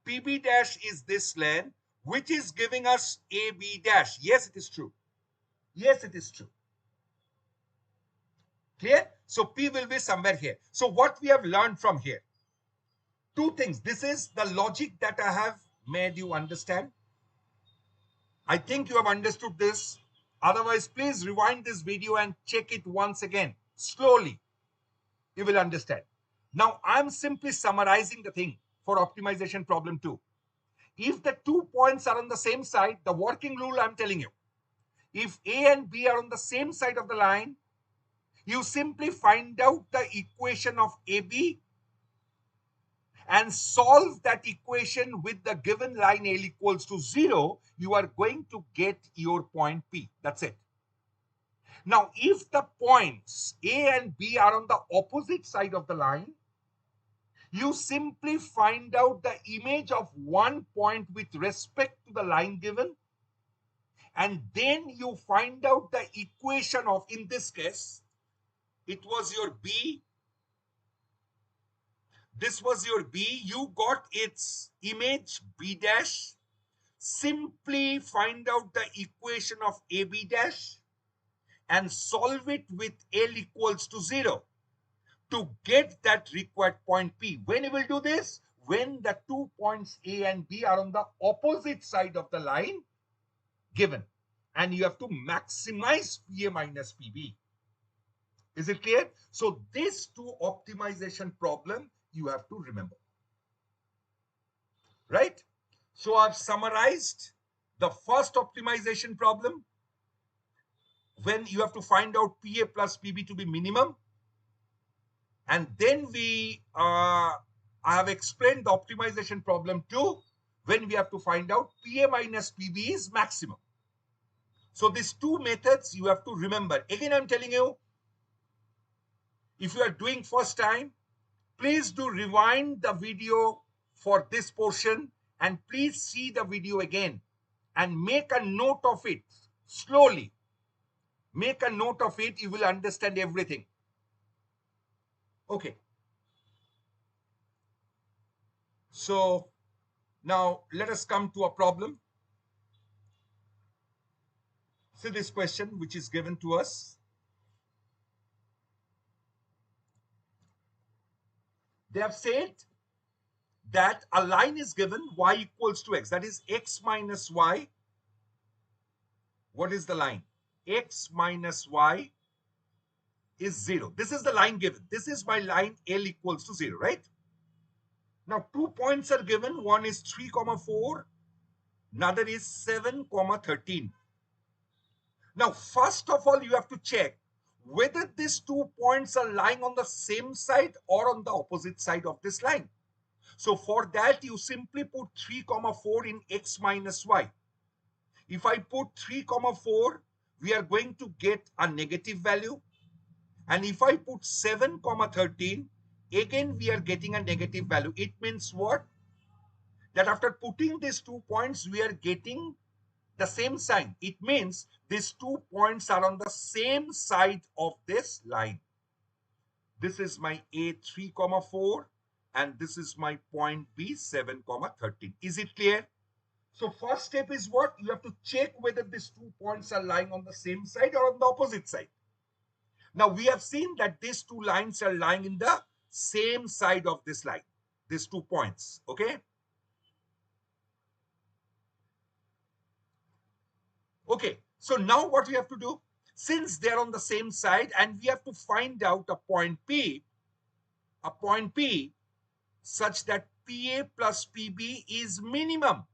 PB dash is this length, which is giving us AB dash. Yes, it is true. Yes, it is true. Clear? So P will be somewhere here. So what we have learned from here? Two things. This is the logic that I have made you understand. I think you have understood this. Otherwise, please rewind this video and check it once again, slowly. You will understand. Now, I'm simply summarizing the thing for optimization problem 2. If the 2 points are on the same side, the working rule I'm telling you, if A and B are on the same side of the line, you simply find out the equation of AB and solve that equation with the given line L equals to 0, you are going to get your point P. That's it. Now, if the points A and B are on the opposite side of the line, you simply find out the image of one point with respect to the line given, and then you find out the equation of, in this case, it was your B, this was your B, you got its image B dash, simply find out the equation of AB dash and solve it with L equals to 0 to get that required point P. When you will do this? When the 2 points A and B are on the opposite side of the line given. And you have to maximize PA minus PB. Is it clear? So this 2 optimization problem you have to remember. Right? So I've summarized the first optimization problem when you have to find out PA plus PB to be minimum. And then I have explained the optimization problem 2 when we have to find out PA minus PB is maximum. So these 2 methods you have to remember. Again, I'm telling you, if you are doing first time, please do rewind the video for this portion and please see the video again and make a note of it slowly. Make a note of it, you will understand everything. Okay. So now let us come to a problem. See this question which is given to us. They have said that a line is given y equals to x, that is x minus y. What is the line? X minus y is 0. This is the line given. This is my line L equals to 0, right? Now 2 points are given. One is 3, 4. Another is 7, 13. Now, first of all, you have to check whether these 2 points are lying on the same side or on the opposite side of this line. So for that, you simply put 3, 4 in x minus y. If I put 3, 4, we are going to get a negative value. And if I put 7, 13, again we are getting a negative value. It means what? That after putting these 2 points, we are getting the same sign. It means these 2 points are on the same side of this line. This is my A 3, 4 and this is my point B 7, 13. Is it clear? So first step is what? You have to check whether these 2 points are lying on the same side or on the opposite side. Now we have seen that these 2 lines are lying in the same side of this line. These 2 points, okay? Okay, so now what we have to do, since they're on the same side and we have to find out a point P such that PA plus PB is minimum.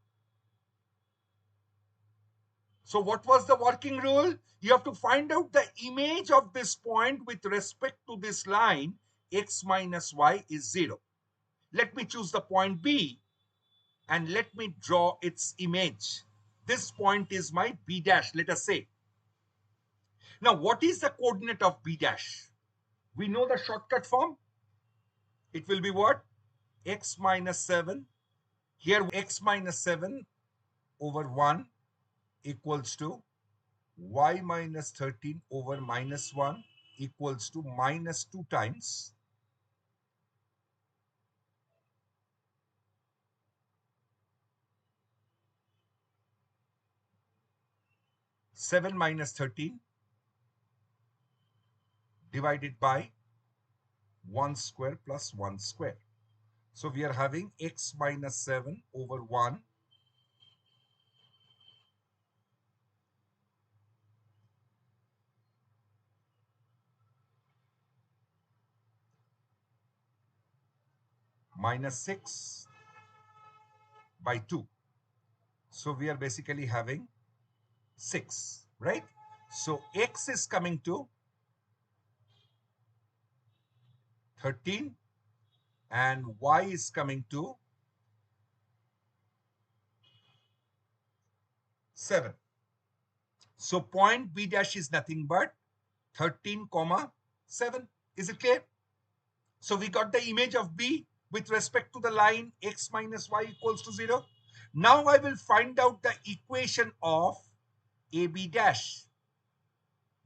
So what was the working rule? You have to find out the image of this point with respect to this line, x minus y is 0. Let me choose the point B and let me draw its image. This point is my B dash, let us say. Now, what is the coordinate of B dash? We know the shortcut form. It will be what? X minus 7. Here, x minus 7 over 1 equals to y minus 13 over minus 1 equals to minus 2 times 7 minus 13 divided by 1 square plus 1 square. So we are having x minus 7 over 1 . minus 6 by 2. So we are basically having 6, right? So x is coming to 13 and y is coming to 7. So point B dash is nothing but 13 comma 7. Is it clear? So we got the image of B with respect to the line x minus y equals to 0. Now I will find out the equation of AB dash.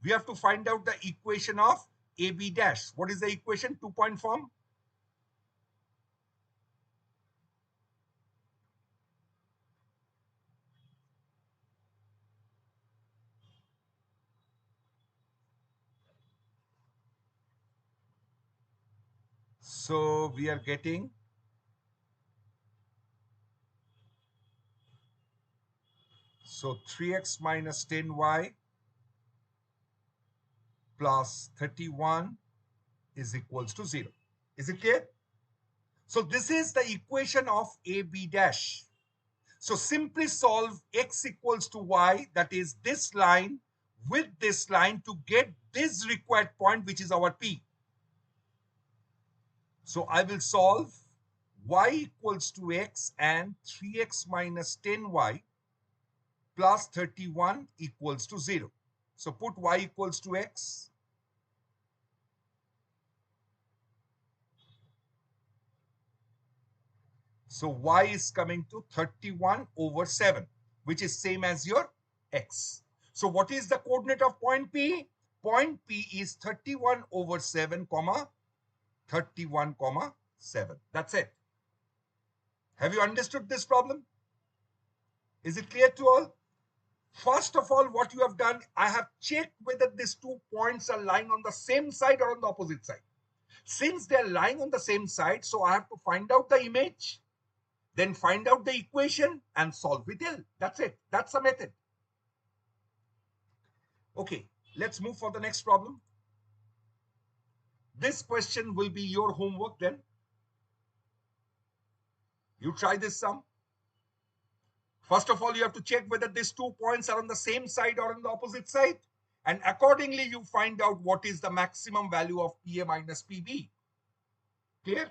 We have to find out the equation of AB dash. What is the equation? 2-point form. So we are getting so 3x minus 10y plus 31 is equals to 0. Is it clear? So this is the equation of AB dash. So simply solve x equals to y, that is this line with this line, to get this required point, which is our P. So I will solve y equals to x and 3x minus 10y plus 31 equals to 0. So put y equals to x. So y is coming to 31 over 7, which is same as your x. So what is the coordinate of point P? Point P is 31 over 7, comma 31, comma 7. That's it. Have you understood this problem? Is it clear to all? First of all, what you have done, I have checked whether these 2 points are lying on the same side or on the opposite side. Since they are lying on the same side, so I have to find out the image, then find out the equation and solve it ill. That's it. That's the method. Okay, let's move for the next problem. This question will be your homework then. You try this sum. First of all, you have to check whether these 2 points are on the same side or on the opposite side. And accordingly, you find out what is the maximum value of PA minus PB. Clear?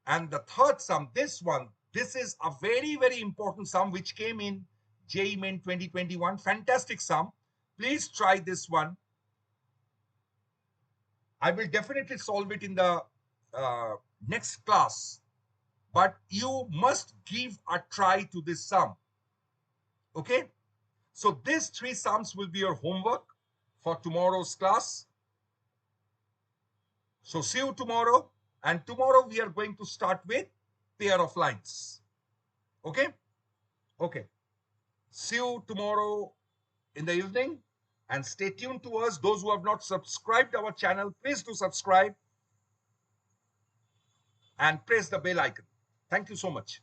And the third sum, this one, this is a very, very important sum which came in JEE Main 2021. Fantastic sum. Please try this one. I will definitely solve it in the next class, but you must give a try to this sum. Okay? So these 3 sums will be your homework for tomorrow's class. So see you tomorrow. And tomorrow we are going to start with pair of lines. Okay? Okay. See you tomorrow in the evening. And stay tuned to us. Those who have not subscribed our channel, please do subscribe and press the bell icon. Thank you so much.